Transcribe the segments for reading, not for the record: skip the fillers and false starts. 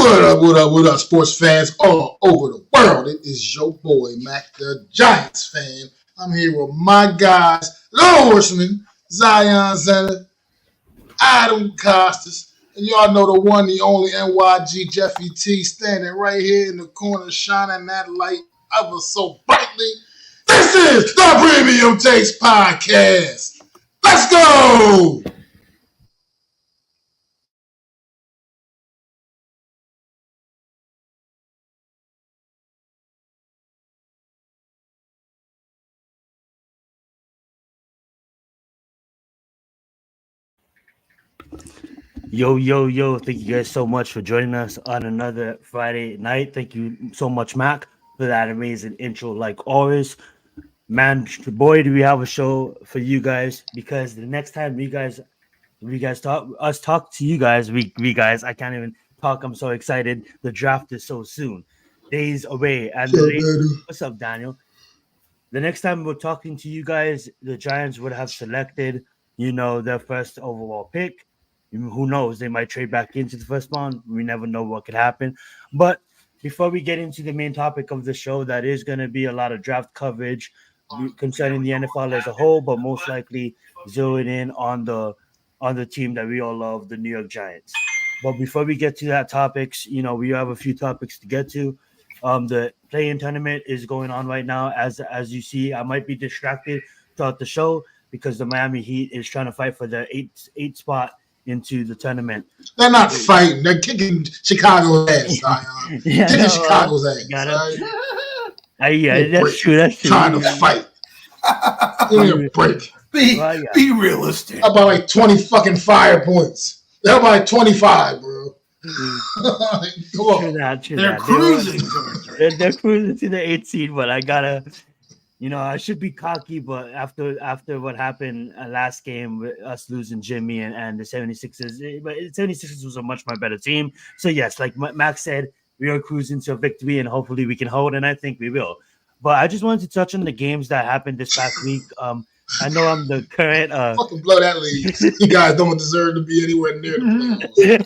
What up, sports fans all over the world? It is your boy, Mac the Giants fan. I'm here with my guys, the Horsemen, Zion Zenith, Adam Costas, and y'all know the one, the only NYG Jeffy T standing right here in the corner, shining that light ever so brightly. This is the Premium Takes Podcast. Let's go! Yo. Thank you guys so much for joining us on another Friday night. Thank you so much, Mac, for that amazing intro, like always. Man, boy, do we have a show for you guys, because the next time we guys talk to you guys, we guys, I can't even talk. I'm so excited. The draft is so soon. Days away. And what's up, Daniel? The next time we're talking to you guys, the Giants would have selected, their first overall pick. Who knows? They might trade back into the first round. We never know what could happen. But before we get into the main topic of the show, that is going to be a lot of draft coverage concerning the NFL as a whole, but most likely zeroing in on the team that we all love, the New York Giants. But before we get to that topics, we have a few topics to get to. The play-in tournament is going on right now. As you see, I might be distracted throughout the show because the Miami Heat is trying to fight for the eight spot into the tournament. They're not fighting. They're kicking Chicago's ass, Zion. Kicking Chicago's ass. That's true. Trying to fight. Give me a break. Be realistic. How about like 20 fucking fire points? They're about like 25, bro. Come on. They're cruising. They're cruising to the 8th seed, but I gotta, I should be cocky, but after what happened last game with us losing Jimmy and the 76ers, but the 76ers was a much better team. So yes, like Max said, we are cruising to a victory, and hopefully we can hold, and I think we will. But I just wanted to touch on the games that happened this past week. I know I'm the current. Fucking blow that lead. You guys don't deserve to be anywhere near the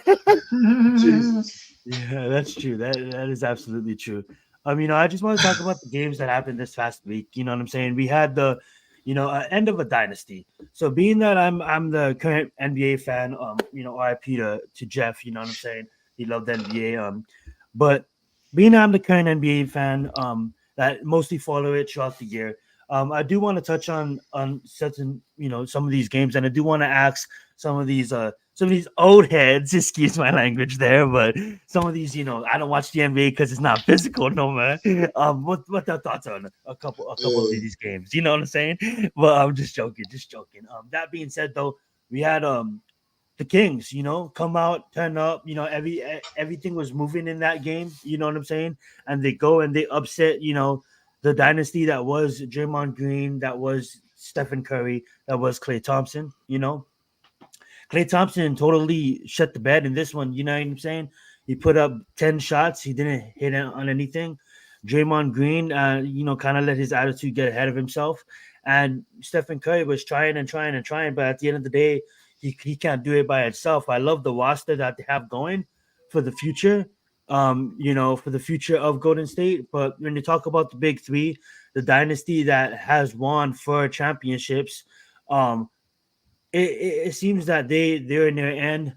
playoffs. Jesus. Yeah, that's true. That is absolutely true. I just want to talk about the games that happened this past week. You know what I'm saying? We had the, end of a dynasty. So being that I'm the current NBA fan, RIP to Jeff. You know what I'm saying? He loved the NBA. But being that I'm the current NBA fan, that mostly follow it throughout the year. I do want to touch on certain, some of these games, and I do want to ask some of these old heads, excuse my language there, but some of these, I don't watch the NBA because it's not physical no more. What their thoughts on a couple of these games? You know what I'm saying? Well, I'm just joking. That being said, though, we had the Kings, come out, turn up, everything was moving in that game. You know what I'm saying? And they go and they upset, the dynasty that was Draymond Green, that was Stephen Curry, that was Klay Thompson. Klay Thompson totally shut the bed in this one. You know what I'm saying? He put up 10 shots. He didn't hit on anything. Draymond Green, kind of let his attitude get ahead of himself. And Stephen Curry was trying, but at the end of the day, he can't do it by himself. I love the roster that they have going for the future. For the future of Golden State. But when you talk about the big three, the dynasty that has won 4 championships, it seems that they're in their end.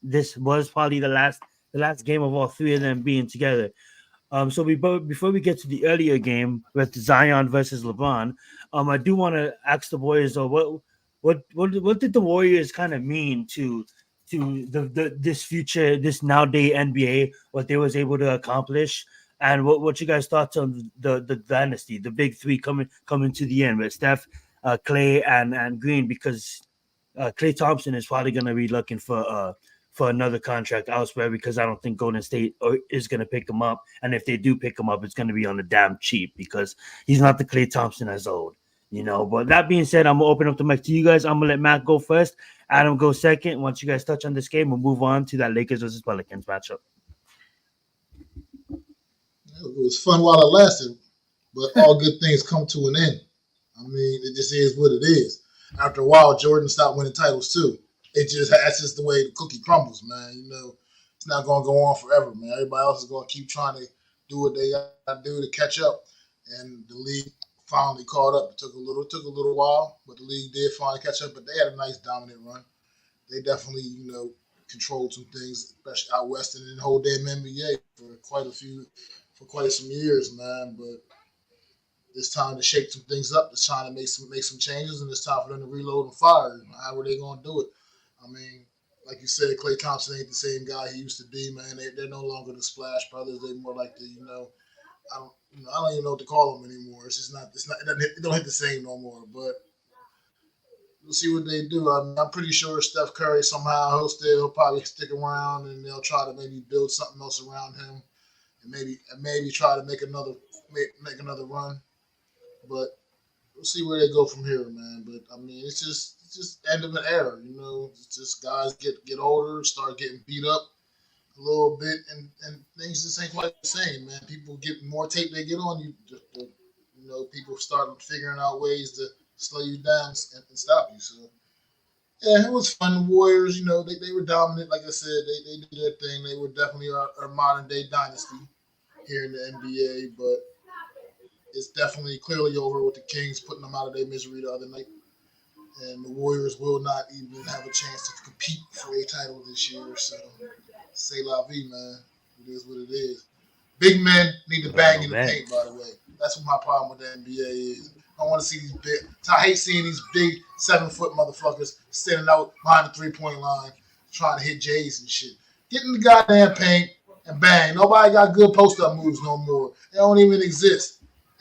This was probably the last game of all 3 of them being together. So before we get to the earlier game with Zion versus LeBron, I do want to ask the boys, what did the Warriors kind of mean to this future, this nowadays NBA, what they was able to accomplish, and what you guys thoughts on the dynasty, the big three coming to the end with Steph, Klay, and Green, because Klay Thompson is probably going to be looking for another contract elsewhere, because I don't think Golden State is going to pick him up, and if they do pick him up, it's going to be on the damn cheap, because he's not the Klay Thompson as old. But that being said, I'm gonna open up the mic to you guys. I'm gonna let Matt go first, Adam go second. Once you guys touch on this game, we'll move on to that Lakers versus Pelicans matchup. It was fun while it lasted, but all good things come to an end. I mean, it just is what it is. After a while, Jordan stopped winning titles too. That's just the way the cookie crumbles, man. it's not going to go on forever, man. Everybody else is going to keep trying to do what they got to do to catch up, and the league finally caught up. It took a little while, but the league did finally catch up. But they had a nice dominant run. They definitely, controlled some things, especially out west and in the whole damn NBA for quite some years, man. But it's time to shake some things up. It's time to make some changes, and it's time for them to reload and fire. How are they going to do it? I mean, like you said, Klay Thompson ain't the same guy he used to be, man. They're no longer the Splash Brothers. They're more like the, I don't even know what to call them anymore. It's just not. It don't hit the same no more. But we'll see what they do. I'm pretty sure Steph Curry somehow he'll probably stick around, and they'll try to maybe build something else around him, and maybe try to make another run. But we'll see where they go from here, man. But I mean, it's just end of an era, It's just guys get older, start getting beat up a little bit, and things just ain't quite the same, man. People get more tape they get on you. People start figuring out ways to slow you down and stop you. So yeah, it was fun. The Warriors, they were dominant. Like I said, they did their thing. They were definitely our modern day dynasty here in the NBA, but it's definitely clearly over with the Kings putting them out of their misery the other night. And the Warriors will not even have a chance to compete for a title this year. So, c'est la vie, man. It is what it is. Big men need to bang in the paint, by the way. That's what my problem with the NBA is. I want to see these big. I hate seeing these big 7-foot motherfuckers standing out behind the 3-point line trying to hit J's and shit. Get in the goddamn paint and bang. Nobody got good post-up moves no more. They don't even exist.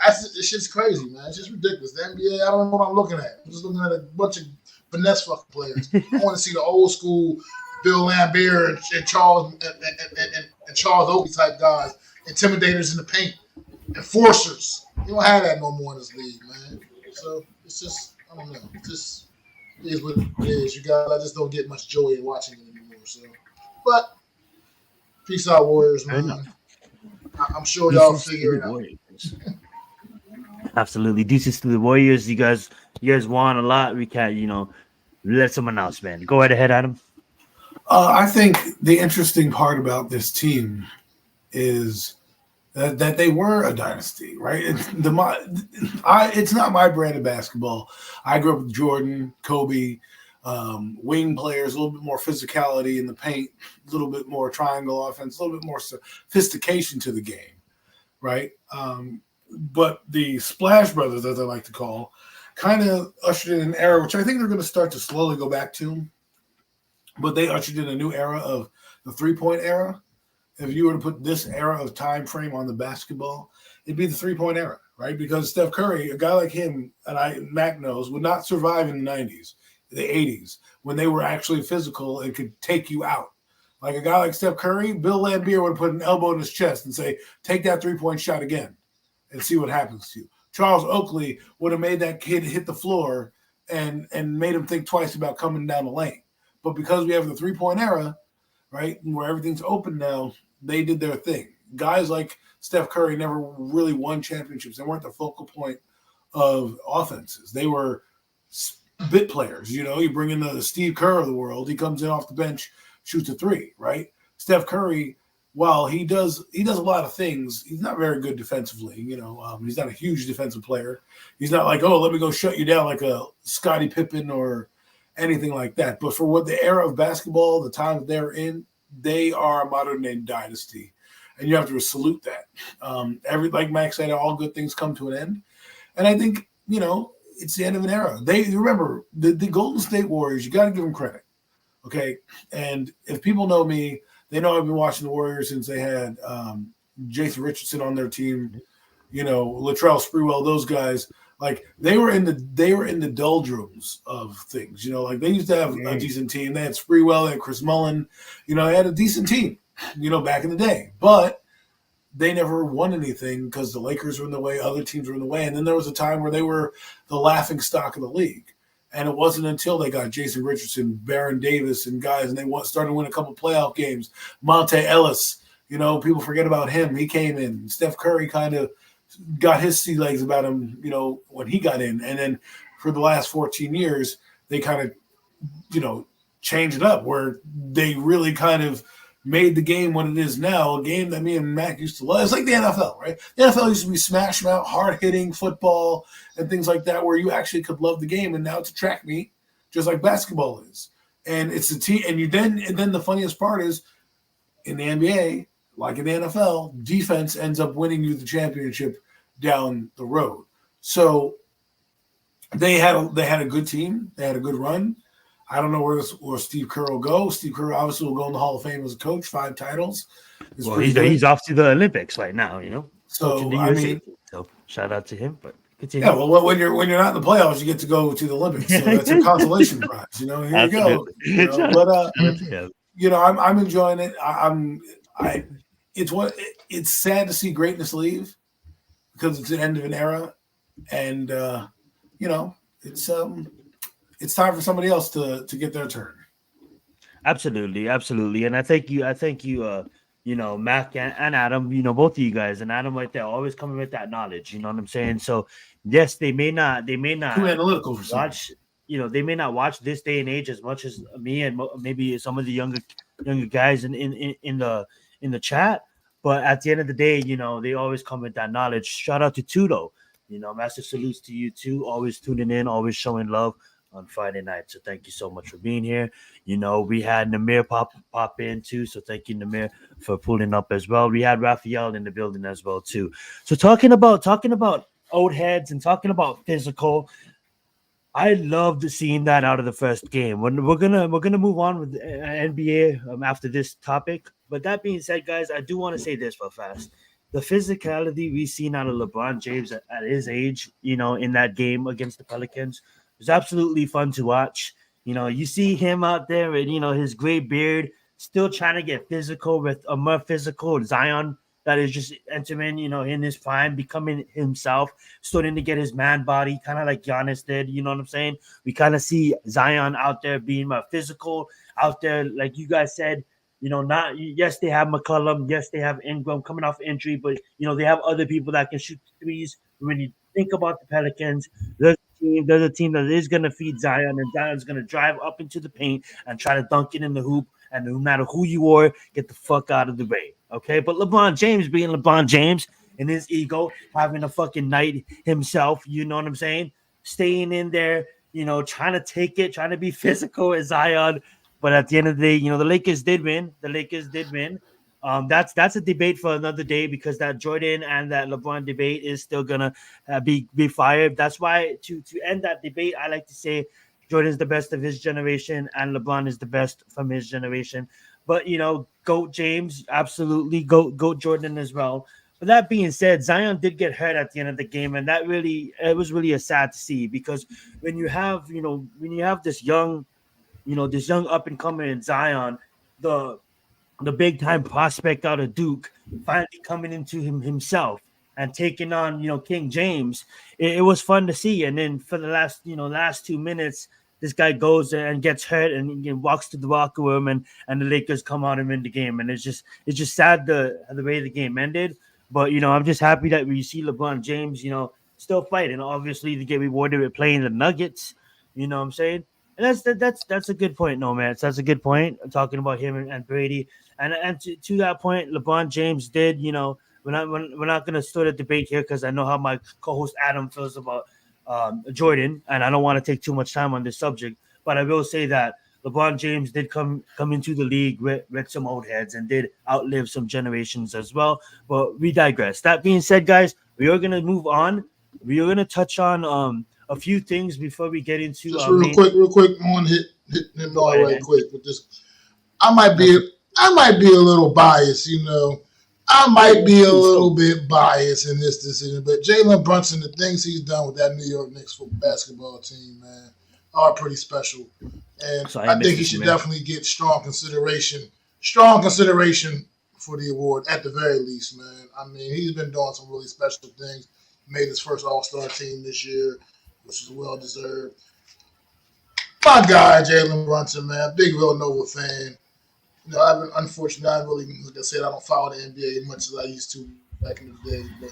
This shit's crazy, man. It's just ridiculous. The NBA, I don't know what I'm looking at. I'm just looking at a bunch of finesse fucking players. I want to see the old school Bill Laimbeer and Charles and Charles Oakley type guys, intimidators in the paint, enforcers. You don't have that no more in this league, man. So it's just, I don't know. It just is what it is. I just don't get much joy in watching it anymore. So, but peace out, Warriors, man. I'm sure y'all figure it out. Absolutely. Deuces to the Warriors. You guys won a lot. We can't, let someone else, man. Go right ahead, Adam. I think the interesting part about this team is that they were a dynasty, right? It's not my brand of basketball. I grew up with Jordan, Kobe, wing players, a little bit more physicality in the paint, a little bit more triangle offense, a little bit more sophistication to the game, right? But the Splash Brothers, as I like to call, kind of ushered in an era, which I think they're going to start to slowly go back to. But they ushered in a new era of the three-point era. If you were to put this era of time frame on the basketball, it'd be the three-point era, right? Because Steph Curry, a guy like him, and Mac knows, would not survive in the 90s, the 80s, when they were actually physical and could take you out. Like a guy like Steph Curry, Bill Laimbeer would have put an elbow in his chest and say, take that three-point shot again and see what happens to you. Charles Oakley would have made that kid hit the floor and made him think twice about coming down the lane. But because we have the three-point era, right, where everything's open now, they did their thing. Guys like Steph Curry never really won championships. They weren't the focal point of offenses. They were bit players. You bring in the Steve Kerr of the world. He comes in off the bench, shoots a three, right? Steph Curry, while he does a lot of things, he's not very good defensively. He's not a huge defensive player. He's not like, let me go shut you down like a Scottie Pippen or anything like that. But for what the era of basketball, the time that they're in, they are a modern-day dynasty, and you have to salute that. Like Max said, all good things come to an end, and I think it's the end of an era. They remember the Golden State Warriors. You got to give them credit, okay? And if people know me, they know I've been watching the Warriors since they had Jason Richardson on their team, Latrell Sprewell, those guys. Like they were in the doldrums of things, like they used to have a decent team. They had Sprewell, they had Chris Mullin, they had a decent team, back in the day. But they never won anything because the Lakers were in the way, other teams were in the way. And then there was a time where they were the laughing stock of the league. And it wasn't until they got Jason Richardson, Baron Davis, and guys, and they started to win a couple playoff games. Monte Ellis, people forget about him. He came in. Steph Curry kind of got his sea legs about him, when he got in. And then for the last 14 years, they kind of, changed it up where they really kind of made the game what it is now, a game that me and Mac used to love. It's like the NFL, right? The NFL used to be smash mouth, hard-hitting football and things like that where you actually could love the game, and now it's a track meet, just like basketball is. And it's a team, and then the funniest part is in the NBA, like in the NFL, defense ends up winning you the championship down the road. So they had a good team, they had a good run. I don't know where Steve Kerr will go. Steve Kerr obviously will go in the Hall of Fame as a coach, 5 titles. Well, he's off to the Olympics right now, So the USA. So shout out to him. But continue. Yeah, well, when you're not in the playoffs, you get to go to the Olympics. So that's a consolation prize. Here Absolutely. you go. But I'm enjoying it. It's sad to see greatness leave because it's the end of an era, and it's time for somebody else to get their turn. Absolutely, and I thank you, Mac and Adam, both of you guys, and Adam right there, always coming with that knowledge. You know what I'm saying? So yes, they may not too analytical for watch. They may not watch this day and age as much as me and maybe some of the younger guys in the chat. But at the end of the day, they always come with that knowledge. Shout out to Tudo. Massive salutes to you too. Always tuning in, always showing love on Friday night. So thank you so much for being here. We had Namir pop in too. So thank you, Namir, for pulling up as well. We had Raphael in the building as well too. So talking about old heads and talking about physical, I loved seeing that out of the first game. We're gonna move on with NBA after this topic. But that being said, guys, I do want to say this real fast. The physicality we've seen out of LeBron James at his age, in that game against the Pelicans, was absolutely fun to watch. You see him out there and, his gray beard, still trying to get physical with a more physical Zion that is just entering, in his prime, becoming himself, starting to get his man body, kind of like Giannis did. You know what I'm saying? We kind of see Zion out there being more physical, out there, like you guys said, yes, they have McCollum. Yes, they have Ingram coming off injury, but, they have other people that can shoot threes. When you think about the Pelicans, there's a team that is going to feed Zion, and Zion's going to drive up into the paint and try to dunk it in the hoop. And no matter who you are, get the fuck out of the way. Okay? But LeBron James being LeBron James and his ego, having a fucking night himself, you know what I'm saying? Staying in there, trying to take it, trying to be physical as Zion. But at the end of the day, the Lakers did win. That's a debate for another day because that Jordan and that LeBron debate is still gonna be fired. That's why to end that debate, I like to say Jordan's the best of his generation and LeBron is the best from his generation. But GOAT James, absolutely GOAT Jordan as well. But that being said, Zion did get hurt at the end of the game, and it was really sad to see because when you have this young up and coming in Zion, the big time prospect out of Duke, finally coming into himself and taking on King James, it was fun to see. And then for the last 2 minutes, this guy goes and gets hurt and walks to the locker room, and the Lakers come out and win the game. And it's just sad the way the game ended. But I'm just happy that we see LeBron James still fighting, obviously to get rewarded with playing the Nuggets. You know what I'm saying? And that's a good point, no man. That's a good point. Talking about him and Brady, and to that point, LeBron James did. We're not gonna start a debate here because I know how my co-host Adam feels about Jordan, and I don't want to take too much time on this subject. But I will say that LeBron James did come into the league with some old heads and did outlive some generations as well. But we digress. That being said, guys, we are gonna move on. We are gonna touch on a few things before we get into just real quick. I want to hit him all right quick with this. I might be a little biased, I might be a little bit biased in this decision, but Jalen Brunson, the things he's done with that New York Knicks basketball team, man, are pretty special. And so I think he should definitely get strong consideration for the award at the very least, man. I mean, he's been doing some really special things. Made his first All-Star team this year, which is well deserved. My guy, Jalen Brunson, man, big Villanova fan. Unfortunately, like I said, I don't follow the NBA as much as I used to back in the day, but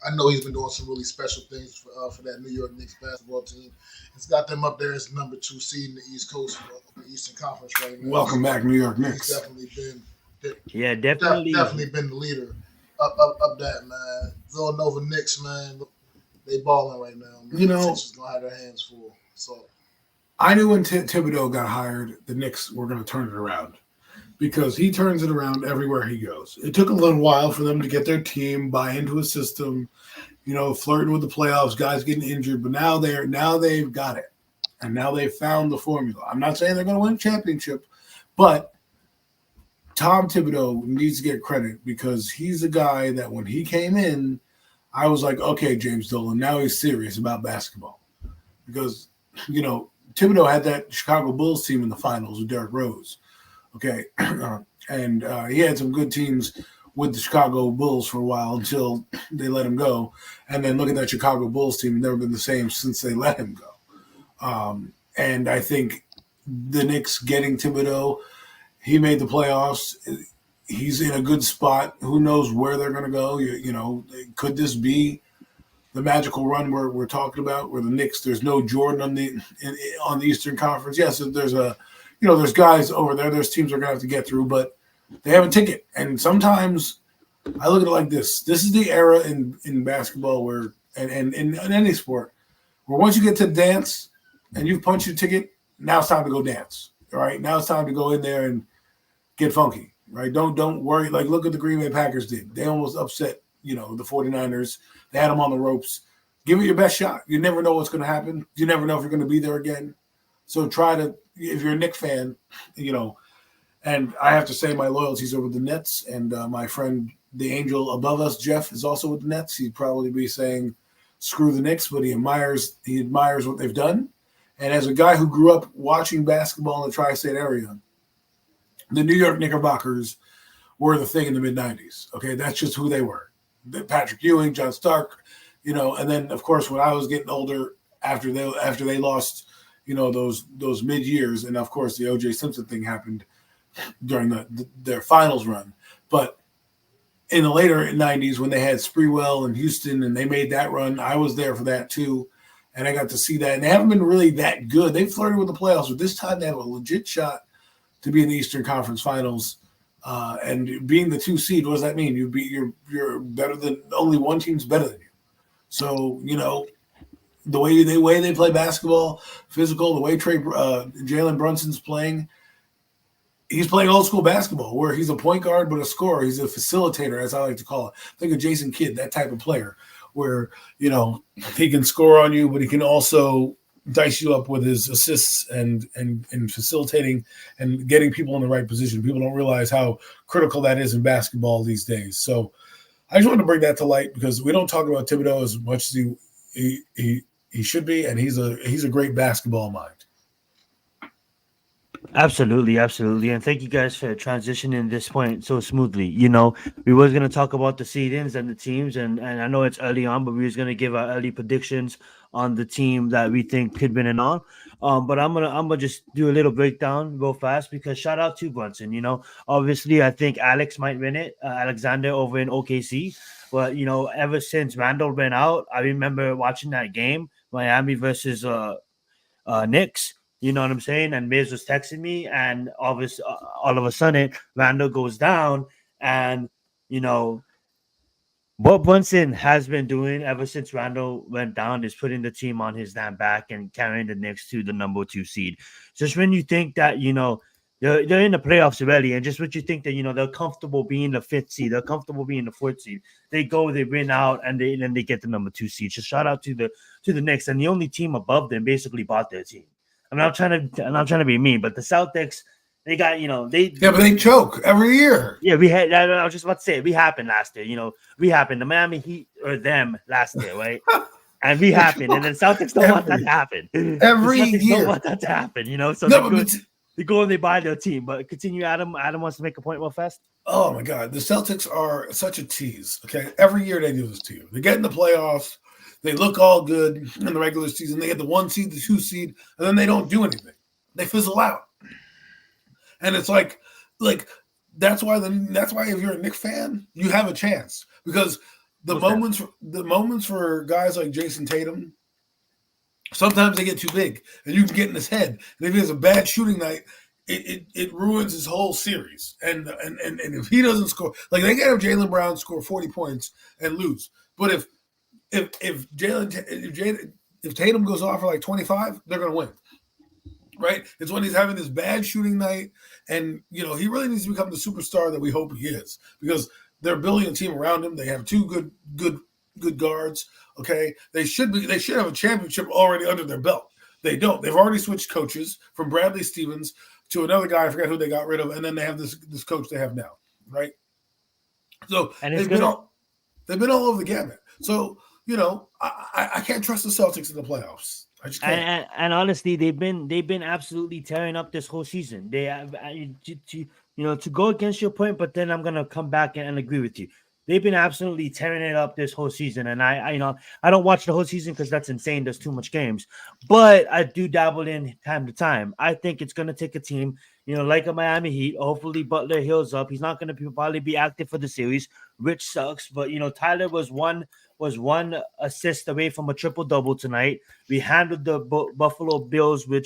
I know he's been doing some really special things for that New York Knicks basketball team. It's got them up there as number 2 seed in the East Coast, the Eastern Conference right now. Welcome back, New York Knicks. He's definitely been Yeah, definitely. Definitely been the leader of that, man. Villanova Knicks, man, they balling right now, man. You know, the Sixers gonna have their hands full. So I knew when Thibodeau got hired, the Knicks were going to turn it around because he turns it around everywhere he goes. It took a little while for them to get their team, buy into a system, flirting with the playoffs, guys getting injured, but now they've got it. And now they've found the formula. I'm not saying they're going to win a championship, but Tom Thibodeau needs to get credit because he's a guy that when he came in, I was like, okay, James Dolan, now he's serious about basketball. Because, Thibodeau had that Chicago Bulls team in the finals with Derrick Rose. Okay. And he had some good teams with the Chicago Bulls for a while until they let him go. And then look at that Chicago Bulls team, never been the same since they let him go. And I think the Knicks getting Thibodeau, he made the playoffs. He's in a good spot. Who knows where they're going to go? Could this be the magical run we're talking about, where the Knicks, there's no Jordan on the Eastern Conference? Yes, there's there's guys over there. There's teams they're going to have to get through, but they have a ticket. And sometimes I look at it like this. This is the era in basketball where, and in any sport, where once you get to dance and you've punched your ticket, now it's time to go dance. All right? Now it's time to go in there and get funky, right? Don't worry. Like, look what the Green Bay Packers did. They almost upset, the 49ers. They had them on the ropes. Give it your best shot. You never know what's going to happen. You never know if you're going to be there again. So try to, if you're a Knicks fan, and I have to say my loyalties are with the Nets, and my friend, the angel above us, Jeff, is also with the Nets. He'd probably be saying, screw the Knicks, but he admires what they've done. And as a guy who grew up watching basketball in the tri-state area, the New York Knickerbockers were the thing in the mid-'90s. Okay, that's just who they were. Patrick Ewing, John Stark, and then of course when I was getting older, after they lost, those mid years, and of course the O.J. Simpson thing happened during their finals run. But in the later '90s, when they had Sprewell and Houston, and they made that run, I was there for that too, and I got to see that. And they haven't been really that good. They flirted with the playoffs, but this time they have a legit shot to be in the Eastern Conference Finals. And being the 2 seed, what does that mean? You're better than, only one team's better than you. So the way they play basketball, physical, the way Jalen Brunson's playing, he's playing old school basketball where he's a point guard but a scorer. He's a facilitator, as I like to call it. Think of Jason Kidd, that type of player, where he can score on you, but he can also dice you up with his assists and facilitating and getting people in the right position. People don't realize how critical that is in basketball these days. So I just wanted to bring that to light because we don't talk about Thibodeau as much as he should be, and he's a great basketball mind. Absolutely, and thank you guys for transitioning this point so smoothly. We was gonna talk about the seedings and the teams, and I know it's early on, but we was gonna give our early predictions on the team that we think could win and on. But I'm gonna just do a little breakdown real fast because shout out to Brunson. Obviously I think Alex might win it, Alexander over in OKC. But ever since Randall went out, I remember watching that game, Miami versus Knicks. You know what I'm saying? And Miz was texting me, and all of a sudden, Randall goes down, and what Brunson has been doing ever since Randall went down is putting the team on his damn back and carrying the Knicks to the number 2 seed. Just when you think that they're in the playoffs already, and just when you think that they're comfortable being the 5th seed, they're comfortable being the 4th seed, they win out, and then they get the number 2 seed. So shout out to the Knicks, and the only team above them basically bought their team. I'm not trying to be mean, but the Celtics, they got, but they choke every year. Yeah, we had. I was just about to say we happened last year. We happened. The Miami Heat or them last year, right? And we happened, and then Celtics don't want that to happen. Every year, don't want that to happen. So they go and they buy their team. But continue, Adam. Adam wants to make a point real fast. Oh my God, the Celtics are such a tease. Okay, every year they do this to you. They get in the playoffs. They look all good in the regular season. They get the 1 seed, the 2 seed, and then they don't do anything. They fizzle out. And it's like that's why if you're a Knicks fan, you have a chance because the moments for guys like Jason Tatum, sometimes they get too big and you can get in his head. And if he has a bad shooting night, it ruins his whole series. And if he doesn't score, like they can have Jaylen Brown score 40 points and lose, but if Tatum goes off for like 25, they're going to win. Right? It's when he's having this bad shooting night, and he really needs to become the superstar that we hope he is, because they're building a team around him. They have two good guards. Okay, they should have a championship already under their belt. They don't. They've already switched coaches from Bradley Stevens to another guy. I forgot who they got rid of, and then they have this coach they have now. Right? So they've been all over the gamut. So I can't trust the Celtics in the playoffs. I just can't. And honestly, they've been absolutely tearing up this whole season. They have to go against your point, but then I'm gonna come back and agree with you. They've been absolutely tearing it up this whole season, and I don't watch the whole season because that's insane. There's too much games, but I do dabble in time to time. I think it's gonna take a team, like a Miami Heat. Hopefully, Butler heals up. He's not gonna probably be active for the series, which sucks. But Tyler was one assist away from a triple-double tonight. We handled the Buffalo Bills. We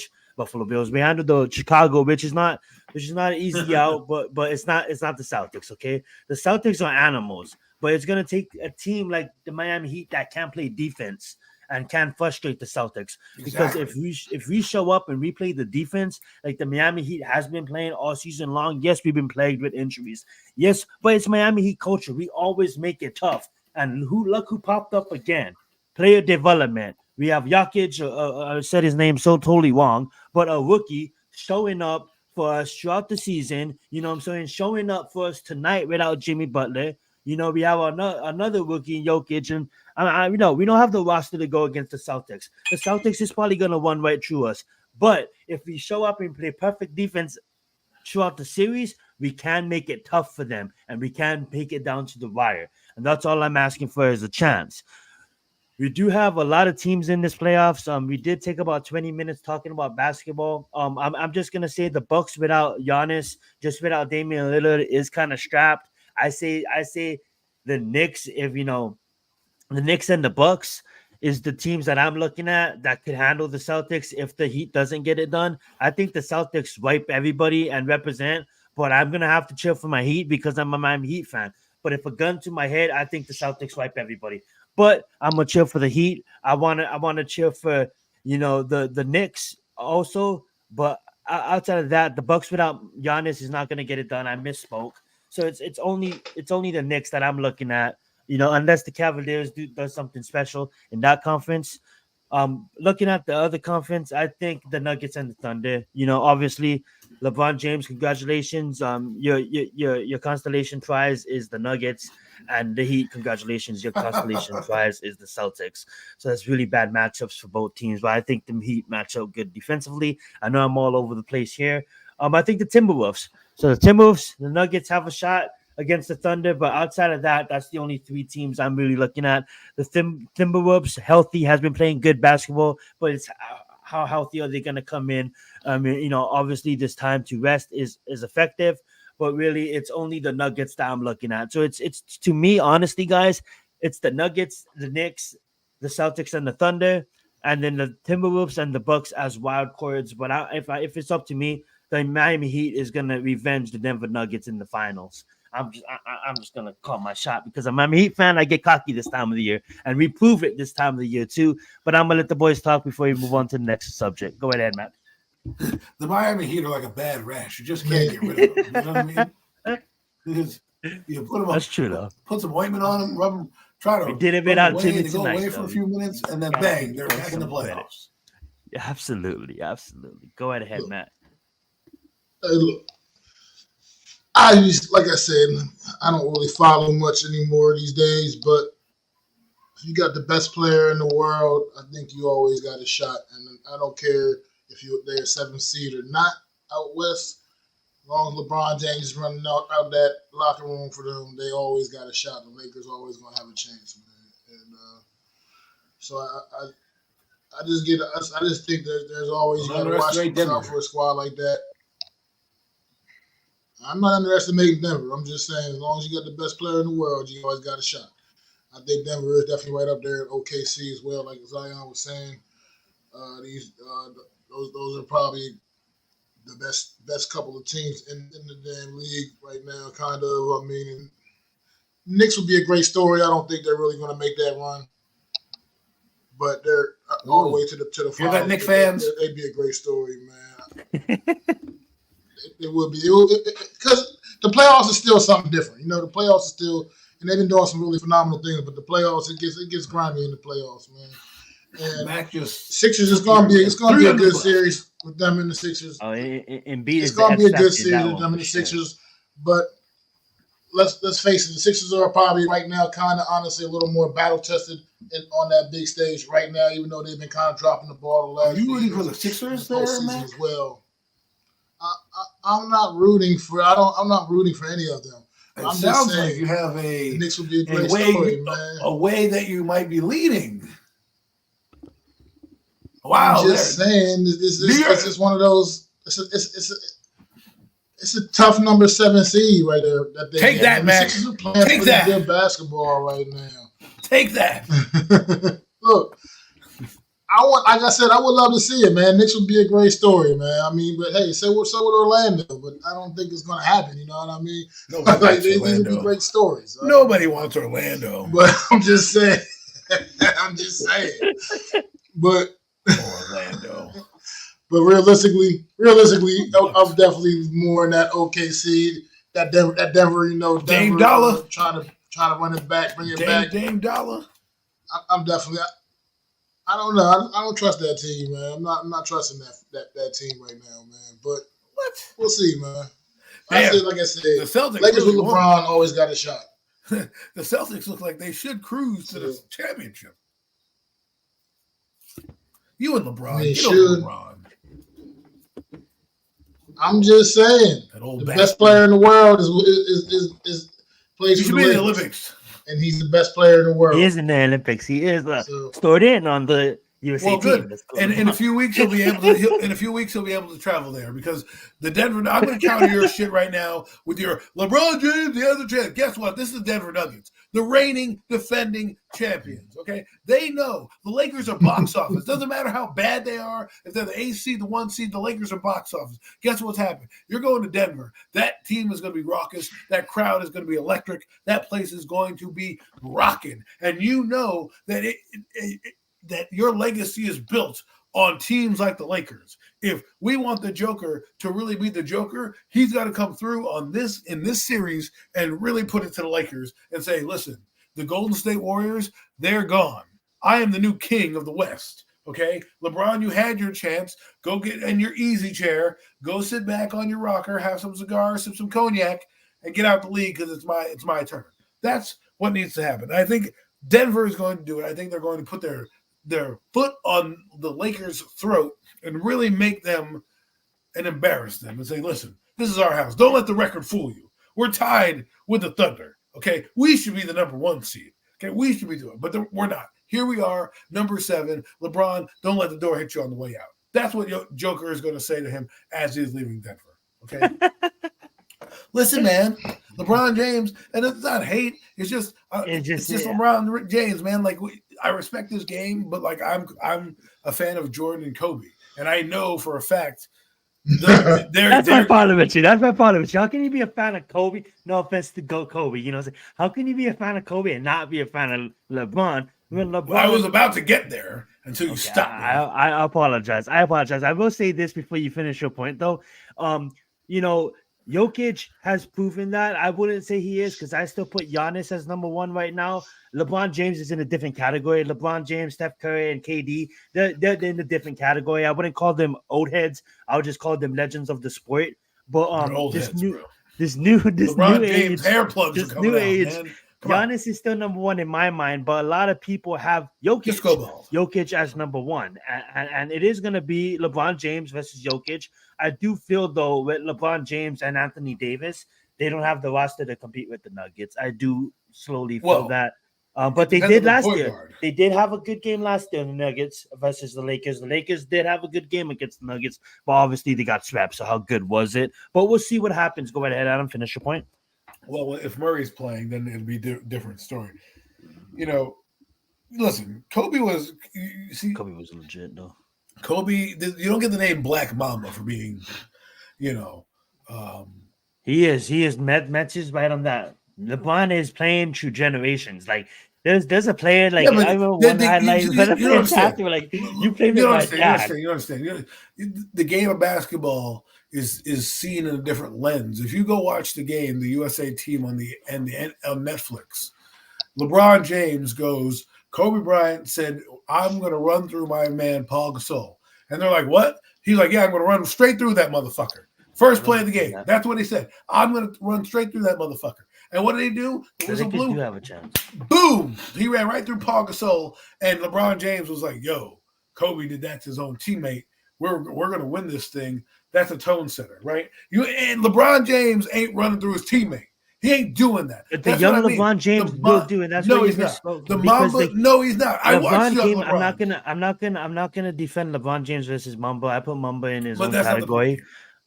handled the Chicago, which is not an easy out, but it's not the Celtics, okay? The Celtics are animals, but it's gonna take a team like the Miami Heat that can play defense and can frustrate the Celtics. Because if we show up and we play the defense like the Miami Heat has been playing all season long, yes, we've been plagued with injuries. Yes, but it's Miami Heat culture. We always make it tough. And look who popped up again. Player development. We have Jokic, I said his name so totally wrong, but a rookie showing up for us throughout the season. I'm saying? Showing up for us tonight without Jimmy Butler. We have another rookie in Jokic, and we don't have the roster to go against the Celtics. The Celtics is probably going to run right through us. But if we show up and play perfect defense throughout the series, we can make it tough for them, and we can take it down to the wire. And that's all I'm asking for is a chance. We do have a lot of teams in this playoffs. We did take about 20 minutes talking about basketball. I'm just gonna say the Bucks without Giannis, just without Damian Lillard, is kind of strapped. I say the Knicks, the Knicks and the Bucks is the teams that I'm looking at that could handle the Celtics if the Heat doesn't get it done. I think the Celtics wipe everybody and represent, but I'm gonna have to cheer for my Heat because I'm a Miami Heat fan. But if a gun to my head, I think the Celtics wipe everybody. But I'm gonna cheer for the Heat. I wanna cheer for the Knicks also. But outside of that, the Bucks without Giannis is not gonna get it done. I misspoke. So it's only the Knicks that I'm looking at. Unless the Cavaliers does something special in that conference. Looking at the other conference, I think the Nuggets and the Thunder. Obviously, LeBron James, congratulations. Your constellation prize is the Nuggets, and the Heat, congratulations. Your constellation prize is the Celtics. So that's really bad matchups for both teams. But I think the Heat match up good defensively. I know I'm all over the place here. I think the Timberwolves. So the Timberwolves, the Nuggets have a shot against the Thunder, but outside of that, that's the only three teams I'm really looking at. The Timberwolves, healthy, has been playing good basketball, but it's how healthy are they going to come in? Obviously this time to rest is effective, but really it's only the Nuggets that I'm looking at. So it's to me, honestly, guys, it's the Nuggets, the Knicks, the Celtics, and the Thunder, and then the Timberwolves and the Bucks as wild cards. But if it's up to me, the Miami Heat is going to revenge the Denver Nuggets in the finals. I'm just gonna call my shot because I'm a Heat fan. I get cocky this time of the year, and we prove it this time of the year too. But I'm gonna let the boys talk before we move on to the next subject. Go ahead, Matt. The Miami Heat are like a bad rash. You just can't get rid of them. You know what I mean? Because you put them. That's true though. Put some ointment on them, rub them. Try to. We did it without Jimmy tonight. Go away for a few minutes, and then bang, they're back in the playoffs. Yeah, absolutely. Go ahead, Matt. Hey, look. Like I said, I don't really follow much anymore these days, but if you got the best player in the world, I think you always got a shot. And I don't care if they're a 7th seed or not out west. As long as LeBron James is running out that locker room for them, they always got a shot. The Lakers always going to have a chance, man. And so I just think that there's always you got to watch out for a squad like that. I'm not underestimating Denver. I'm just saying, as long as you got the best player in the world, you always got a shot. I think Denver is definitely right up there at OKC as well, like Zion was saying. Those are probably the best couple of teams in the damn league right now. Kind of. I mean, Knicks would be a great story. I don't think they're really going to make that run, but they're all the way to the finals. You got Knicks fans? They'd be a great story, man. It would be because the playoffs is still something different. You know, the playoffs is still, and they've been doing some really phenomenal things. But the playoffs, it gets grimy in the playoffs, man. And Sixers is going to be a good series with them in the Sixers. Oh, Embiid it's going to be a good series with them in the Sixers. But let's face it, the Sixers are probably right now kind of honestly a little more battle tested on that big stage right now, even though they've been kind of dropping the ball the last. Are you rooting for the Sixers there, man? As well. I'm not rooting for. I'm not rooting for any of them. It sounds like you have the Knicks would be a great story, man. A way that you might be leading. Wow! I'm just saying, this is one of those. It's a tough number 7 seed right there. That they take that, man. Sixers are playing Take that. Good basketball right now. Take that. Look, like I said, I would love to see it, man. Knicks would be a great story, man. I mean, but hey, so would Orlando, but I don't think it's going to happen. You know what I mean? These would be great stories. Right? Nobody wants Orlando, but I'm just saying. But Orlando. But realistically, I'm definitely more in that OKC, that Denver, you know, Dame Dollar trying to run it back, bring it back. Dame Dollar. I'm definitely. I don't know. I don't trust that team, man. I'm not trusting that team right now, man. But we'll see, man. Like I said, the Celtics Lakers with LeBron always got a shot. The Celtics look like they should cruise to the championship. You and LeBron. They should. LeBron. I'm just saying, the best player in the world is plays for the Lakers. Olympics, and he's the best player in the world. He is in the Olympics. He is stored in on the UFC team. And in a few weeks he'll be able to travel there because the Denver. I'm going to counter your shit right now with your LeBron James, the other champ. Guess what? This is the Denver Nuggets, the reigning, defending champions. Okay, they know the Lakers are box office. Doesn't matter how bad they are. If they're the 8th seed, the 1 seed, the Lakers are box office. Guess what's happening? You're going to Denver. That team is going to be raucous. That crowd is going to be electric. That place is going to be rocking, and you know that that your legacy is built on teams like the Lakers. If we want the Joker to really be the Joker, he's got to come through in this series and really put it to the Lakers and say, listen, the Golden State Warriors, they're gone. I am the new king of the West. Okay, LeBron, you had your chance. Go get in your easy chair. Go sit back on your rocker, have some cigars, sip some cognac, and get out the league because it's my turn. That's what needs to happen. I think Denver is going to do it. I think they're going to put their foot on the Lakers' throat and really make them and embarrass them and say, listen, this is our house. Don't let the record fool you. We're tied with the Thunder, okay? We should be the number 1 seed, okay? We should be doing it, but we're not. Here we are, number 7. LeBron, don't let the door hit you on the way out. That's what Joker is going to say to him as he's leaving Denver, okay? Listen, man, LeBron James, and it's not hate. It's just LeBron James, man. Like I respect this game, but like I'm a fan of Jordan and Kobe, and I know for a fact that's my problem with you. That's my problem with you. How can you be a fan of Kobe? No offense to Kobe, you know. How can you be a fan of Kobe and not be a fan of LeBron? I was about to get there until you stopped me. I apologize. I will say this before you finish your point, though. You know, Jokic has proven that. I wouldn't say he is because I still put Giannis as number 1 right now. LeBron James is in a different category. LeBron James, Steph Curry, and KD, they're in a different category. I wouldn't call them old heads. I would just call them legends of the sport. But this new age, hair plugs this new age, Giannis is still number 1 in my mind, but a lot of people have Jokic as number 1, and it is going to be LeBron James versus Jokic. I do feel though with LeBron James and Anthony Davis, they don't have the roster to compete with the Nuggets. I do slowly feel that. But they did last year. They did have a good game last year in the Nuggets versus the Lakers. The Lakers did have a good game against the Nuggets, but obviously they got swept. So how good was it? But we'll see what happens. Go right ahead, Adam. Finish your point. Well, if Murray's playing, then it'll be a different story. You know, listen, Kobe was legit, though. Kobe, you don't get the name Black Mamba for being you know. He is. Mets right on that. LeBron is playing through generations. Like there's a player like But I remember one highlight when you don't understand. like you played with my dad. You understand. The game of basketball is seen in a different lens. If you go watch the game, the USA team on Netflix, LeBron James goes, Kobe Bryant said, I'm going to run through my man Paul Gasol. And they're like, what? He's like, yeah, I'm going to run straight through that motherfucker. First play of the game. That's what he said. I'm going to run straight through that motherfucker. And what did he do? The whistle blew. Do have a chance. Boom! He ran right through Paul Gasol, and LeBron James was like, yo, Kobe did that to his own teammate. We're going to win this thing. That's a tone setter, right? And LeBron James ain't running through his teammate. He ain't doing that. But the young LeBron James will do it. That's no, what he's not. The Mamba, no, he's not. I watched James, LeBron. I'm not gonna defend LeBron James versus Mamba. I put Mamba in his own category.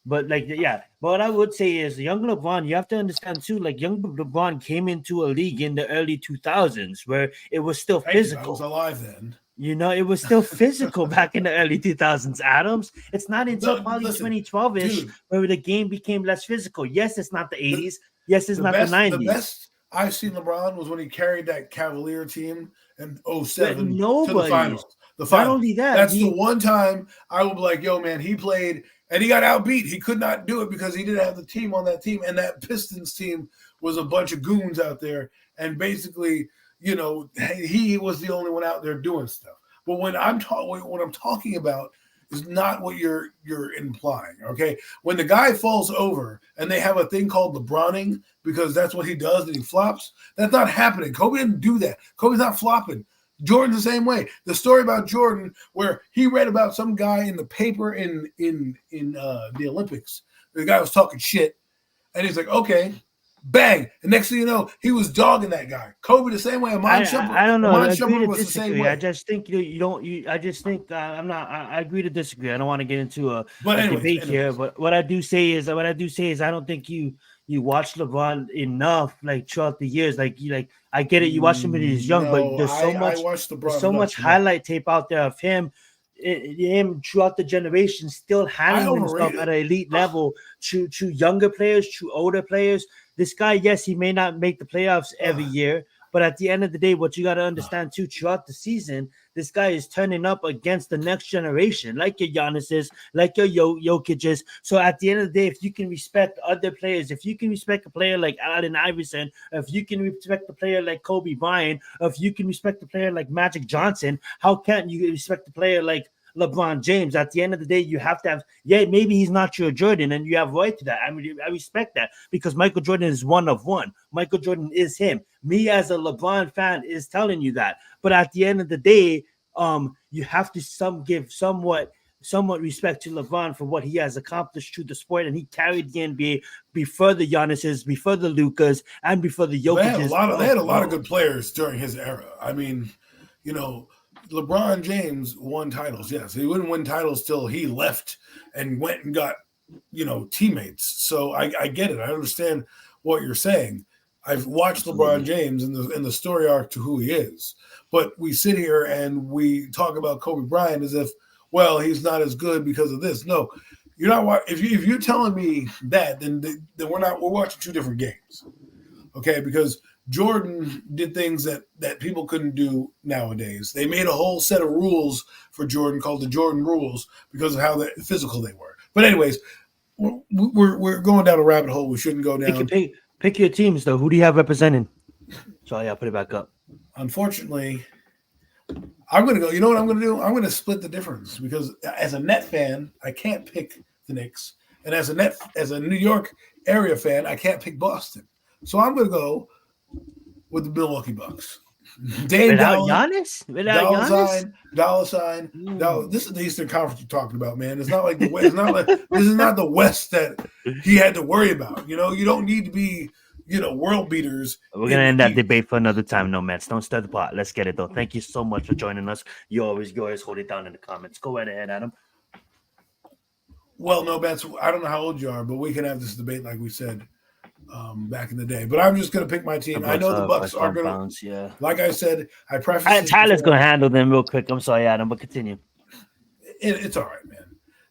But but what I would say is young LeBron, you have to understand too, like young LeBron came into a league in the early 2000s where it was still physical. I was alive then. You know, it was still physical back in the early 2000s, Adams. It's not until probably 2012-ish where the game became less physical. Yes, it's not the 80s. Yes, it's not the 90s. The best I've seen LeBron was when he carried that Cavalier team in 2007 to the finals. Not only that. That's the one time I will be like, yo, man, he played and he got outbeat. He could not do it because he didn't have the team on that team. And that Pistons team was a bunch of goons out there. And basically, you know, he was the only one out there doing stuff. But what I'm talking about is not what you're implying, okay? When the guy falls over and they have a thing called LeBroning because that's what he does and he flops, that's not happening. Kobe didn't do that. Kobe's not flopping. Jordan's the same way. The story about Jordan where he read about some guy in the paper in the Olympics. The guy was talking shit, and he's like, okay, bang. And next thing you know, he was dogging that guy. Kobe the same way. I don't know. I agree to disagree. The same way. I just think I just think I agree to disagree. I don't want to get into a debate here. But what I do say is I don't think you watch LeBron enough like throughout the years. Like I get it. You watch him when he's young, but there's so much highlight tape out there of him throughout the generation still handling himself at an elite level to younger players, to older players. This guy, yes, he may not make the playoffs every year, but at the end of the day, what you got to understand too, throughout the season, this guy is turning up against the next generation, like your Giannis's, like your Jokic's. So at the end of the day, if you can respect other players, if you can respect a player like Allen Iverson, if you can respect a player like Kobe Bryant, if you can respect a player like Magic Johnson, how can't you respect a player like LeBron James? At the end of the day, you have to have, maybe he's not your Jordan, and you have right to that. I mean, I respect that because Michael Jordan is one of one. Michael Jordan is him. Me as a LeBron fan is telling you that. But at the end of the day, you have to give somewhat respect to LeBron for what he has accomplished through the sport, and he carried the NBA before the Giannis's, before the Lucas, and before the Jokic's. They had a lot of good players during his era. I mean, you know, LeBron James won titles. Yes, he wouldn't win titles till he left and went and got, you know, teammates. So I get it. I understand what you're saying. I've watched LeBron James in the story arc to who he is. But we sit here and we talk about Kobe Bryant as if, well, he's not as good because of this. No, you're not. If you're telling me that, then we're watching two different games. Okay, because Jordan did things that people couldn't do nowadays. They made a whole set of rules for Jordan called the Jordan rules because of how physical they were. But anyways, we're going down a rabbit hole we shouldn't go down. Pick your teams, though. Who do you have representing? Sorry, I'll put it back up. Unfortunately, I'm going to go. You know what I'm going to do? I'm going to split the difference because as a Net fan, I can't pick the Knicks. And as a New York area fan, I can't pick Boston. So I'm going to go with the Milwaukee Bucks. Without Giannis? Dollar sign. This is the Eastern Conference you're talking about, man. It's not like the West. It's not like this is not the West that he had to worry about. You know, you don't need to be, you know, world beaters. We're gonna end that debate for another time. No, Mets. Don't stir the pot. Let's get it though. Thank you so much for joining us. You always hold it down in the comments. Go right ahead, Adam. Well, no, Bets. I don't know how old you are, but we can have this debate like we said back in the day. But I'm just going to pick my team. I know the Bucks are going to. Like I said, I preface. Tyler's going to handle them real quick. I'm sorry, Adam, but continue. It's all right, man.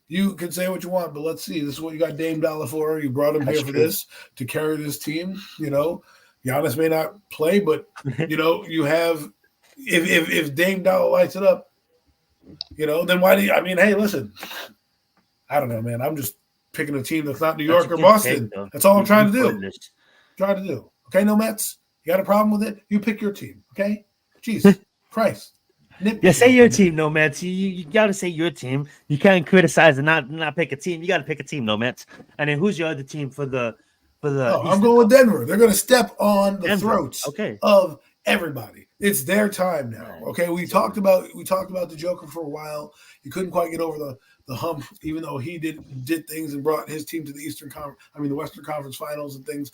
You can say what you want, but let's see. This is what you got Dame Dollar for. You brought him That's here for true. this, to carry this team. Giannis may not play, but you have if Dame Dollar lights it up, then why do you? I mean, hey, listen, I don't know, man. I'm just picking a team that's not New That's York a or good pick, Boston. though. That's all I'm trying to do. Pointless. Okay, no Mets. You got a problem with it? You pick your team. Okay, jeez, Christ. Yeah, say your team, no Mets. You gotta say your team. You can't criticize and not pick a team. You gotta pick a team, no Mets. And then who's your other team for the Oh, I'm Eastern going with Conference? Denver. They're going to step on the Denver. throats Okay. of everybody. It's their time now. Right. Okay, we talked about the Joker for a while. He couldn't quite get over the hump, even though he did things and brought his team to the Western Conference Finals and things.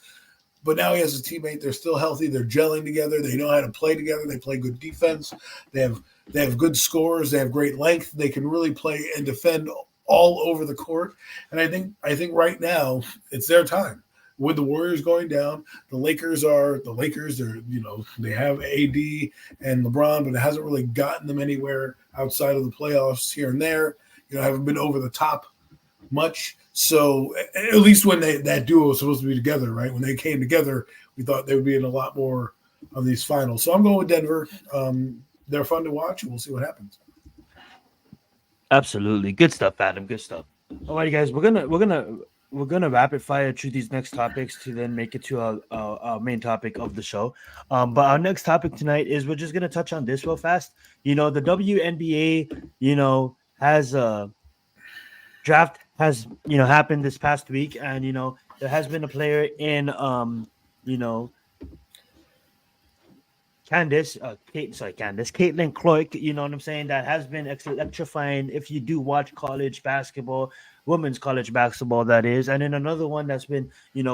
But now he has a teammate. They're still healthy. They're gelling together. They know how to play together. They play good defense. They have good scores. They have great length. They can really play and defend all over the court. And I think right now it's their time. With the Warriors going down, the Lakers. They're they have AD and LeBron, but it hasn't really gotten them anywhere outside of the playoffs here and there. Haven't been over the top much. So at least when that duo was supposed to be together, right? When they came together, we thought they would be in a lot more of these finals. So I'm going with Denver. They're fun to watch, and we'll see what happens. Absolutely. Good stuff, Adam. Good stuff. All right, guys, we're gonna rapid fire through these next topics to then make it to our main topic of the show. But our next topic tonight is we're just gonna touch on this real fast. The WNBA, has a draft has happened this past week, and there has been a player in Caitlin Clark, you know what I'm saying, that has been electrifying if you do watch college basketball, women's college basketball, that is. And then another one that's been,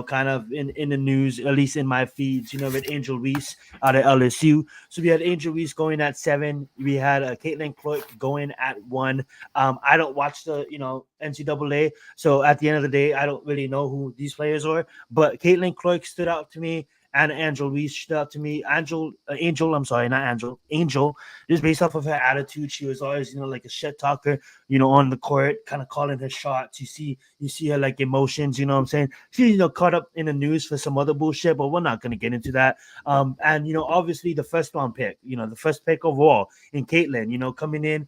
kind of in the news, at least in my feeds, with Angel Reese out of LSU. So we had Angel Reese going at 7. We had Caitlin Clark going at 1. I don't watch the, NCAA. So at the end of the day, I don't really know who these players are. But Caitlin Clark stood out to me. And Angel reached out to me. Angel, just based off of her attitude. She was always, like a shit talker, on the court, kind of calling her shots. You see her like emotions, you know what I'm saying? She's, caught up in the news for some other bullshit, but we're not going to get into that. And, obviously the first round pick, the first pick overall in Caitlin, coming in,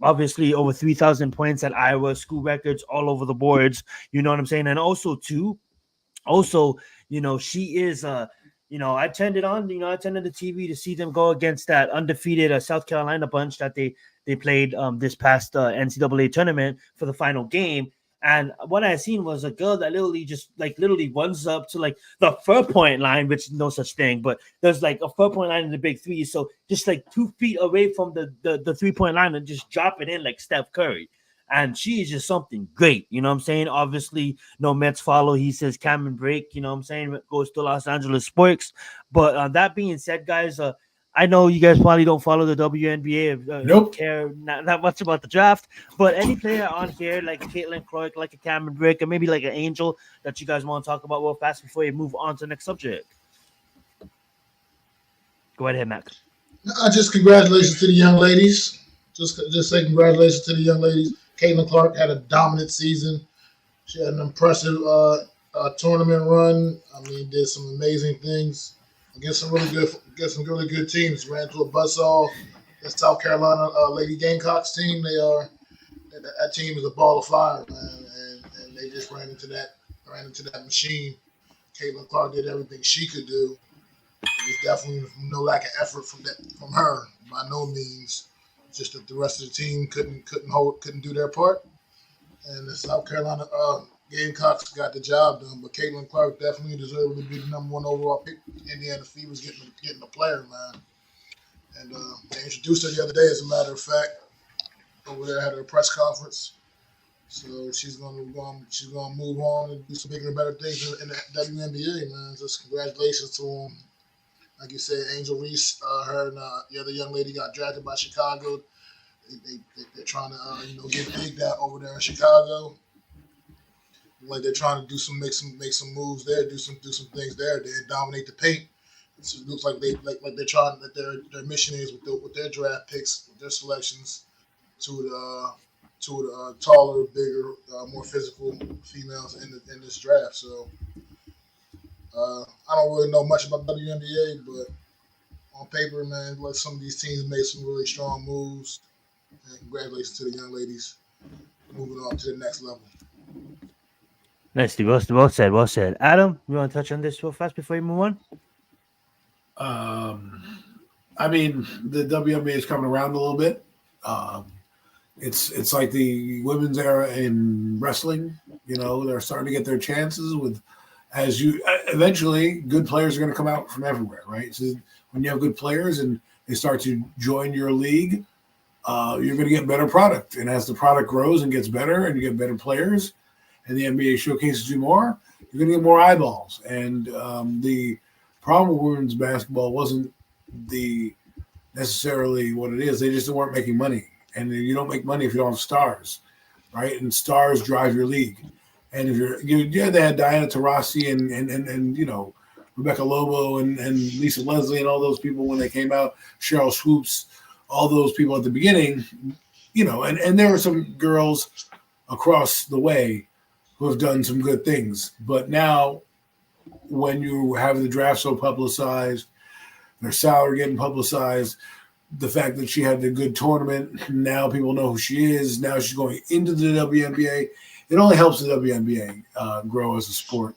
obviously over 3,000 points at Iowa, school records all over the boards, you know what I'm saying? And also, she is I turned it on, I turned on the TV to see them go against that undefeated South Carolina bunch that they played this past NCAA tournament for the final game. And what I seen was a girl that literally runs up to like the 4-point line, which is no such thing, but there's like a 4-point line in the big 3. So just like 2 feet away from the 3-point line and just drop it in like Steph Curry. And she is just something great, you know what I'm saying? Obviously, no Mets follow. He says Cameron Break, you know what I'm saying? Goes to Los Angeles Sparks. But that being said, guys, I know you guys probably don't follow the WNBA. Nope. Don't care not much about the draft. But any player on here, like Caitlin Clark, like a Cameron Break, or maybe like an Angel that you guys want to talk about real fast before you move on to the next subject. Go ahead, Mac. Just congratulations to the young ladies. Just say congratulations to the young ladies. Caitlin Clark had a dominant season. She had an impressive tournament run. I mean, did some amazing things against some really good teams. Ran to a buzzsaw. The South Carolina Lady Gamecocks team. That team is a ball of fire, man, and they just ran into that machine. Caitlin Clark did everything she could do. It was definitely no lack of effort from her by no means. Just that the rest of the team couldn't do their part, and the South Carolina Gamecocks got the job done. But Caitlin Clark definitely deserved to be the number 1 overall pick. Indiana Fever's getting a player, man. And they introduced her the other day, as a matter of fact, over there at her press conference. So she's gonna move on and do some bigger and better things in the WNBA, man. Just congratulations to them. Like you said, Angel Reese, her and the other young lady got drafted by Chicago. They're trying to get big that over there in Chicago. Like they're trying to make some moves there, do some things there. They dominate the paint. So it looks like they're trying that their mission is with their draft picks, with their selections to two of the taller, bigger, more physical females in this draft. So I don't really know much about WNBA, but on paper, man, like some of these teams made some really strong moves. And congratulations to the young ladies moving on to the next level. Nicely, well said, well said. Adam, you want to touch on this real fast before you move on? I mean, the WNBA is coming around a little bit. It's like the women's era in wrestling. You know, they're starting to get their chances with, eventually, good players are going to come out from everywhere, right? So when you have good players and they start to join your league, you're going to get better product. And as the product grows and gets better and you get better players and the NBA showcases you more, you're going to get more eyeballs. And the problem with women's basketball wasn't necessarily what it is. They just weren't making money. And you don't make money if you don't have stars, right? And stars drive your league. And if they had Diana Taurasi and you know, Rebecca Lobo and Lisa Leslie and all those people when they came out, Cheryl Swoops, all those people at the beginning, you know, and there were some girls across the way who have done some good things. But now when you have the draft so publicized, their salary getting publicized, the fact that she had a good tournament, now people know who she is. Now she's going into the WNBA. It only helps the WNBA grow as a sport.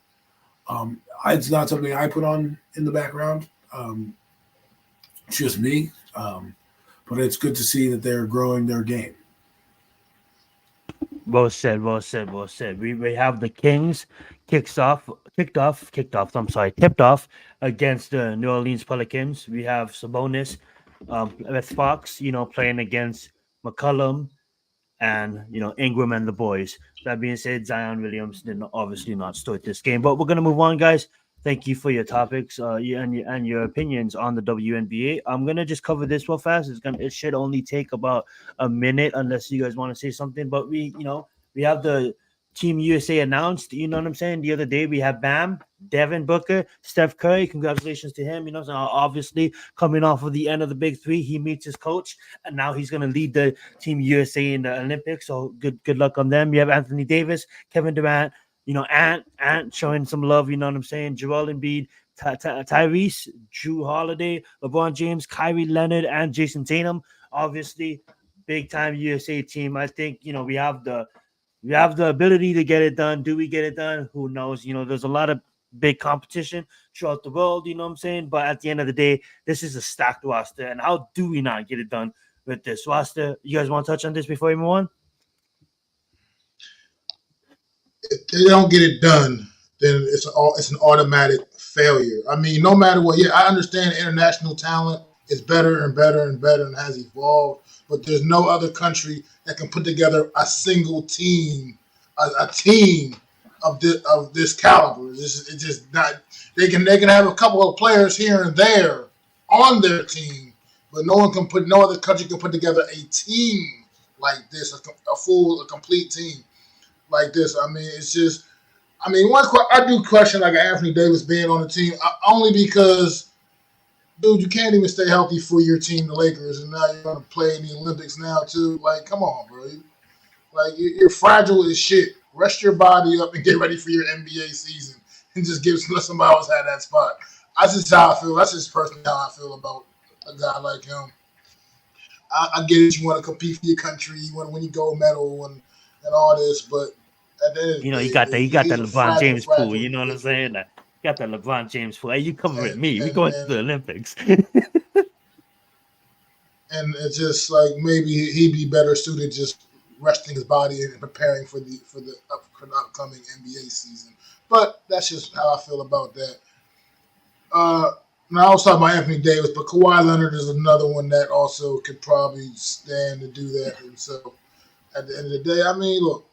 It's not something I put on in the background. It's just me. But it's good to see that they're growing their game. Well said. We have the Kings tipped off against the New Orleans Pelicans. We have Sabonis with Fox, you know, playing against McCollum and, you know, Ingram and the boys. That being said, Zion Williams did obviously not start this game, but we're gonna move on, guys. Thank you for your topics and your opinions on the WNBA. I'm gonna just cover this real fast. It should only take about a minute unless you guys want to say something. But we have the Team USA announced. You know what I'm saying? The other day we have Bam, Devin Booker, Steph Curry. Congratulations to him. You know, so obviously coming off of the end of the Big Three, he meets his coach, and now he's gonna lead the Team USA in the Olympics. So good luck on them. You have Anthony Davis, Kevin Durant. You know, Ant showing some love, you know what I'm saying? Joel Embiid, Tyrese, Drew Holiday, LeBron James, Kyrie Leonard, and Jason Tatum. Obviously, big-time USA team. I think, you know, we have the ability to get it done. Do we get it done? Who knows? You know, there's a lot of big competition throughout the world, you know what I'm saying? But at the end of the day, this is a stacked roster. And how do we not get it done with this roster? You guys want to touch on this before we move on? If they don't get it done, then it's an automatic failure. I mean, no matter what. Yeah, I understand international talent is better and better and better and has evolved, but there's no other country that can put together a single team, a team of this caliber. It's just not. They can have a couple of players here and there on their team, but no other country can put together a team like this, a complete team like this. I mean, it's just, I do question like Anthony Davis being on the team only because, dude, you can't even stay healthy for your team, the Lakers, and now you're going to play in the Olympics now too. Like, come on, bro. You're fragile as shit. Rest your body up and get ready for your NBA season, and just let somebody else have that spot. That's just how I feel. That's just personally how I feel about a guy like him. I get it. You want to compete for your country. You want to win your gold medal and all this, but at the end of the day, you got that LeBron James pool. You know what I'm saying? You got that LeBron James pool. Hey, you coming with me? We going to the Olympics. And it's just like maybe he'd be better suited just resting his body and preparing for the upcoming NBA season. But that's just how I feel about that. Now I was talking about Anthony Davis, but Kawhi Leonard is another one that also could probably stand to do that himself. At the end of the day, I mean, look,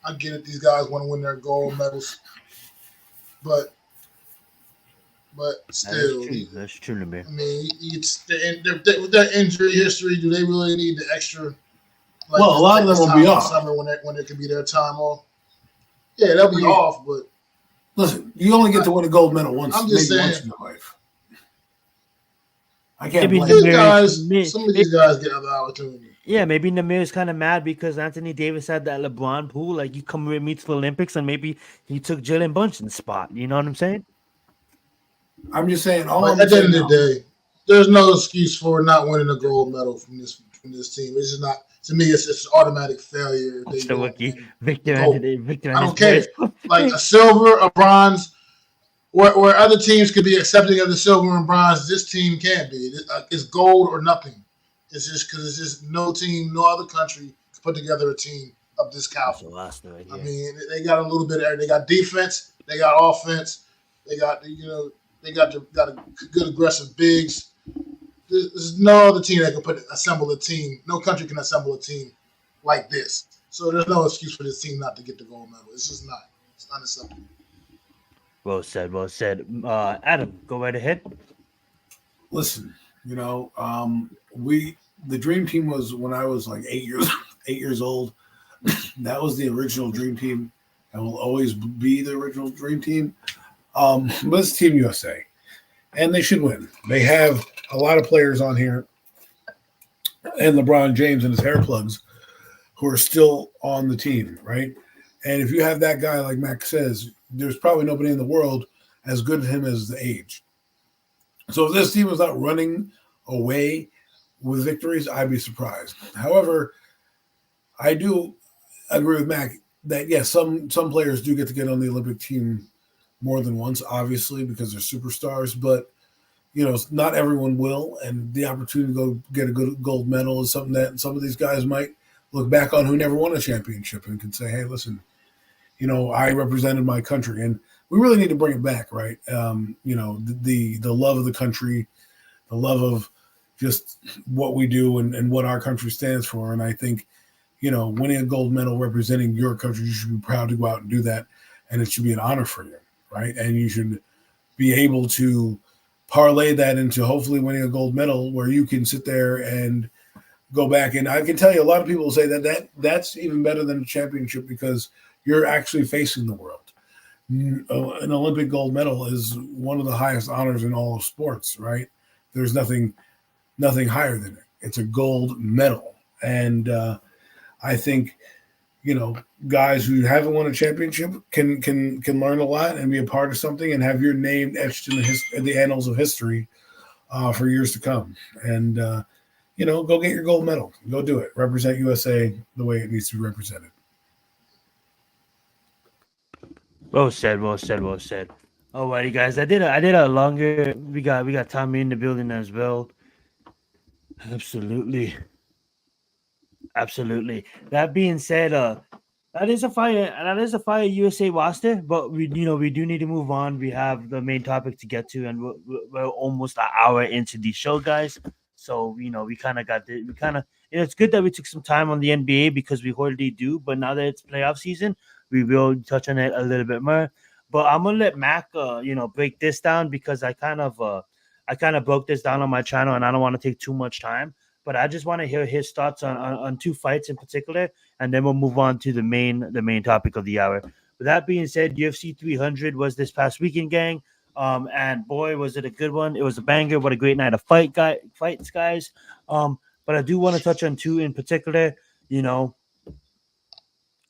I get it. These guys want to win their gold medals, but still, that's true to me. I mean, with their injury history, do they really need the extra? Like, well, a lot of them will be off summer when it could be their time off. Yeah, they'll be off, but listen, you only get to win a gold medal once. I'm just saying, once in your life. I can't blame these guys. Some of these guys get other opportunities. Yeah, maybe Namir is kind of mad because Anthony Davis had that LeBron pool. Like, you come with me to the Olympics, and maybe he took Jalen Brunson's spot. You know what I'm saying? I'm just saying. All But I'm at the saying end of the now. day, there's no excuse for not winning a gold medal from this team. It's just not, to me. It's just automatic failure if they Watch the don't wiki. win the Victor gold. Victor I and his don't care. boys. Like a silver, a bronze, where other teams could be accepting of the silver and bronze, this team can't be. It's gold or nothing. It's just because it's just no team, no other country can put together a team of this That's caliber. the last right I here. mean, they got a little bit of everything. They got defense, they got offense, they got they got a good aggressive bigs. There's no other team that can assemble a team. No country can assemble a team like this. So there's no excuse for this team not to get the gold medal. It's just not. It's unacceptable. Well said. Well said. Adam, go right ahead. Listen, we the dream team was when I was like 8 years old. That was the original dream team, and will always be the original dream team. But it's Team USA, and they should win. They have a lot of players on here, and LeBron James and his hair plugs, who are still on the team, right? And if you have that guy, like Mac says, there's probably nobody in the world as good as him as the age. So if this team is not running away with victories, I'd be surprised. However, I do agree with Mac that yes, some players do get on the Olympic team more than once, obviously, because they're superstars, but not everyone will, and the opportunity to go get a good gold medal is something that some of these guys might look back on who never won a championship and can say, hey, listen, I represented my country, and we really need to bring it back, right? The love of the country, the love of just what we do and what our country stands for. And I think, winning a gold medal representing your country, you should be proud to go out and do that, and it should be an honor for you, right? And you should be able to parlay that into hopefully winning a gold medal where you can sit there and go back. And I can tell you, a lot of people say that's even better than a championship because you're actually facing the world. An Olympic gold medal is one of the highest honors in all of sports, right? There's nothing higher than it. It's a gold medal. And I think, guys who haven't won a championship can learn a lot and be a part of something and have your name etched in the annals of history for years to come. And, go get your gold medal. Go do it. Represent USA the way it needs to be represented. Well said. Well said. Well said. Alrighty, guys. I did a longer. We got Tommy in the building as well. Absolutely. Absolutely. That being said, that is a fire USA roster, but we do need to move on. We have the main topic to get to, and we're almost an hour into the show, guys. So we kind of got the we kind of. It's good that we took some time on the NBA because we hardly do, but now that it's playoff season, we will touch on it a little bit more. But I'm gonna let Mac, break this down because I kind of broke this down on my channel, and I don't want to take too much time. But I just want to hear his thoughts on two fights in particular, and then we'll move on to the main topic of the hour. With that being said, UFC 300 was this past weekend, gang. And boy, was it a good one! It was a banger. What a great night of fights, guys. But I do want to touch on two in particular. You know,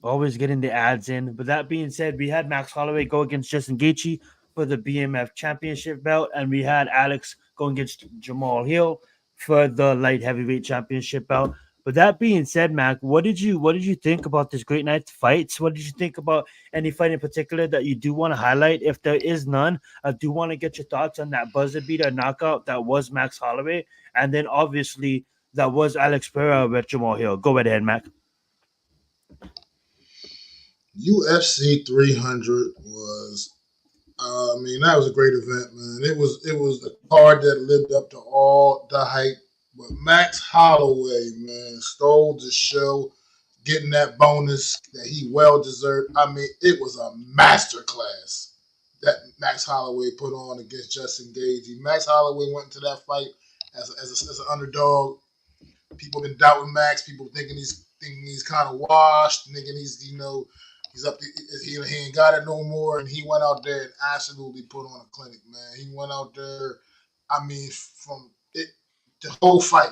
always getting the ads in. But that being said, we had Max Holloway go against Justin Gaethje for the BMF championship belt, and we had Alex go against Jamal Hill for the light heavyweight championship belt. But that being said, Mac, what did you think about this great night of fights? What did you think about any fight in particular that you do want to highlight? If there is none, I do want to get your thoughts on that buzzer beater knockout that was Max Holloway, and then obviously that was Alex Pereira with Jamal Hill. Go right ahead, Mac. UFC 300 was, that was a great event, man. It was a card that lived up to all the hype. But Max Holloway, man, stole the show, getting that bonus that he well deserved. It was a masterclass that Max Holloway put on against Justin Gaethje. Max Holloway went into that fight as an underdog. People been doubting Max. People thinking he's kind of washed, thinking he's up. He ain't got it no more. And he went out there and absolutely put on a clinic, man. He went out there. From it, the whole fight,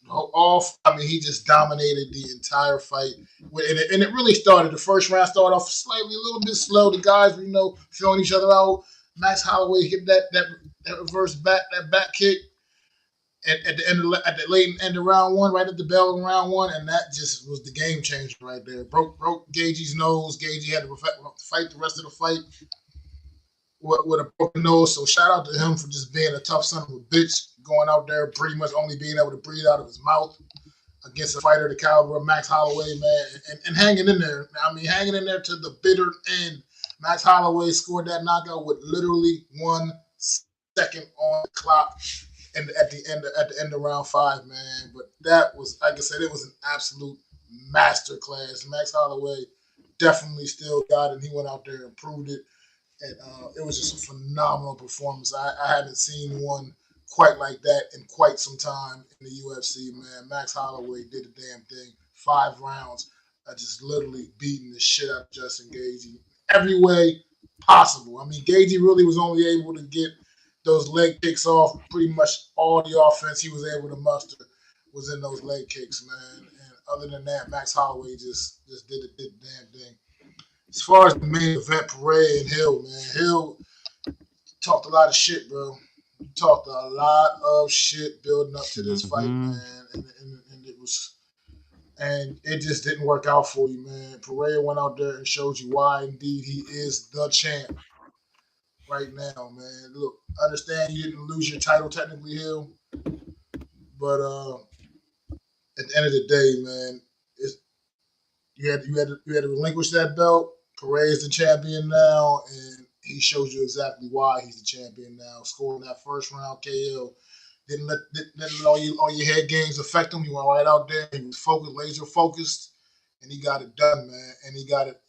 off. I mean, he just dominated the entire fight. And it really started. The first round started off slightly, a little bit slow. The guys were, throwing each other out. Max Holloway hit that reverse back kick at the late end of round one, right at the bell in round one, and that just was the game changer right there. Broke Gaethje's nose. Gaethje had to fight the rest of the fight with a broken nose. So shout out to him for just being a tough son of a bitch, going out there pretty much only being able to breathe out of his mouth against a fighter the caliber of Max Holloway, man, and hanging in there. I mean, hanging in there to the bitter end. Max Holloway scored that knockout with literally 1 second on the clock, and at the end of round 5, man. But that was, like I said, it was an absolute masterclass. Max Holloway definitely still got it. He went out there and proved it. And it was just a phenomenal performance. I haven't seen one quite like that in quite some time in the UFC, man. Max Holloway did the damn thing. 5 rounds. Just literally beating the shit out of Justin Gaethje every way possible. I mean, Gaethje really was only able to get those leg kicks off. Pretty much all the offense he was able to muster was in those leg kicks, man. And other than that, Max Holloway just did the damn thing. As far as the main event, Pereira and Hill, man. Hill talked a lot of shit, bro. He talked a lot of shit building up to this fight, man. And it just didn't work out for you, man. Pereira went out there and showed you why, indeed, he is the champ right now, man. Look, I understand you didn't lose your title technically, Hill, but at the end of the day, man, you had to relinquish that belt. Pereira is the champion now, and he shows you exactly why he's the champion now. Scoring that first round KO. Didn't let all your head games affect him. He went right out there. He was focused, laser focused, and he got it done, man. And he got it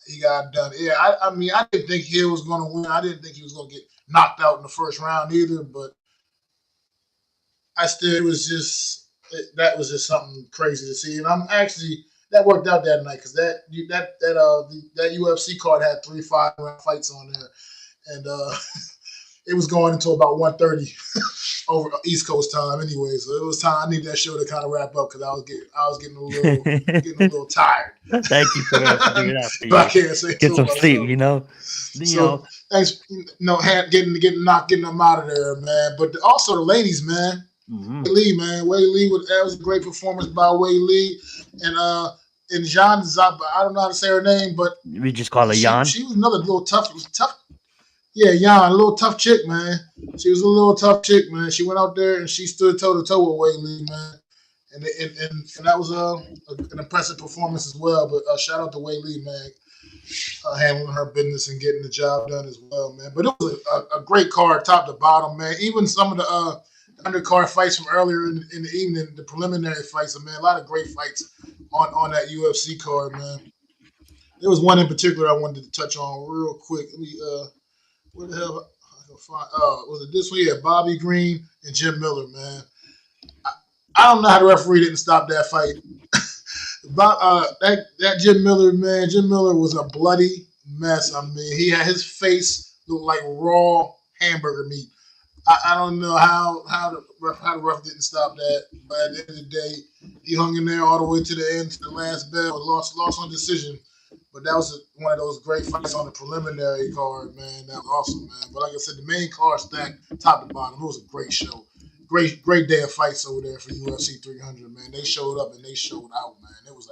done. Yeah, I mean, I didn't think Hill was going to win. I didn't think he was going to get knocked out in the first round either. But that was just something crazy to see. And I'm actually that worked out that night because that UFC card had 3 5-round fights on there, and it was going until about 1:30 over East Coast time anyway. So it was time. I need that show to kind of wrap up because I was getting a little tired. Thank you for figuring out for you. I can't say get some sleep, Thanks, getting them out of there, man. But also the ladies, man. Mm-hmm. Wei Lee that was a great performance by Wei Lee, and Jean Zab, I don't know how to say her name, but we just call her Jan. She was another little tough. Yeah, Jan, a little tough chick, man. She was a little tough chick, man. She went out there and she stood toe to toe with Wei Lee, man, and that was an impressive performance as well. But shout out to Wei Lee, man, handling her business and getting the job done as well, man. But it was a great card, top to bottom, man. Even some of the undercard fights from earlier in the evening, the preliminary fights, man, a lot of great fights on that UFC card, man. There was one in particular I wanted to touch on real quick. Let me where the hell I can find? Was it this one? Yeah, Bobby Green and Jim Miller, man. I don't know how the referee didn't stop that fight. That Jim Miller, man. Jim Miller was a bloody mess. I mean, he had his face looked like raw hamburger meat. I don't know how the ref didn't stop that, but at the end of the day, he hung in there all the way to the end, to the last bell, lost on decision. But that was one of those great fights on the preliminary card, man. That was awesome, man. But like I said, the main card stacked top to bottom. It was a great show. Great day of fights over there for UFC 300, man. They showed up and they showed out, man. It was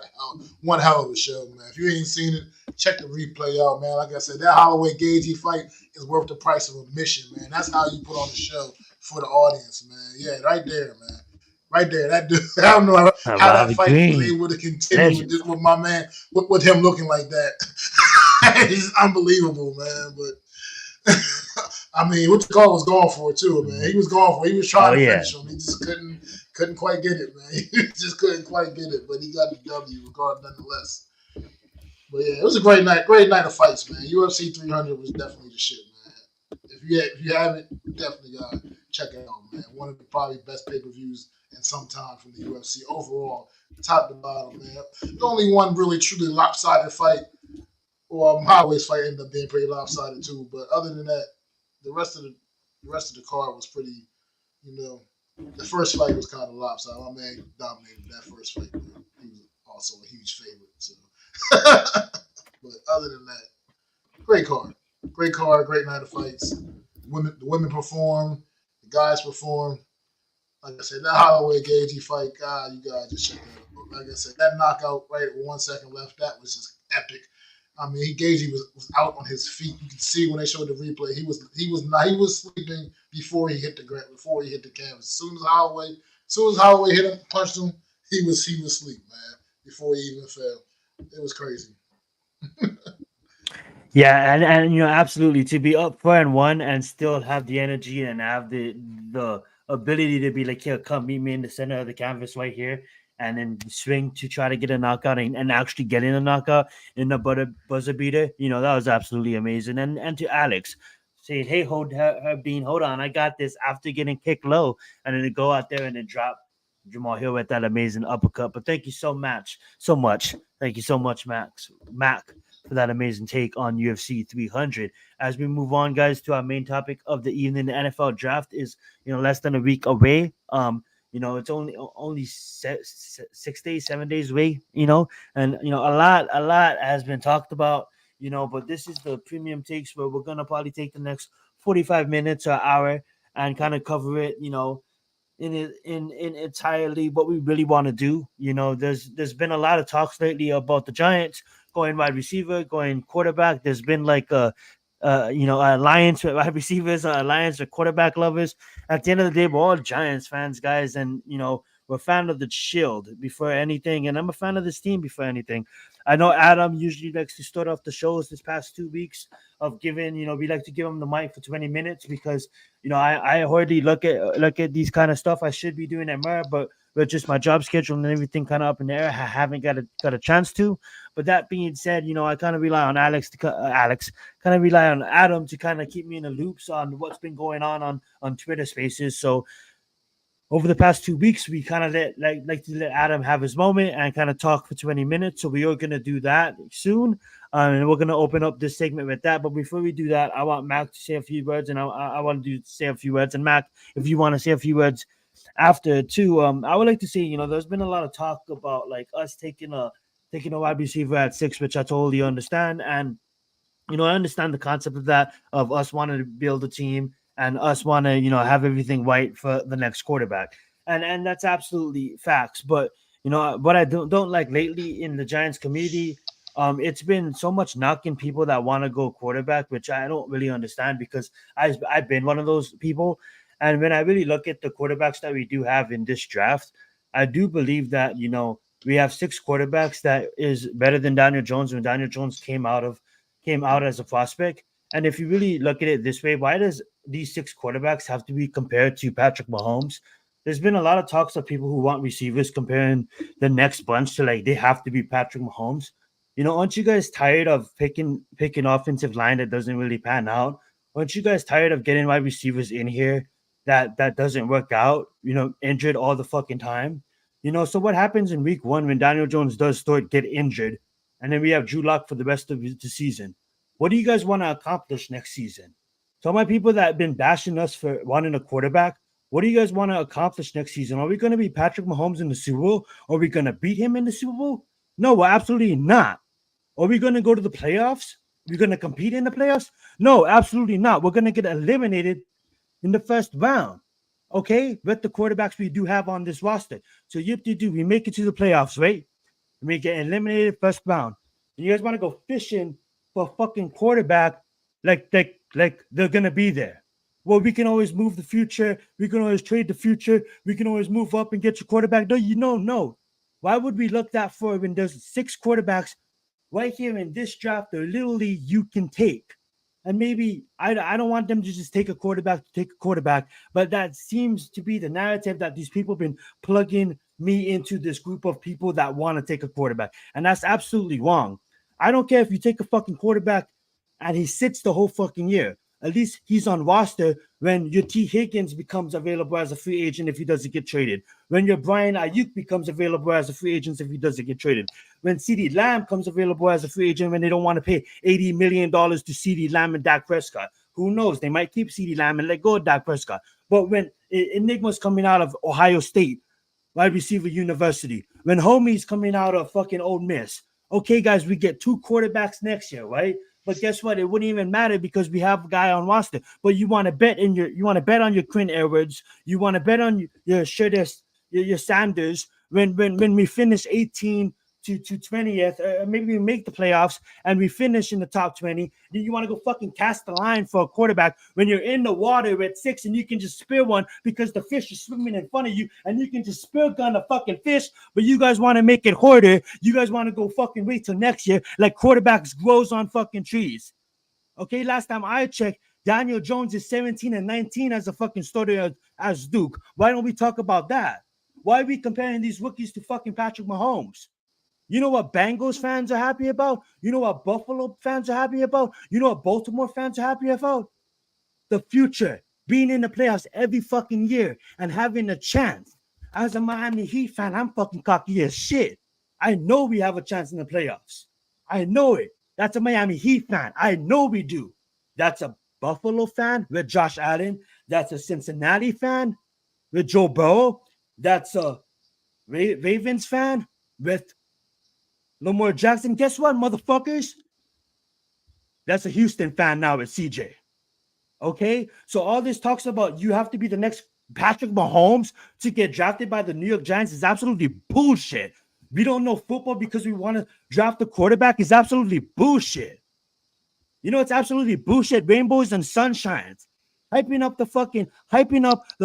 one hell of a show, man. If you ain't seen it, check the replay out, man. Like I said, that Holloway Gaethje fight is worth the price of admission, man. That's how you put on the show for the audience, man. Yeah, right there, man. Right there, that dude. I don't know how that fight was able to continue with my man, with him looking like that. It's unbelievable, man. But I mean, what the call was going for too, man. He was going for. He was trying to finish him. He just couldn't quite get it, man. He just couldn't quite get it. But he got the W, regardless, nonetheless. But yeah, it was a great night of fights, man. UFC 300 was definitely the shit, man. If you haven't, definitely check it out, man. One of the probably best pay-per-views in some time from the UFC overall, top to bottom, man. The only one really truly lopsided fight, or Holloway's fight ended up being pretty lopsided too. But other than that, the rest of the card was pretty, The first fight was kind of lopsided. My man dominated that first fight. He was also a huge favorite. So, but other than that, great card, great night of fights. The women performed, the guys performed. Like I said, that Holloway Gagey fight, God, you guys just check that out. Like I said, that knockout right with 1 second left, that was just epic. I mean, Gagey was out on his feet. You could see when they showed the replay, he was sleeping before he hit the canvas. As soon as Holloway hit him, punched him, he was asleep, man. Before he even fell, it was crazy. Yeah, and absolutely, to be up 4-1 and still have the energy and have the ability to be like, here, come meet me in the center of the canvas right here, and then swing to try to get a knockout and actually getting a knockout in the buzzer beater. That was absolutely amazing. And to Alex saying, hey, hold her Bean, hold on, I got this, after getting kicked low, and then to go out there and then drop Jamal Hill with that amazing uppercut. But thank you so much. Thank you so much, Mac, for that amazing take on UFC 300. As we move on, guys, to our main topic of the evening, the NFL draft is less than a week away. It's only 6 days, 7 days away. And a lot has been talked about. But this is the premium takes where we're gonna probably take the next 45 minutes or hour and kind of cover it. In entirely what we really want to do. There's been a lot of talks lately about the Giants going wide receiver, going quarterback. There's been like a alliance with wide receivers, alliance with quarterback lovers. At the end of the day, we're all Giants fans, guys, and we're a fan of the Shield before anything, and I'm a fan of this team before anything. I know Adam usually likes to start off the shows this past 2 weeks of giving, we like to give him the mic for 20 minutes because, I hardly look at these kind of stuff. I should be doing it more, but with just my job schedule and everything kind of up in the air, I haven't got a chance to. But that being said, I kind of rely on Alex, kind of rely on Adam to kind of keep me in the loops on what's been going on Twitter Spaces. So over the past 2 weeks, we kind of like to let Adam have his moment and kind of talk for 20 minutes. So we are going to do that soon. And we're going to open up this segment with that. But before we do that, I want Mac to say a few words, and I want to say a few words. And Mac, if you want to say a few words after too, I would like to say, there's been a lot of talk about like us taking a wide receiver at 6, which I totally understand. And, I understand the concept of that, of us wanting to build a team and us want to, have everything right for the next quarterback. And that's absolutely facts. But, what I don't like lately in the Giants community, it's been so much knocking people that want to go quarterback, which I don't really understand because I've been one of those people. And when I really look at the quarterbacks that we do have in this draft, I do believe that, we have 6 quarterbacks that is better than Daniel Jones when Daniel Jones came out as a prospect. And if you really look at it this way, why does these 6 quarterbacks have to be compared to Patrick Mahomes? There's been a lot of talks of people who want receivers comparing the next bunch to like they have to be Patrick Mahomes. Aren't you guys tired of picking offensive line that doesn't really pan out? Aren't you guys tired of getting wide receivers in here that doesn't work out? Injured all the fucking time. So what happens in week 1 when Daniel Jones does get injured, and then we have Drew Lock for the rest of the season? What do you guys want to accomplish next season? So my people that have been bashing us for wanting a quarterback, what do you guys want to accomplish next season? Are we going to be Patrick Mahomes in the Super Bowl? Are we going to beat him in the Super Bowl? No, we're absolutely not. Are we going to go to the playoffs? We're going to compete in the playoffs? No, absolutely not. We're going to get eliminated in the first round. Okay? With the quarterbacks we do have on this roster. So we make it to the playoffs, right? We get eliminated first round. And you guys want to go fishing for a fucking quarterback like they're going to be there. Well, we can always move the future. We can always trade the future. We can always move up and get your quarterback. No. Why would we look that far when there's 6 quarterbacks right here in this draft that literally you can take? And maybe I don't want them to just take a quarterback, but that seems to be the narrative that these people have been plugging me into this group of people that want to take a quarterback. And that's absolutely wrong. I don't care if you take a fucking quarterback and he sits the whole fucking year. At least he's on roster when your T. Higgins becomes available as a free agent if he doesn't get traded. When your Brian Ayuk becomes available as a free agent if he doesn't get traded. When CeeDee Lamb comes available as a free agent when they don't want to pay $80 million to CeeDee Lamb and Dak Prescott. Who knows? They might keep CeeDee Lamb and let go of Dak Prescott. But when Enigma's coming out of Ohio State, wide receiver university, when Homie's coming out of fucking Ole Miss, okay, guys, we get 2 quarterbacks next year, right? But guess what? It wouldn't even matter because we have a guy on roster. But you want to bet on your Quinn Edwards. You want to bet on your Sanders when we finish 18 to 20th, maybe we make the playoffs and we finish in the top 20. You want to go fucking cast the line for a quarterback when you're in the water at 6 and you can just spear one because the fish is swimming in front of you and you can just spear gun a fucking fish, but you guys want to make it harder. You guys want to go fucking wait till next year like quarterbacks grows on fucking trees. Okay, last time I checked, Daniel Jones is 17-19 as a fucking starter as Duke. Why don't we talk about that? Why are we comparing these rookies to fucking Patrick Mahomes? You know what Bengals fans are happy about? You know what Buffalo fans are happy about? You know what Baltimore fans are happy about? The future, being in the playoffs every fucking year and having a chance. As a Miami Heat fan, I'm fucking cocky as shit. I know we have a chance in the playoffs. I know it. That's a Miami Heat fan. I know we do. That's a Buffalo fan with Josh Allen. That's a Cincinnati fan with Joe Burrow. That's a Ravens fan with Lamar Jackson. Guess what, motherfuckers? That's a Houston fan now with CJ. Okay? So all this talks about you have to be the next Patrick Mahomes to get drafted by the New York Giants is absolutely bullshit. We don't know football because we want to draft a quarterback is absolutely bullshit. You know, it's absolutely bullshit. Rainbows and sunshines. Hyping up the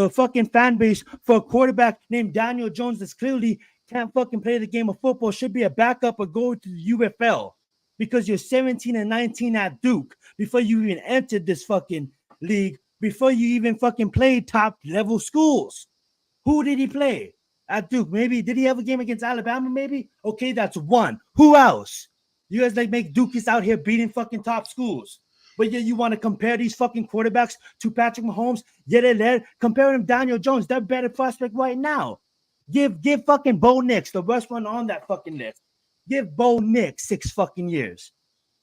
fucking fan base for a quarterback named Daniel Jones that's clearly can't fucking play the game of football, should be a backup or go to the UFL because you're 17-19 at Duke before you even entered this fucking league, before you even fucking played top level schools. Who did he play at Duke? Maybe did he have a game against Alabama? Maybe. Okay, that's one. Who else? You guys like make Dukies out here beating fucking top schools, but yet you want to compare these fucking quarterbacks to Patrick Mahomes? Yet compare him to Daniel Jones. They're better prospect right now. Give fucking Bo Nix, the worst one on that fucking list. Give Bo Nix 6 fucking years.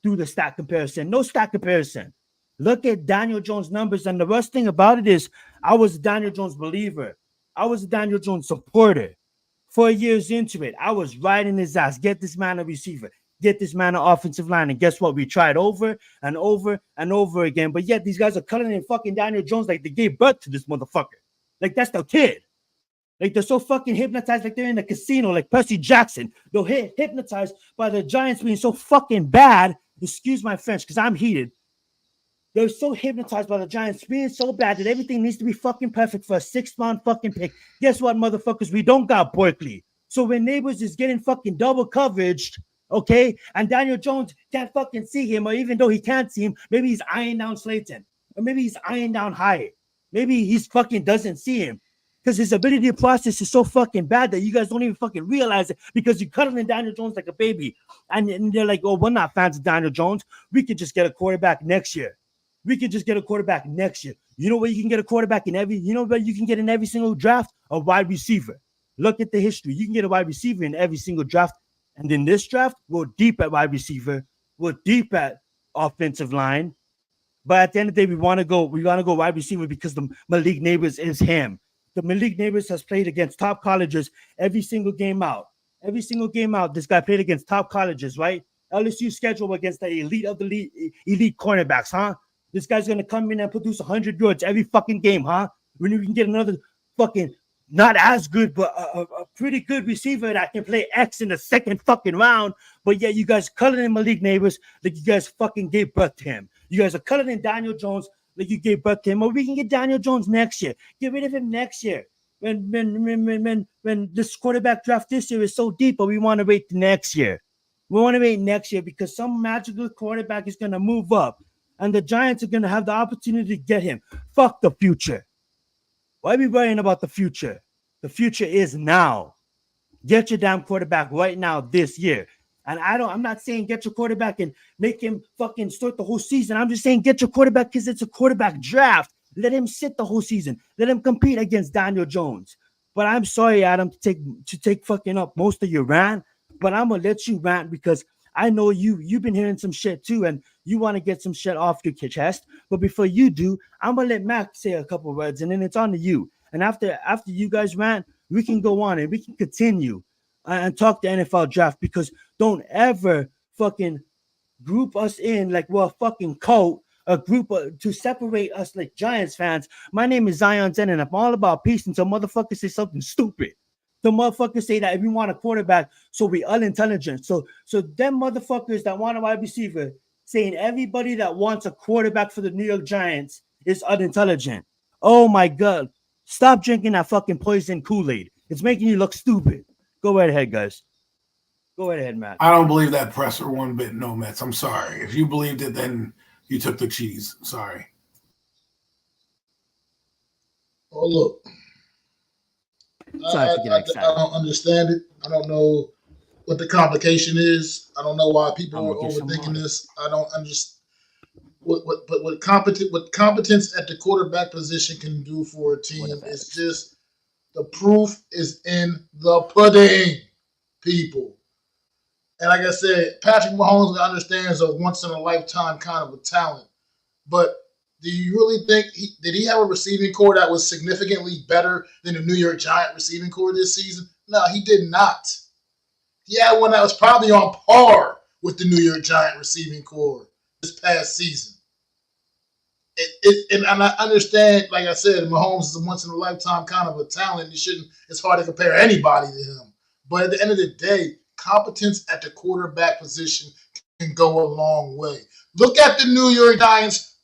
Do the stat comparison. No stat comparison. Look at Daniel Jones' numbers. And the worst thing about it is I was a Daniel Jones believer. I was a Daniel Jones supporter. 4 years into it, I was riding his ass. Get this man a receiver. Get this man an offensive line. And guess what? We tried over and over and over again. But yet these guys are cutting in fucking Daniel Jones like they gave birth to this motherfucker. Like that's their kid. Like they're so fucking hypnotized, like they're in a casino, like Percy Jackson. They're hypnotized by the Giants being so fucking bad. Excuse my French, because I'm heated. They're so hypnotized by the Giants being so bad that everything needs to be fucking perfect for a 6th-round fucking pick. Guess what, motherfuckers? We don't got Barkley. So when Neighbors is getting fucking double coveraged, okay, and Daniel Jones can't fucking see him, or even though he can't see him, maybe he's eyeing down Slayton, or maybe he's eyeing down Hyatt. Maybe he's fucking doesn't see him. Because his ability to process is so fucking bad that you guys don't even fucking realize it because you're cuddling Daniel Jones like a baby. And they're like, oh, we're not fans of Daniel Jones. We could just get a quarterback next year. We could just get a quarterback next year. You know where you can get a quarterback in every single draft? A wide receiver. Look at the history. You can get a wide receiver in every single draft. And in this draft, we're deep at wide receiver. We're deep at offensive line. But at the end of the day, we want to go wide receiver because the Malik Neighbors is him. The Malik Neighbors has played against top colleges every single game out. Every single game out, this guy played against top colleges, right? LSU schedule against the elite of the elite cornerbacks, huh? This guy's going to come in and produce 100 yards every fucking game, huh? When you can get another fucking not as good, but a pretty good receiver that can play X in the 2nd fucking round. But yeah, you guys colored in Malik Neighbors like you guys fucking gave birth to him. You guys are colored in Daniel Jones like you gave birth to him, or we can get Daniel Jones next year. Get rid of him next year. When this quarterback draft this year is so deep, but we want to wait next year. We want to wait next year because some magical quarterback is going to move up, and the Giants are going to have the opportunity to get him. Fuck the future. Why are we worrying about the future? The future is now. Get your damn quarterback right now this year. And I'm not saying get your quarterback and make him fucking start the whole season. I'm just saying get your quarterback because it's a quarterback draft. Let him sit the whole season. Let him compete against Daniel Jones. But I'm sorry, Adam, to take fucking up most of your rant. But I'm gonna let you rant because I know you've been hearing some shit too, and you want to get some shit off your chest. But before you do, I'm gonna let Mac say a couple words, and then it's on to you. And after you guys rant, we can go on and we can continue and talk the NFL draft, because don't ever fucking group us in like we're a fucking cult, a group to separate us like Giants fans. My name is Zion Zenith, and I'm all about peace until motherfuckers say something stupid. The motherfuckers say that if we want a quarterback, so we unintelligent. So them motherfuckers that want a wide receiver saying everybody that wants a quarterback for the New York Giants is unintelligent. Oh my God. Stop drinking that fucking poison Kool-Aid. It's making you look stupid. Go right ahead, guys. Go right ahead, Matt. I don't believe that presser one bit, no, Mets. I'm sorry. If you believed it, then you took the cheese. Sorry. Oh, look. I don't understand it. I don't know what the complication is. I don't know why people are overthinking this. I don't understand what competence at the quarterback position can do for a team. It's just the proof is in the pudding, people. And like I said, Patrick Mahomes understands a once in a lifetime kind of a talent. But do you really think did he have a receiving core that was significantly better than the New York Giant receiving core this season? No, he did not. He had one that was probably on par with the New York Giant receiving core this past season. And I understand, like I said, Mahomes is a once in a lifetime kind of a talent. It's hard to compare anybody to him. But at the end of the day, competence at the quarterback position can go a long way. Look at the New York Giants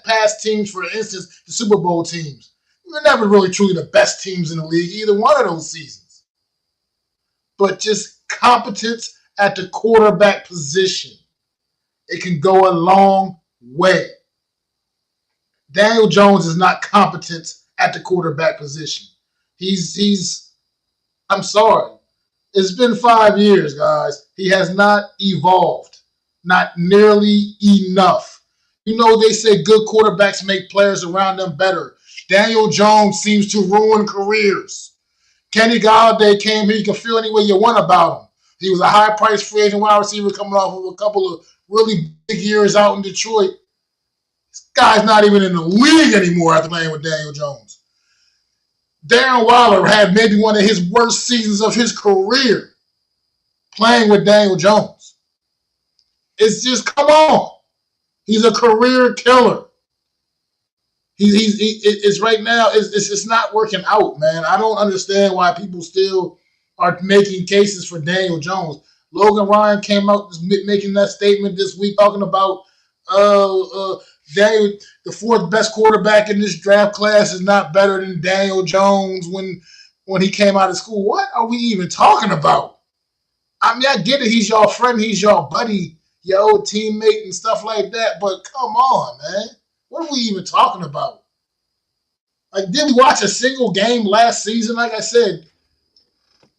past teams, for instance, the Super Bowl teams. They're never really truly the best teams in the league, either one of those seasons. But just competence at the quarterback position, it can go a long way. Daniel Jones is not competent at the quarterback position. I'm sorry. It's been 5 years, guys. He has not evolved. Not nearly enough. You know, they say good quarterbacks make players around them better. Daniel Jones seems to ruin careers. Kenny Golladay came here. You can feel any way you want about him. He was a high-priced free agent wide receiver coming off of a couple of really big years out in Detroit. This guy's not even in the league anymore after playing with Daniel Jones. Darren Waller had maybe one of his worst seasons of his career playing with Daniel Jones. It's just, come on. He's a career killer. It's right now, it's not working out, man. I don't understand why people still are making cases for Daniel Jones. Logan Ryan came out making that statement this week talking about Daniel, the fourth best quarterback in this draft class is not better than Daniel Jones when he came out of school. What are we even talking about? I mean, I get it. He's your friend. He's your buddy, your old teammate and stuff like that. But come on, man. What are we even talking about? Like, did we watch a single game last season? Like I said,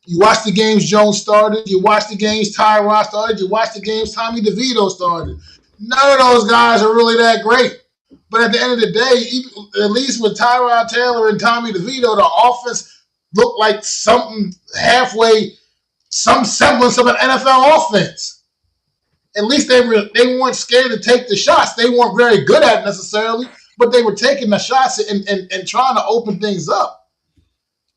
you watched the games Jones started. You watched the games Tyrod started. You watched the games Tommy DeVito started. None of those guys are really that great. But at the end of the day, at least with Tyrod Taylor and Tommy DeVito, the offense looked like something halfway, some semblance of an NFL offense. At least they weren't scared to take the shots. They weren't very good at it necessarily, but they were taking the shots and trying to open things up.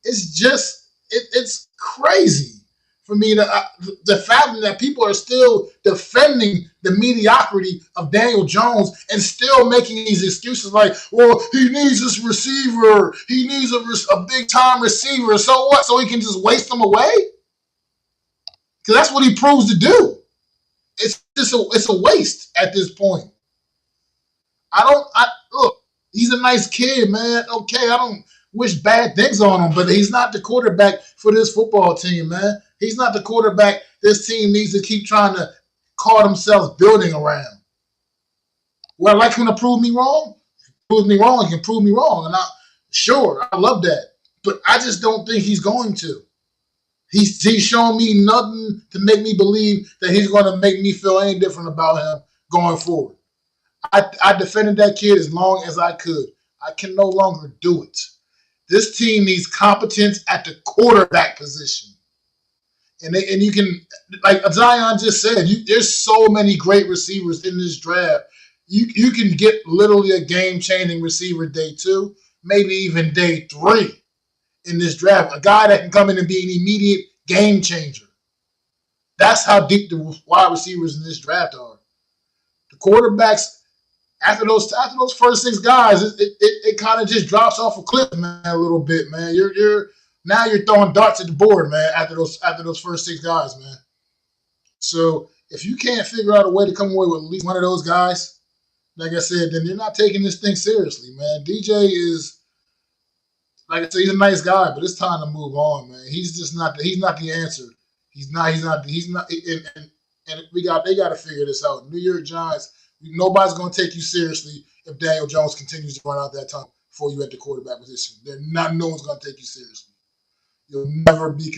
It's just, it's crazy for me, the fact that people are still defending the mediocrity of Daniel Jones and still making these excuses like, well, he needs this receiver. He needs a big-time receiver. So what? So he can just waste them away? Because that's what he proves to do. It's a waste at this point. Look, he's a nice kid, man. Okay, I don't wish bad things on him, but he's not the quarterback for this football team, man. He's not the quarterback this team needs to keep trying to call themselves building around. Would I like him to prove me wrong? Prove me wrong, he can prove me wrong. And I love that. But I just don't think he's going to. He's shown me nothing to make me believe that he's going to make me feel any different about him going forward. I defended that kid as long as I could. I can no longer do it. This team needs competence at the quarterback position. And you can, like Zion just said, there's so many great receivers in this draft. You can get literally a game-changing receiver day 2, maybe even day 3 in this draft. A guy that can come in and be an immediate game changer. That's how deep the wide receivers in this draft are. The quarterbacks, after those first 6 guys, it kind of just drops off a cliff, man, a little bit, man. Now you're throwing darts at the board, man, after those first 6 guys, man. So if you can't figure out a way to come away with at least one of those guys, like I said, then you're not taking this thing seriously, man. DJ is, like I said, he's a nice guy, but it's time to move on, man. He's just not the answer. He's not, and they got to figure this out. New York Giants, nobody's going to take you seriously if Daniel Jones continues to run out that time for you at the quarterback position. No one's going to take you seriously. You'll never be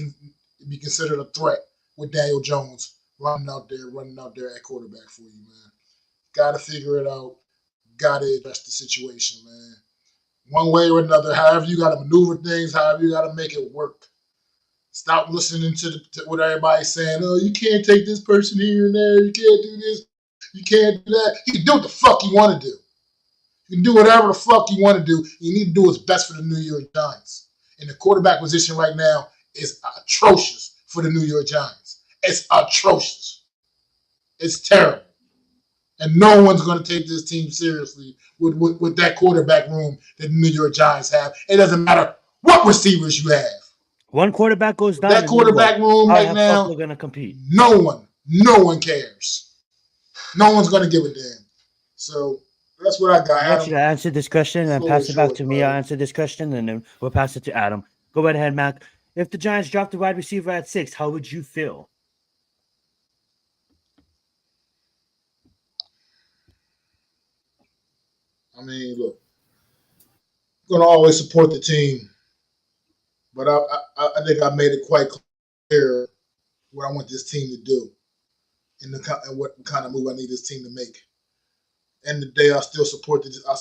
considered a threat with Daniel Jones running out there at quarterback for you, man. Got to figure it out. Got to address the situation, man. One way or another, however you got to maneuver things, however you got to make it work. Stop listening to what everybody's saying. Oh, you can't take this person here and there. You can't do this. You can't do that. You can do what the fuck you want to do. You can do whatever the fuck you want to do. You need to do what's best for the New York Giants. And the quarterback position right now is atrocious for the New York Giants. It's atrocious. It's terrible. And no one's going to take this team seriously with that quarterback room that the New York Giants have. It doesn't matter what receivers you have. One quarterback goes down. That quarterback room right now, we're going to compete. No one cares. No one's going to give a damn. So that's what I got. I want you to answer this question and pass it back to me. I'll answer this question and then we'll pass it to Adam. Go right ahead, Mac. If the Giants dropped the wide receiver at 6, how would you feel? I mean, look, I'm going to always support the team, but I think I made it quite clear what I want this team to do and what kind of move I need this team to make. End of the day, I still support the team. I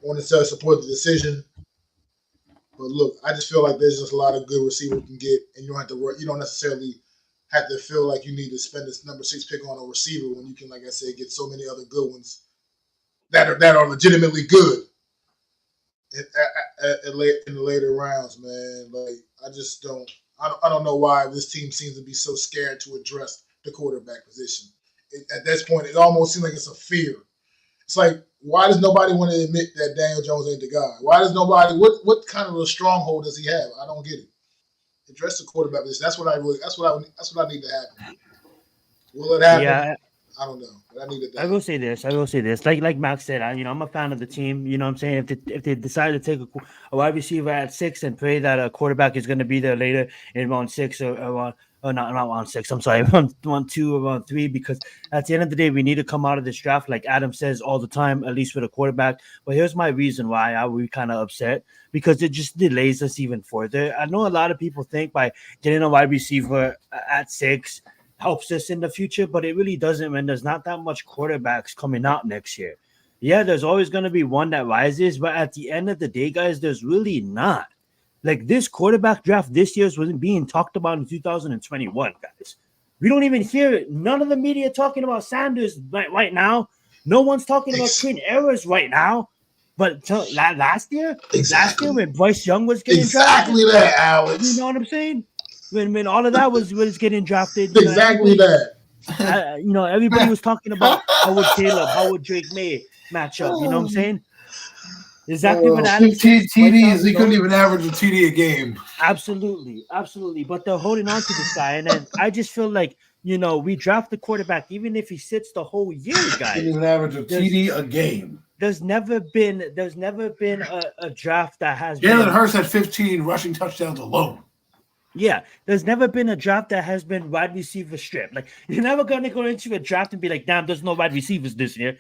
want to support the decision. But look, I just feel like there's just a lot of good receivers you can get, and you don't necessarily have to feel like you need to spend this number 6 pick on a receiver when you can, like I said, get so many other good ones that are legitimately good in the later rounds, man. Like I don't know why this team seems to be so scared to address the quarterback position. At this point, it almost seems like it's a fear. It's like, why does nobody want to admit that Daniel Jones ain't the guy? Why does nobody? What kind of a stronghold does he have? I don't get it. Address the quarterback position. That's what I need to happen. Will it happen? Yeah. I don't know, but I need it. I will say this. Like Max said, I'm a fan of the team. You know what I'm saying? If they decide to take a wide receiver at 6 and pray that a quarterback is going to be there later in round 6 or not round 6. I'm sorry, round 2 or round 3, because at the end of the day, we need to come out of this draft, like Adam says all the time, at least with a quarterback. But here's my reason why we kind of upset, because it just delays us even further. I know a lot of people think by getting a wide receiver at 6 helps us in the future, but it really doesn't when there's not that much quarterbacks coming out next year. Yeah, there's always going to be one that rises, but at the end of the day, guys, there's really not. Like, this quarterback draft this year wasn't being talked about in 2021, guys. We don't even hear none of the media talking about Sanders right now. No one's talking about Quinn Ewers right now. But last year when Bryce Young was getting drafted, that, Alex. You know what I'm saying? When all of that was getting drafted, that. Everybody was talking about how would Caleb, how would Drake May match up. You know what I'm saying? Exactly what Alex said. TDs, he couldn't even average a TD a game. Absolutely. But they're holding on to this guy, and then I just feel like, we draft the quarterback even if he sits the whole year, guys. He didn't even average a TD a game. There's never been a draft that has. Jalen Hurts had 15 rushing touchdowns alone. Yeah, there's never been a draft that has been wide receiver stripped. Like, you're never going to go into a draft and be like, damn, there's no wide receivers this year.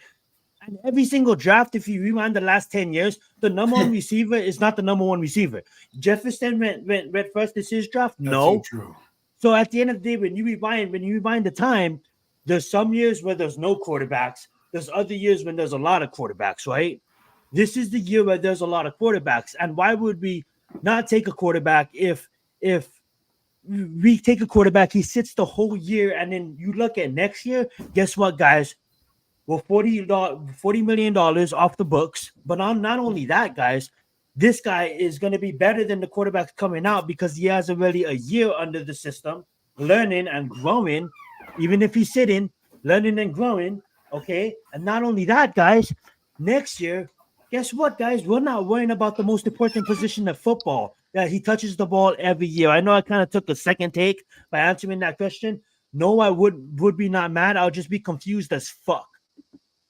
And every single draft, if you rewind the last 10 years, the number one receiver is not the number one receiver. Jefferson went first this year's draft? No. That's so true. So at the end of the day, when you rewind the time, there's some years where there's no quarterbacks. There's other years when there's a lot of quarterbacks, right? This is the year where there's a lot of quarterbacks. And why would we not take a quarterback if we take a quarterback, he sits the whole year, and then you look at next year. Guess what, guys? Well, $40 million off the books. But not only that, guys, this guy is going to be better than the quarterbacks coming out because he has already a year under the system, learning and growing. Even if he's sitting, learning and growing. Okay, and not only that, guys, next year, guess what, guys? We're not worrying about the most important position of football. That he touches the ball every year. I know I kind of took a second take by answering that question. No, I would be not mad. I'll just be confused as fuck.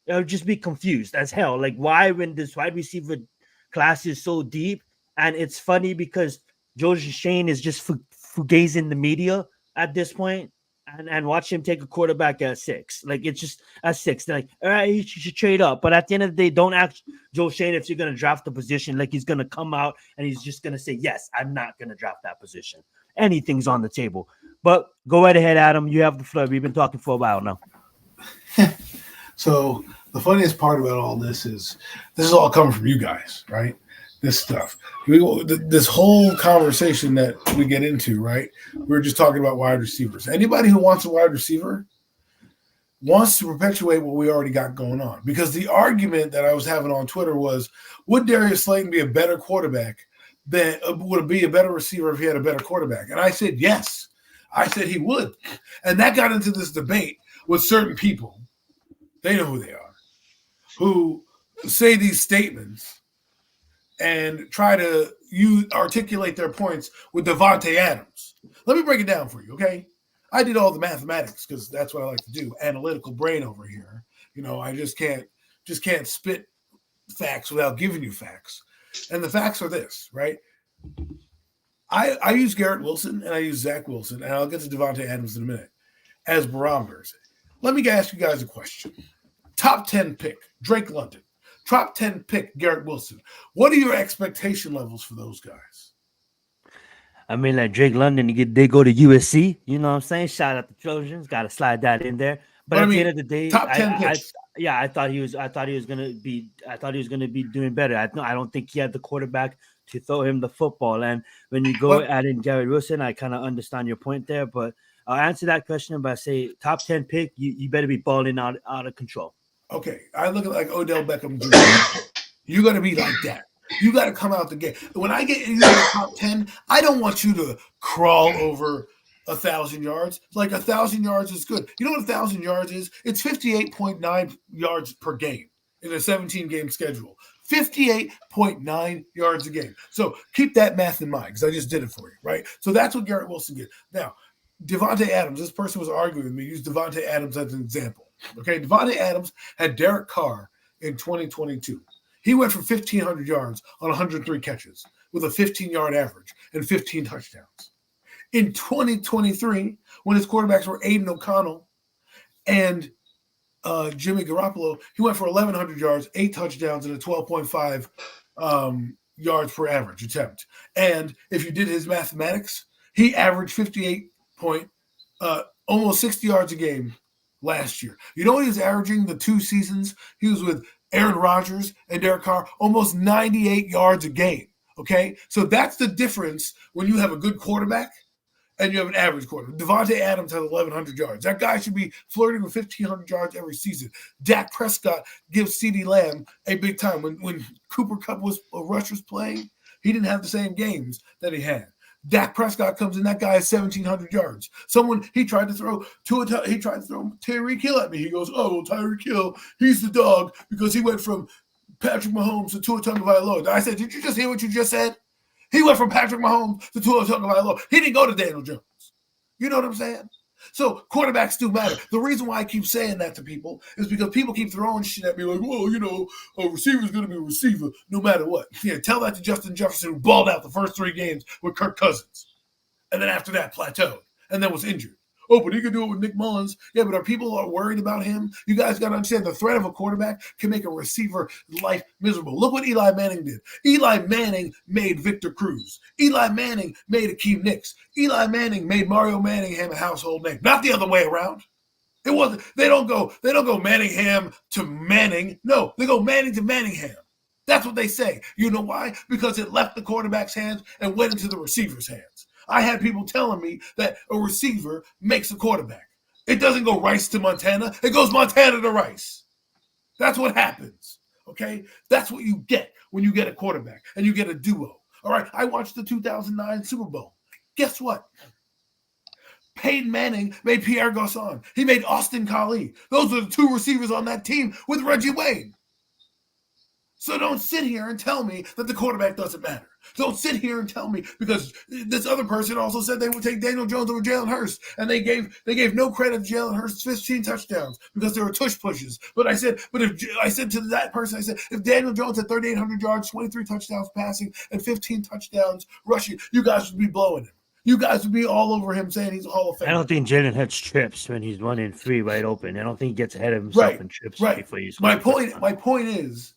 I'll just be confused as hell. Like, why when this wide receiver class is so deep? And it's funny because Joe Shane is just fugazing the media at this point, and watch him take a quarterback at 6. Like, it's just at 6. They're like, all right, you should trade up. But at the end of the day, don't ask Joe Shane if you're going to draft the position. Like, he's going to come out and he's just going to say, yes, I'm not going to draft that position. Anything's on the table. But go right ahead, Adam. You have the floor. We've been talking for a while now. So the funniest part about all this is all coming from you guys, right? This stuff. This whole conversation that we get into, right? We're just talking about wide receivers. Anybody who wants a wide receiver wants to perpetuate what we already got going on. Because the argument that I was having on Twitter was, would Darius Slayton be a better quarterback than would be a better receiver if he had a better quarterback? And I said, yes. I said he would. And that got into this debate with certain people. They know who they are, who say these statements and try to articulate their points with Davante Adams. Let me break it down for you, okay? I did all the mathematics because that's what I like to do. Analytical brain over here. You know, I just can't spit facts without giving you facts. And the facts are this, right? I use Garrett Wilson and I use Zach Wilson, and I'll get to Davante Adams in a minute, as barometers. Let me ask you guys a question. Top 10 pick, Drake London. Top 10 pick, Garrett Wilson. What are your expectation levels for those guys? I mean, like Drake London, they go to USC. You know what I'm saying? Shout out the Trojans. Got to slide that in there. But at the end of the day, top 10 picks. I thought he was gonna be doing better. I don't think he had the quarterback to throw him the football. And when you go add in Garrett Wilson, I kind of understand your point there. But I'll answer that question by saying top 10 pick. You better be balling out of control. Okay, I look at like Odell Beckham Jr. You got to be like that. You got to come out the gate. When I get into the top 10, I don't want you to crawl over 1,000 yards. Like 1,000 yards is good. You know what 1,000 yards is? It's 58.9 yards per game in a 17-game schedule. 58.9 yards a game. So keep that math in mind because I just did it for you, right? So that's what Garrett Wilson did. Now, Davante Adams, this person was arguing with me, used Davante Adams as an example. Okay, Davante Adams had Derek Carr in 2022. He went for 1,500 yards on 103 catches with a 15-yard average and 15 touchdowns. In 2023, when his quarterbacks were Aiden O'Connell and Jimmy Garoppolo, he went for 1,100 yards, 8 touchdowns, and a 12.5 yards per average attempt. And if you did his mathematics, he averaged 58 almost 60 yards a game last year. You know what he was averaging the 2 seasons? He was with Aaron Rodgers and Derek Carr, almost 98 yards a game. Okay? So that's the difference when you have a good quarterback and you have an average quarterback. Davante Adams has 1,100 yards. That guy should be flirting with 1,500 yards every season. Dak Prescott gives CeeDee Lamb a big time. When Cooper Kupp was playing, he didn't have the same games that he had. Dak Prescott comes in, that guy has 1,700 yards. He tried to throw Tyreek Hill at me. He goes, oh, well, Tyreek Hill, he's the dog because he went from Patrick Mahomes to Tua Tagovailoa. I said, did you just hear what you just said? He went from Patrick Mahomes to Tua Tagovailoa. He didn't go to Daniel Jones. You know what I'm saying? So quarterbacks do matter. The reason why I keep saying that to people is because people keep throwing shit at me like, well, you know, a receiver's going to be a receiver no matter what. Yeah, tell that to Justin Jefferson, who balled out the first 3 games with Kirk Cousins. And then after that, plateaued. And then was injured. Oh, but he could do it with Nick Mullins. Yeah, but are people worried about him? You guys got to understand the threat of a quarterback can make a receiver life miserable. Look what Eli Manning did. Eli Manning made Victor Cruz. Eli Manning made Akeem Nicks. Eli Manning made Mario Manningham a household name. Not the other way around. It wasn't. They don't go Manningham to Manning. No, they go Manning to Manningham. That's what they say. You know why? Because it left the quarterback's hands and went into the receiver's hands. I had people telling me that a receiver makes a quarterback. It doesn't go Rice to Montana. It goes Montana to Rice. That's what happens, okay? That's what you get when you get a quarterback and you get a duo. All right, I watched the 2009 Super Bowl. Guess what? Peyton Manning made Pierre Garçon. He made Austin Collie. Those are the two receivers on that team with Reggie Wayne. So don't sit here and tell me that the quarterback doesn't matter. Don't sit here and tell me, because this other person also said they would take Daniel Jones over Jalen Hurts, and they gave no credit to Jalen Hurts' 15 touchdowns because they were tush pushes. But I said to that person, I said, if Daniel Jones had 3,800 yards, 23 touchdowns passing, and 15 touchdowns rushing, you guys would be blowing him. You guys would be all over him saying he's a Hall of Famer. I don't think Jalen Hurts trips when he's running free wide open. I don't think he gets ahead of himself and trips before he's. My point is.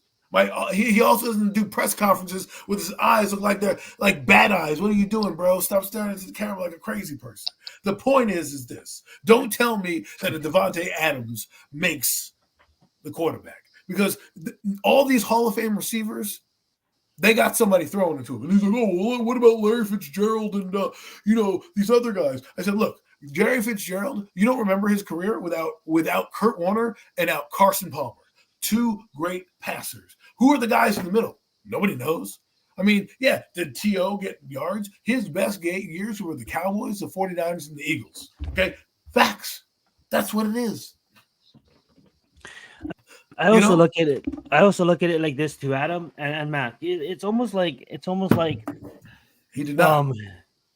He also doesn't do press conferences with his eyes look like they're like bad eyes. What are you doing, bro? Stop staring at the camera like a crazy person. The point is this. Don't tell me that a Devontae Adams makes the quarterback, because all these Hall of Fame receivers, they got somebody throwing it to him. And he's like, oh, well, what about Larry Fitzgerald and, these other guys? I said, look, Jerry Fitzgerald, you don't remember his career without Kurt Warner and out Carson Palmer. Two great passers. Who are the guys in the middle? Nobody knows. I mean, yeah, did T.O. get yards? His best years were the Cowboys, the 49ers, and the Eagles. Okay? Facts. That's what it is. I also look at it like this too, Adam and Matt. It's almost like he did not.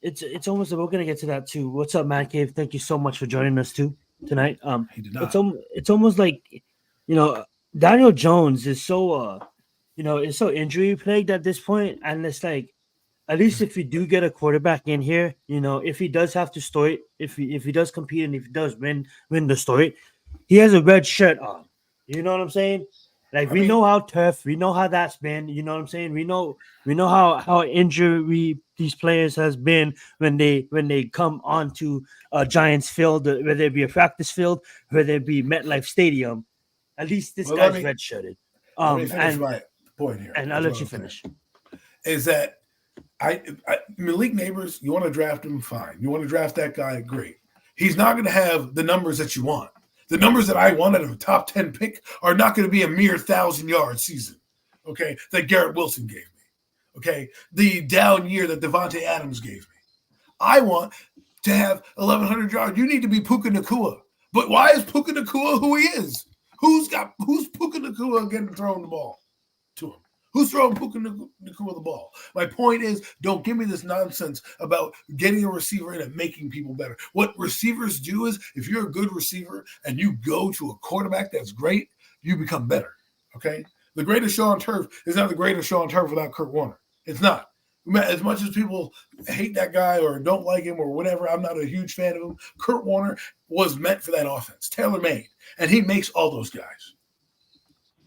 It's almost like we're gonna get to that too. What's up, Matt Cave? Thank you so much for joining us too tonight. He did not. It's almost like, Daniel Jones is so is so injury plagued at this point, and it's like, at least if you do get a quarterback in here, if he does have to store it, if he does compete and if he does win the story, he has a red shirt on. You know what I'm saying? Like, we know how tough, we know how that's been. You know what I'm saying? We know how injury these players has been when they come onto a Giants field, whether it be a practice field, whether it be MetLife Stadium. At least this guy's redshirted. Let me finish my point here. And I'll let you finish. Is that Malik Neighbors, you want to draft him, fine. You want to draft that guy, great. He's not going to have the numbers that you want. The numbers that I wanted of a top 10 pick are not going to be a mere 1,000-yard season, okay, that Garrett Wilson gave me, okay? The down year that Devontae Adams gave me. I want to have 1,100 yards. You need to be Puka Nacua. But why is Puka Nacua who he is? Who's Puka Nacua getting thrown the ball to him? Who's throwing Puka Nacua the ball? My point is, don't give me this nonsense about getting a receiver in and making people better. What receivers do is, if you're a good receiver and you go to a quarterback that's great, you become better, okay? The greatest show on turf is not the greatest show on turf without Kurt Warner. It's not. As much as people hate that guy or don't like him or whatever, I'm not a huge fan of him. Kurt Warner was meant for that offense, tailor-made, and he makes all those guys.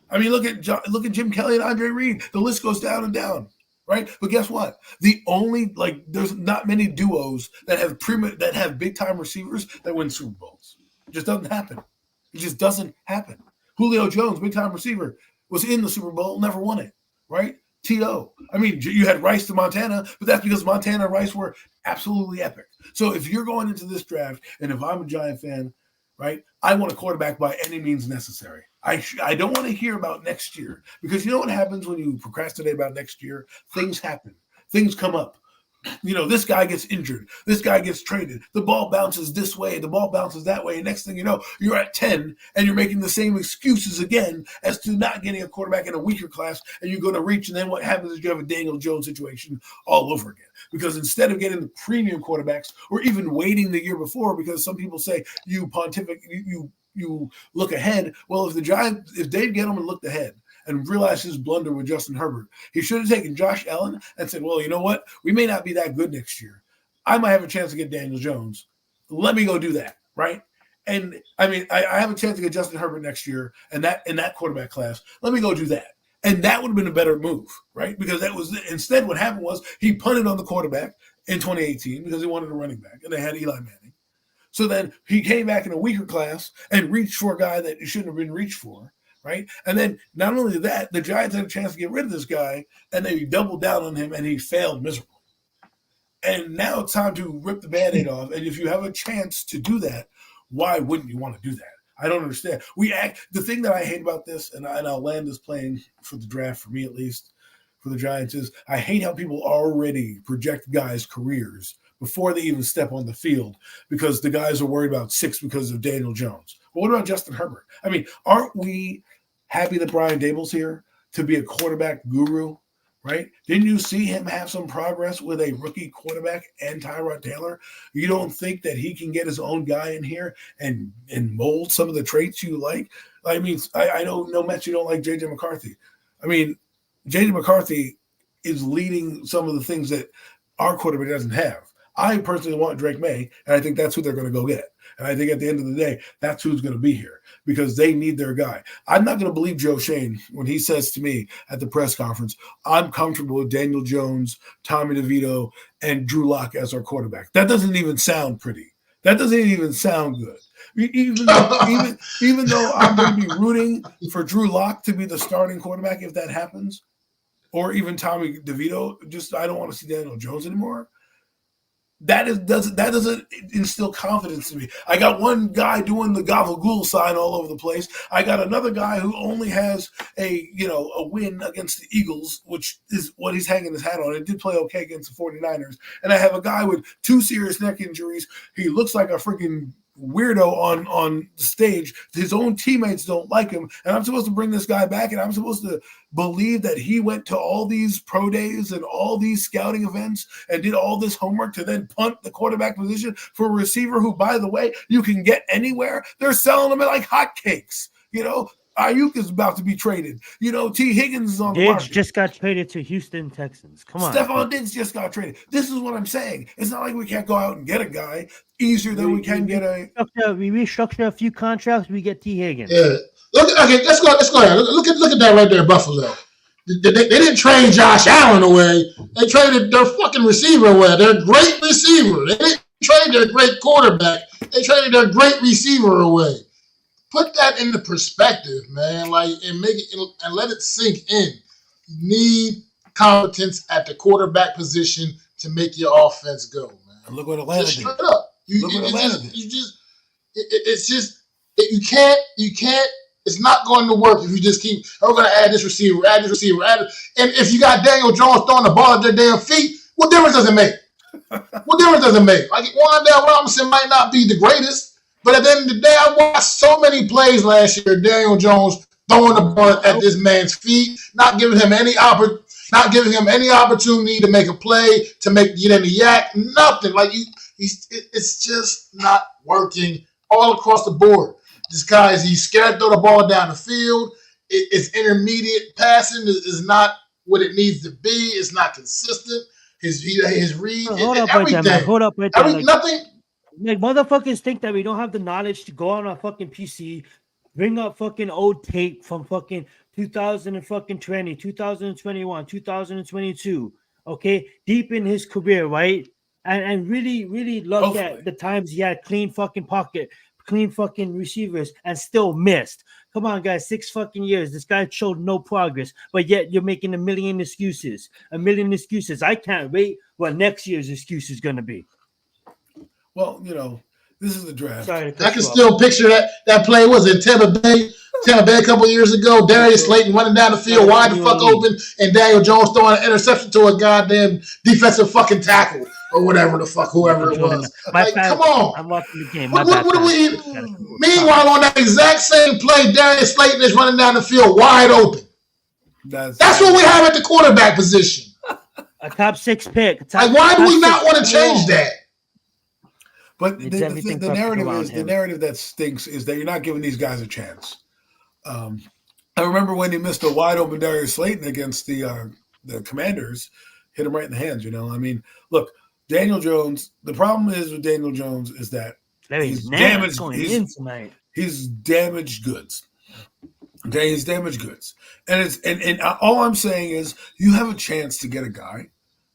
I mean, look at Jim Kelly and Andre Reed. The list goes down and down, right? But guess what? There's not many duos that have big time receivers that win Super Bowls. It just doesn't happen. It just doesn't happen. Julio Jones, big time receiver, was in the Super Bowl, never won it, right? T.O. I mean, you had Rice to Montana, but that's because Montana and Rice were absolutely epic. So if you're going into this draft, and if I'm a Giant fan, right, I want a quarterback by any means necessary. I don't want to hear about next year, because you know what happens when you procrastinate about next year? Things happen. Things come up. This guy gets injured. This guy gets traded. The ball bounces this way. The ball bounces that way. And next thing you know, you're at 10 and you're making the same excuses again as to not getting a quarterback in a weaker class, and you're going to reach. And then what happens is you have a Daniel Jones situation all over again. Because instead of getting the premium quarterbacks or even waiting the year before, because some people say you look ahead. Well, if they'd get him and looked ahead and realized his blunder with Justin Herbert, he should have taken Josh Allen and said, well, you know what? We may not be that good next year. I might have a chance to get Daniel Jones. Let me go do that, right? And I mean, I have a chance to get Justin Herbert next year and that in that quarterback class. Let me go do that. And that would have been a better move, right? Because instead what happened was he punted on the quarterback in 2018 because he wanted a running back, and they had Eli Manning. So then he came back in a weaker class and reached for a guy that he shouldn't have been reached for, right? And then not only that, the Giants had a chance to get rid of this guy, and they doubled down on him, and he failed miserably. And now it's time to rip the Band-Aid off. And if you have a chance to do that, why wouldn't you want to do that? I don't understand. The thing that I hate about this, and I'll land this plane for the draft, for me at least, for the Giants, is I hate how people already project guys' careers before they even step on the field because the guys are worried about 6 because of Daniel Jones. But what about Justin Herbert? I mean, aren't we happy that Brian Dable's here to be a quarterback guru, right? Didn't you see him have some progress with a rookie quarterback and Tyrod Taylor? You don't think that he can get his own guy in here and mold some of the traits you like? I mean, I don't know, Mets, you don't like J.J. McCarthy. I mean, J.J. McCarthy is leading some of the things that our quarterback doesn't have. I personally want Drake May, and I think that's who they're going to go get. And I think at the end of the day, that's who's going to be here because they need their guy. I'm not going to believe Joe Shane when he says to me at the press conference, I'm comfortable with Daniel Jones, Tommy DeVito, and Drew Lock as our quarterback. That doesn't even sound pretty. That doesn't even sound good. Even though I'm going to be rooting for Drew Lock to be the starting quarterback if that happens, or even Tommy DeVito, I don't want to see Daniel Jones anymore. That doesn't instill confidence in me. I got one guy doing the gabagool sign all over the place. I got another guy who only has a win against the Eagles, which is what he's hanging his hat on. It did play okay against the 49ers. And I have a guy with 2 serious neck injuries. He looks like a freaking weirdo on the stage. His own teammates don't like him, and I'm supposed to bring this guy back, and I'm supposed to believe that he went to all these pro days and all these scouting events and did all this homework to then punt the quarterback position for a receiver who, by the way, you can get anywhere. They're selling them like hotcakes. Ayuk is about to be traded. T. Higgins is on the market. Diggs just got traded to Houston Texans. Come on. Stephon Diggs just got traded. This is what I'm saying. It's not like we can't go out and get a guy easier than we can get a. We restructure a few contracts. We get T. Higgins. Yeah. Let's go ahead. Look at that right there, Buffalo. They didn't trade Josh Allen away. They traded their fucking receiver away. Their great receiver. They didn't trade their great quarterback. They traded their great receiver away. Put that into perspective, man. And make it and let it sink in. You need competence at the quarterback position to make your offense go, man. And look what Atlanta did. Straight up. You can't. It's not going to work if you just keep. We're going to add this receiver. And if you got Daniel Jones throwing the ball at their damn feet, what difference does it make? Like Wandale Robinson might not be the greatest. But at the end of the day, I watched so many plays last year. Daniel Jones throwing the ball at this man's feet, not giving him any opportunity to make a play, to get in the yak, nothing. It's just not working all across the board. This guy he's scared to throw the ball down the field. It's intermediate passing is not what it needs to be. It's not consistent. His read, hold up right there. Nothing. Like motherfuckers think that we don't have the knowledge to go on our fucking PC, bring up fucking old tape from fucking 2020, 2021, 2022. Okay, deep in his career, right? And really look at the times he had clean fucking pocket, clean fucking receivers, and still missed. Come on, guys, 6 fucking years. This guy showed no progress, but yet you're making a million excuses. I can't wait what next year's excuse is gonna be. Well, this is the draft. I can still picture that play. Was it Tampa Bay a couple of years ago? Darius Slayton running down the field wide the fuck open, and Daniel Jones throwing an interception to a goddamn defensive fucking tackle or whatever the fuck, whoever it was. Come on. I'm watching the game. What are we? Meanwhile, on that exact same play, Darius Slayton is running down the field wide open. That's what we have at the quarterback position. A top 6 pick. Why do we not want to change that? But the narrative that stinks is that you're not giving these guys a chance. I remember when he missed a wide open Darius Slayton against the Commanders, hit him right in the hands. I mean, look, Daniel Jones. The problem is with Daniel Jones is that he's damaged. He's damaged goods. Okay, he's damaged goods, and all I'm saying is you have a chance to get a guy.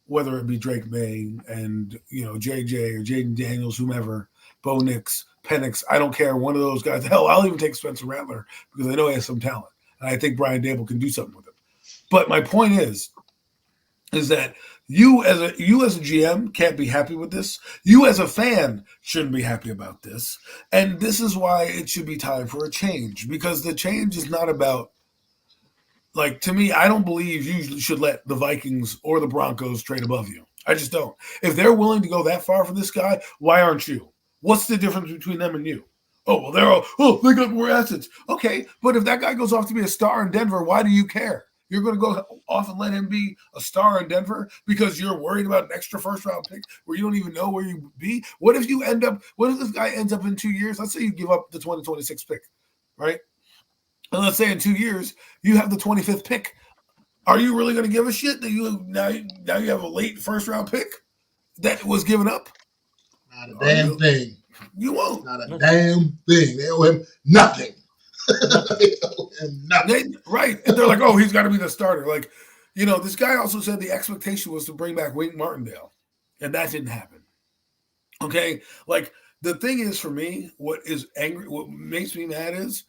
Whether it be Drake May and JJ or Jaden Daniels, whomever, Bo Nix, Penix, I don't care. One of those guys. Hell, I'll even take Spencer Rattler because I know he has some talent, and I think Brian Dable can do something with him. But my point is, is that you as a GM can't be happy with this. You as a fan shouldn't be happy about this. And this is why it should be time for a change, because the change is not about, like, to me, I don't believe you should let the Vikings or the Broncos trade above you. I just don't. If they're willing to go that far for this guy, why aren't you? What's the difference between them and you? Oh, well, they got more assets. Okay, but if that guy goes off to be a star in Denver, why do you care? You're going to go off and let him be a star in Denver because you're worried about an extra first-round pick where you don't even know where you be? What if this guy ends up in 2 years? Let's say you give up the 2026 pick, right? And let's say in 2 years, you have the 25th pick. Are you really going to give a shit that you now you have a late first-round pick that was given up? Not a damn thing. You won't. Not a damn thing. They owe him nothing. They owe him nothing. Right. And they're like, oh, he's got to be the starter. Like, this guy also said the expectation was to bring back Wink Martindale, and that didn't happen. Okay? Like, the thing is, for me, what makes me mad is,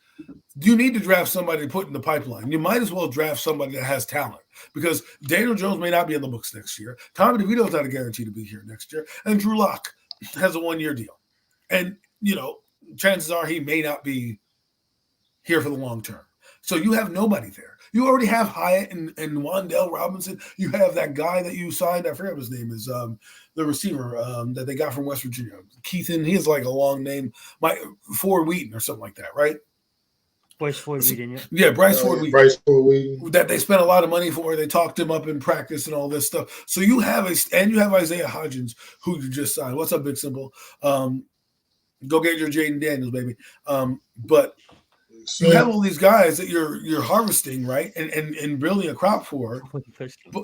you need to draft somebody to put in the pipeline. You might as well draft somebody that has talent, because Daniel Jones may not be in the books next year. Tommy DeVito's not a guarantee to be here next year. And Drew Lock has a 1-year deal. And, chances are he may not be here for the long term. So you have nobody there. You already have Hyatt and Wan'Dale Robinson. You have that guy that you signed. I forget what his name is. The receiver that they got from West Virginia. Keithan. He has like a long name. Ford Wheaton or something like that, right? Bryce Ford Wheaton, yeah. Bryce Ford Wheaton. Bryce Ford Wheaton. That they spent a lot of money for. They talked him up in practice and all this stuff. So you have Isaiah Hodgins, who you just signed. What's up, Big Simple? Go get your Jaden Daniels, baby. But you have all these guys that you're harvesting, right, and building a crop for.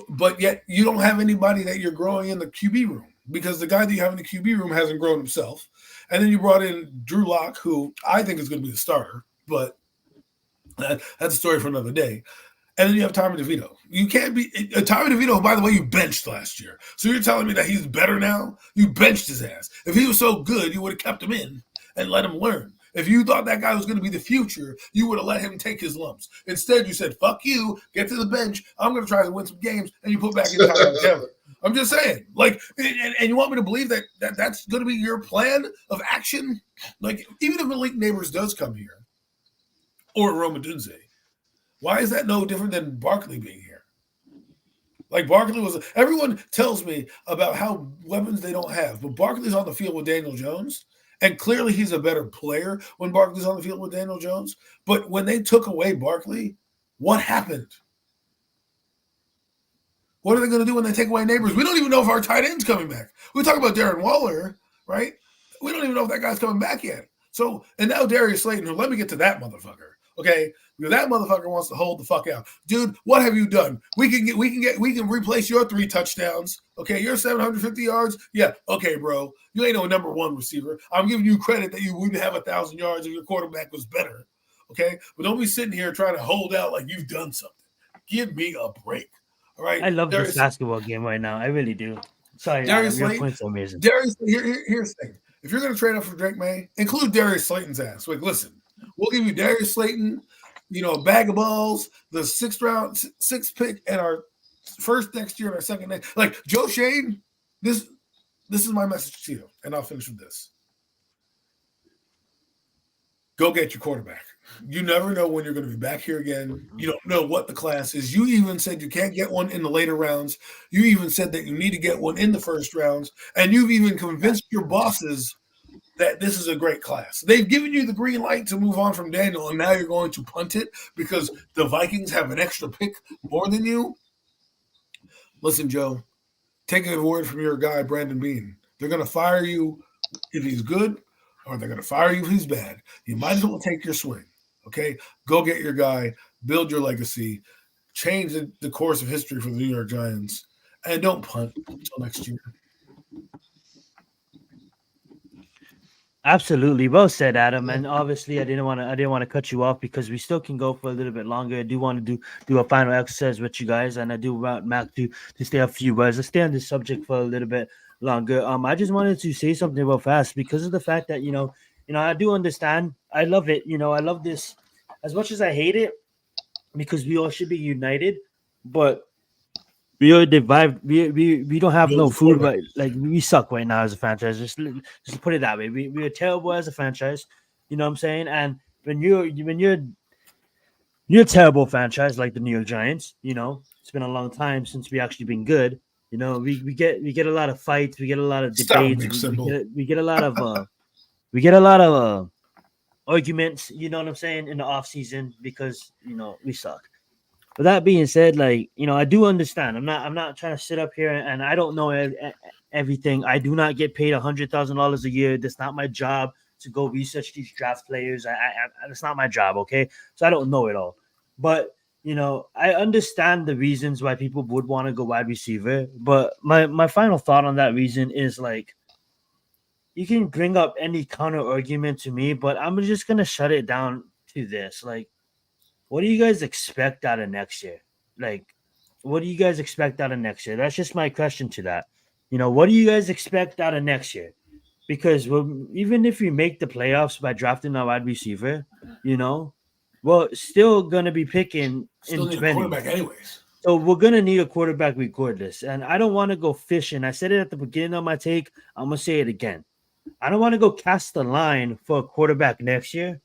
But yet you don't have anybody that you're growing in the QB room, because the guy that you have in the QB room hasn't grown himself. And then you brought in Drew Lock, who I think is going to be the starter, but that's a story for another day. And then you have Tommy DeVito. You can't be Tommy DeVito, by the way, you benched last year. So you're telling me that he's better now? You benched his ass. If he was so good, you would have kept him in and let him learn. If you thought that guy was going to be the future, you would have let him take his lumps. Instead, you said, fuck you, get to the bench. I'm going to try to win some games, and you put back in Tyler Taylor. I'm just saying. Like, and you want me to believe that that's going to be your plan of action? Like, even if Malik Neighbors does come here, or Roma Dunze, why is that no different than Barkley being here? Like, Barkley everyone tells me about how weapons they don't have, but Barkley's on the field with Daniel Jones, and clearly he's a better player when Barkley's on the field with Daniel Jones. But when they took away Barkley, what happened? What are they going to do when they take away Neighbors? We don't even know if our tight end's coming back. We talk about Darren Waller, right? We don't even know if that guy's coming back yet. So, and now Darius Slayton, let me get to that motherfucker. Okay, because that motherfucker wants to hold the fuck out, dude. What have you done? We can replace your 3 touchdowns. Okay, your 750 yards. Yeah, okay, bro. You ain't no number 1 receiver. I'm giving you credit that you wouldn't have 1,000 yards if your quarterback was better. Okay, but don't be sitting here trying to hold out like you've done something. Give me a break. All right. I love this basketball game right now. I really do. Sorry, Darius your point's amazing. Darius, here's the thing. If you're going to trade up for Drake May, include Darius Slayton's ass. Like, listen. We'll give you Darius Slayton, a bag of balls, the 6th pick, and our first next year and our second next. Like, Joe Shane, this is my message to you, and I'll finish with this. Go get your quarterback. You never know when you're going to be back here again. You don't know what the class is. You even said you can't get one in the later rounds. You even said that you need to get one in the first rounds, and you've even convinced your bosses that this is a great class. They've given you the green light to move on from Daniel, and now you're going to punt it because the Vikings have an extra pick more than you? Listen, Joe, take a word from your guy, Brandon Bean. They're going to fire you if he's good, or they're going to fire you if he's bad. You might as well take your swing, okay? Go get your guy, build your legacy, change the course of history for the New York Giants, and don't punt until next year. Absolutely, well said, Adam. And obviously, I didn't want to cut you off because we still can go for a little bit longer. I do want to do a final exercise with you guys, and I do want Mac to stay a few words. Let's stay on this subject for a little bit longer. I just wanted to say something real fast because of the fact that I do understand. I love it. I love this as much as I hate it because we all should be united. But We are divided. We don't have Build no the food, quarterback. but like we suck right now as a franchise. Just put it that way. We're terrible as a franchise. You know what I'm saying? And you're a terrible franchise like the New York Giants. You know, it's been a long time since we actually been good. You know, we get a lot of fights. We get a lot of Stop debates. being simple. We get a lot of we get a lot of arguments. You know what I'm saying in the off season because we suck. With that being said, like I do understand. I'm not trying to sit up here and I don't know everything. I do not get paid $100,000 a year. That's not my job to go research these draft players. That's not my job. Okay, so I don't know it all, but I understand the reasons why people would want to go wide receiver. But my final thought on that reason is like you can bring up any counter argument to me, but I'm just gonna shut it down to this. Like, what do you guys expect out of next year? Like, what do you guys expect out of next year? That's just my question to that. What do you guys expect out of next year? Because even if we make the playoffs by drafting a wide receiver, we're still gonna be picking Still in need a 20. quarterback anyways. So we're gonna need a quarterback regardless. And I don't want to go fishing. I said it at the beginning of my take. I'm gonna say it again. I don't want to go cast the line for a quarterback next year.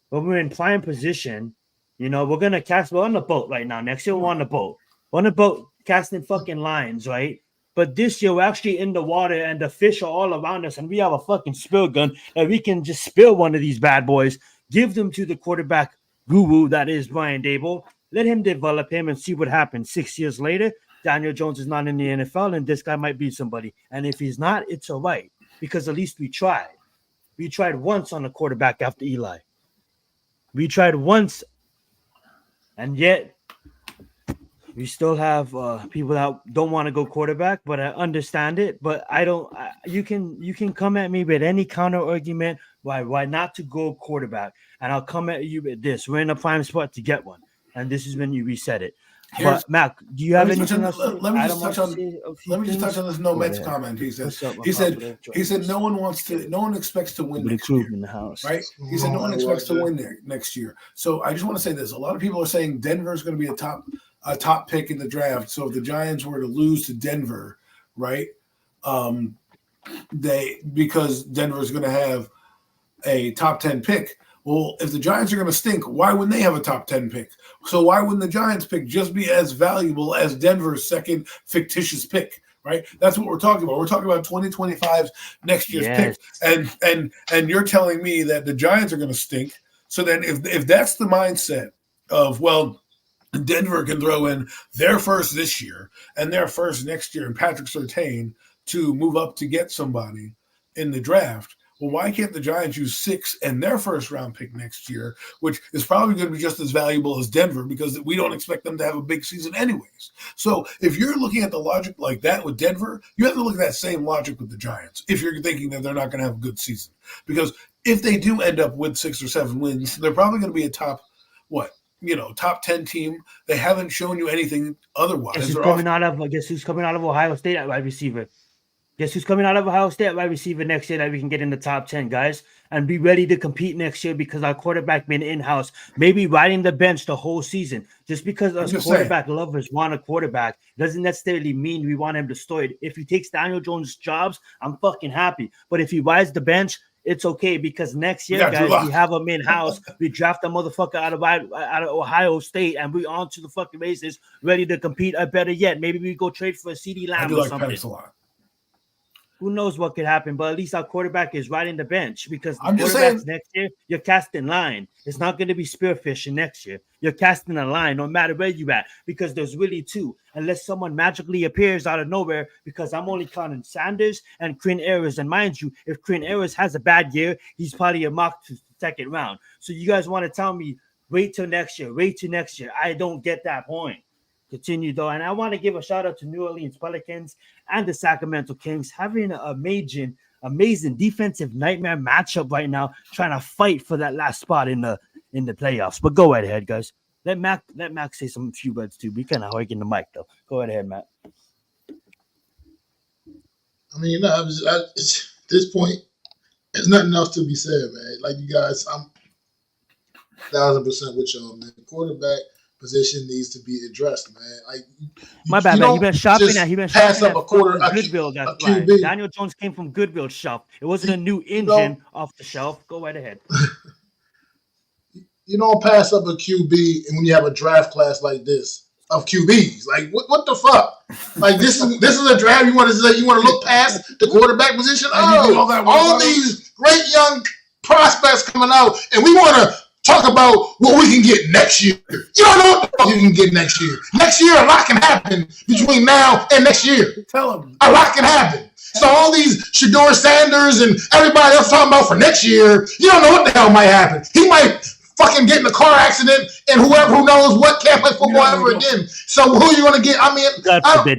When we're in prime position, we're gonna cast. We're on the boat right now. Next year, we're on the boat. We're on the boat casting fucking lines, right? But this year, we're actually in the water, and the fish are all around us, and we have a fucking spill gun, and we can just spill one of these bad boys, give them to the quarterback guru that is Brian Dable. Let him develop him and see what happens. 6 years later, Daniel Jones is not in the NFL, and this guy might be somebody. And if he's not, it's all right because at least we tried. We tried once on the quarterback after Eli. We tried once, and yet we still have people that don't want to go quarterback. But I understand it. But I don't. You can come at me with any counter argument why not to go quarterback, and I'll come at you with this. We're in a prime spot to get one, and this is when you reset it. But Mac, do you have anything else? Let me just touch on this No Mets comment. He said no one expects to win next year, in the house. right? He said no one expects to win there next year. So I just want to say this: a lot of people are saying Denver is going to be a top pick in the draft. So if the Giants were to lose to Denver, right, because Denver is going to have a top 10 pick. Well, if the Giants are going to stink, why wouldn't they have a top 10 pick? So why wouldn't the Giants pick just be as valuable as Denver's second fictitious pick, right? That's what we're talking about. We're talking about 2025's next year's pick. And you're telling me that the Giants are going to stink. So then if that's the mindset of, well, Denver can throw in their first this year and their first next year and Patrick Surtain to move up to get somebody in the draft, well, why can't the Giants use 6 and their first round pick next year, which is probably going to be just as valuable as Denver because we don't expect them to have a big season anyways. So if you're looking at the logic like that with Denver, you have to look at that same logic with the Giants if you're thinking that they're not going to have a good season. Because if they do end up with 6 or 7 wins, they're probably going to be a top 10 team. They haven't shown you anything otherwise. Guess who's coming out of Ohio State at wide receiver? Guess who's coming out of Ohio State wide receiver next year that we can get in the top 10, guys, and be ready to compete next year because our quarterback been in-house, maybe riding the bench the whole season. Just because us quarterback lovers want a quarterback doesn't necessarily mean we want him destroyed. If he takes Daniel Jones' jobs, I'm fucking happy. But if he rides the bench, it's okay because next year, guys, we have him in-house. We draft a motherfucker out of Ohio State, and we on to the fucking races, ready to compete. Better yet, maybe we go trade for a CeeDee Lamb or something. Penix a lot. Who knows what could happen, but at least our quarterback is riding the bench because the quarterbacks next year, you're casting line. It's not going to be spearfishing next year. You're casting a line no matter where you're at because there's really 2, unless someone magically appears out of nowhere because I'm only counting Sanders and Quinn Ayers. And mind you, if Quinn Ayers has a bad year, he's probably a mock to the second round. So you guys want to tell me, wait till next year. I don't get that point. Continue though, and I want to give a shout out to New Orleans Pelicans and the Sacramento Kings having an amazing defensive nightmare matchup right now, trying to fight for that last spot in the playoffs. But go right ahead, guys. Let Mac say some few words too. Be kind of hogging the mic though. Go right ahead, Matt. I mean, at this point, there's nothing else to be said, man. Like you guys, I'm 1,000% with y'all, man. The quarterback position needs to be addressed, man. Like, my bad, man. He been shopping just at pass up a quarter a Goodwill. That's right. QB. Daniel Jones came from Goodwill shelf. It wasn't a new You engine off the shelf. Go right ahead. You don't pass up a QB and when you have a draft class like this of QBs. Like, what the fuck? Like, this is a draft. You want to look past the quarterback position? All these great young prospects coming out, and we want to talk about what we can get next year. You don't know what the fuck you can get next year. Next year, a lot can happen between now and next year. Tell them. A lot can happen. So all these Shedeur Sanders and everybody else talking about for next year, you don't know what the hell might happen. He might fucking get in a car accident and who knows what can't play football ever again. So who are you going to get? I mean,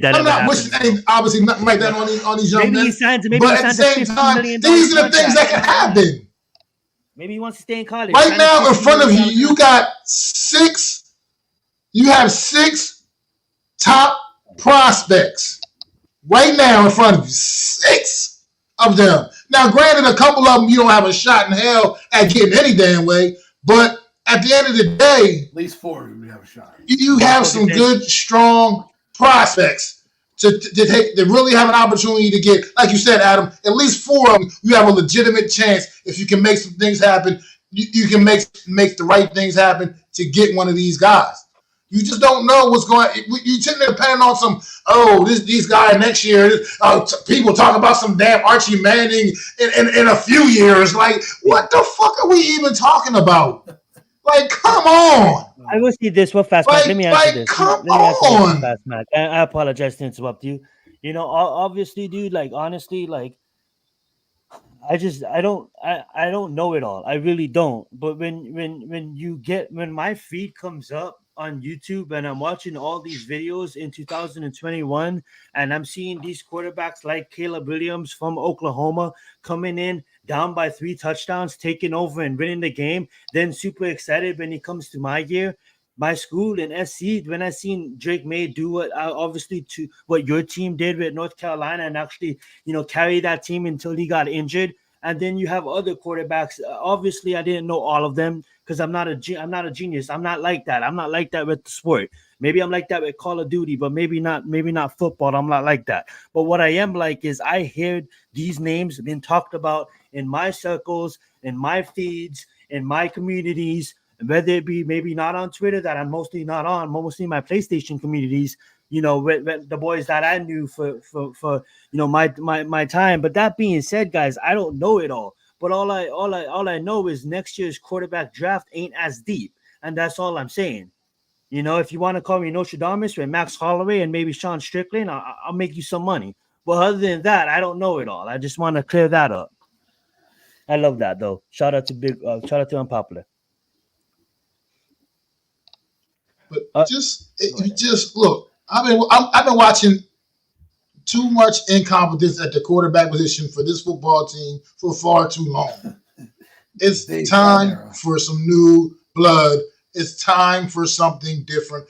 I'm not wishing obviously nothing like that on these young men. But at the same time, these are the things that can happen. Maybe he wants to stay in college. Right now in front of you, you have 6 top prospects. Right now in front of you, 6 of them. Now, granted, a couple of them you don't have a shot in hell at getting any damn way. But at the end of the day, at least 4 of them you have a shot. You have some good, strong prospects to really have an opportunity to get, like you said, Adam, at least 4 of them, you have a legitimate chance. If you can make some things happen, you can make the right things happen to get one of these guys. You just don't know what's going on. You tend to depend on these guys next year. People talk about some damn Archie Manning in a few years. Like, what the fuck are we even talking about? Like, come on. I will see this. What fast, Mac? Let me answer this. Come on. Fast, Mac. I apologize to interrupt you. You know, obviously, dude, like, honestly, like, I don't know it all. I really don't. But when my feed comes up on YouTube and I'm watching all these videos in 2021 and I'm seeing these quarterbacks like Caleb Williams from Oklahoma coming in down by 3 touchdowns, taking over and winning the game, then super excited when he comes to my year, my school in SC, when I seen Drake May do what your team did with North Carolina and actually, carry that team until he got injured. And then you have other quarterbacks. Obviously, I didn't know all of them because I'm not a genius. I'm not like that. I'm not like that with the sport. Maybe I'm like that with Call of Duty, but maybe not football. I'm not like that. But what I am like is I heard these names being talked about in my circles, in my feeds, in my communities, whether it be maybe not on Twitter that I'm mostly not on, mostly my PlayStation communities, with the boys that I knew for my time. But that being said, guys, I don't know it all. But all I know is next year's quarterback draft ain't as deep, and that's all I'm saying. If you want to call me Nostradamus with Max Holloway and maybe Sean Strickland, I'll make you some money. But other than that, I don't know it all. I just want to clear that up. I love that though. Shout out to Unpopular. But just look. I've been watching too much incompetence at the quarterback position for this football team for far too long. It's time for some new blood. It's time for something different.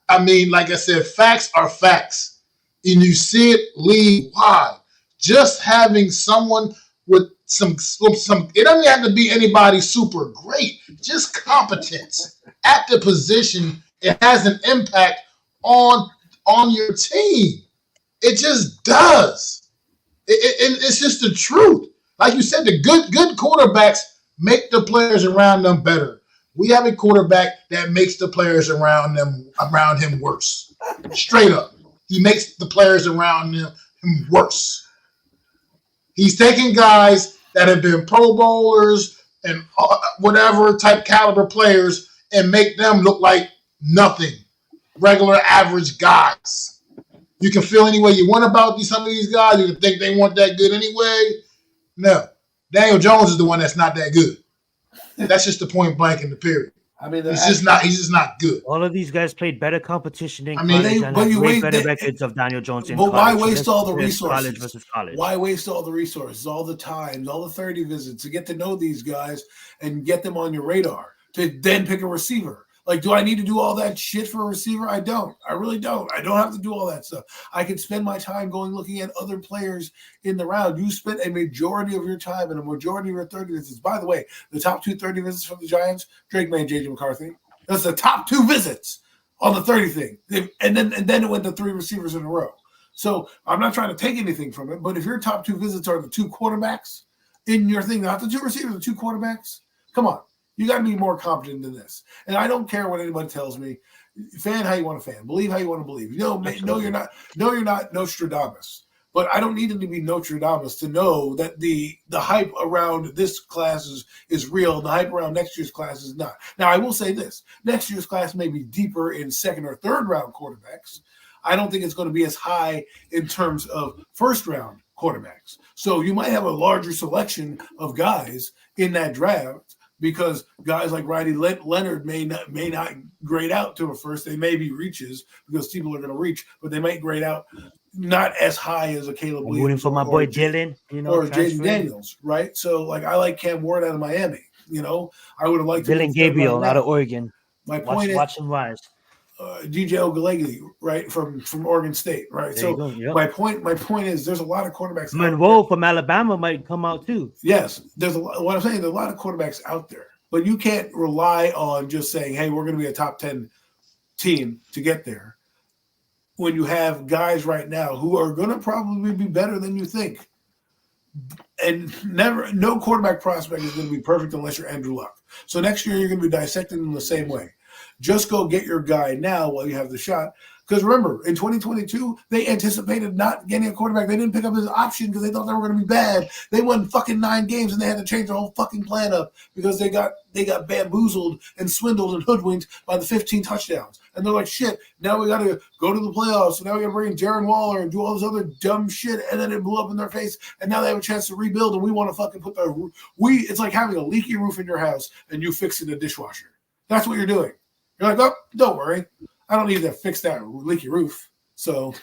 I mean, like I said, facts are facts. And you see it league-wide. Just having someone with some it doesn't have to be anybody super great. Just competence at the position. It has an impact on your team. It just does. It's just the truth. Like you said, the good quarterbacks make the players around them better. We have a quarterback that makes the players around him worse. Straight up. He makes the players around him worse. He's taking guys that have been Pro Bowlers and whatever type caliber players and make them look like nothing. Regular average guys. You can feel any way you want about some of these guys. You can think they weren't that good anyway. No. Daniel Jones is the one that's not that good. That's just the point blank in the period. I mean, he's just not good. All of these guys played better competition in college and way better records of Daniel Jones in college. But why waste all the resources? College versus college. Why waste all the resources, all the time, all the 30 visits to get to know these guys and get them on your radar to then pick a receiver? Like, do I need to do all that shit for a receiver? I don't. I really don't. I don't have to do all that stuff. I can spend my time looking at other players in the round. You spent a majority of your time and a majority of your 30 visits. By the way, the top 2 30 visits from the Giants, Drake May and J.J. McCarthy. That's the top 2 visits on the 30 thing. And then it went to 3 receivers in a row. So I'm not trying to take anything from it, but if your top 2 visits are the 2 quarterbacks in your thing, not the 2 receivers, the 2 quarterbacks, come on. You got to be more competent than this. And I don't care what anybody tells me. Fan how you want to fan. Believe how you want to believe. No, you're not. No, you're not Nostradamus. But I don't need him to be Nostradamus to know that the hype around this class is real. The hype around next year's class is not. Now, I will say this. Next year's class may be deeper in 2nd or 3rd round quarterbacks. I don't think it's going to be as high in terms of 1st round quarterbacks. So you might have a larger selection of guys in that draft, because guys like Riley Leonard may not grade out to a first. They may be reaches because people are going to reach, but they might grade out not as high as a Caleb Williams. Rooting for my boy Dylan, or Jaden Daniels, right? So, like, I like Cam Ward out of Miami. I would have liked Dylan Gabriel out of Oregon. My point is, watch him rise. DJ Ogalegi, right, from Oregon State, right? So yep. my point is, there's a lot of quarterbacks. Monroe from Alabama might come out too. Yes, what I'm saying, there's a lot of quarterbacks out there, but you can't rely on just saying, "Hey, we're going to be a top 10 team to get there." When you have guys right now who are going to probably be better than you think, and no quarterback prospect is going to be perfect unless you're Andrew Luck. So next year you're going to be dissecting them the same way. Just go get your guy now while you have the shot. Because remember, in 2022, they anticipated not getting a quarterback. They didn't pick up his option because they thought they were going to be bad. They won fucking 9 games, and they had to change their whole fucking plan up because they got bamboozled and swindled and hoodwinked by the 15 touchdowns. And they're like, shit, now we got to go to the playoffs. And now we got to bring in Darren Waller and do all this other dumb shit. And then it blew up in their face. And now they have a chance to rebuild, and we want to fucking put it's like having a leaky roof in your house and you fixing a dishwasher. That's what you're doing. You're like, oh, don't worry. I don't need to fix that leaky roof. So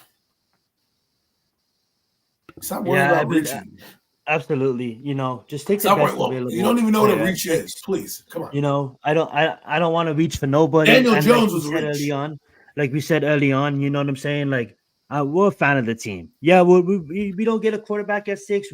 stop worrying about reaching. Absolutely. Just take the best available. You don't even know what a reach is. Please, come on. I don't want to reach for nobody. Daniel Jones was a reach. Early on, like we said early on, you know what I'm saying? Like, we're a fan of the team. Yeah, we don't get a quarterback at 6.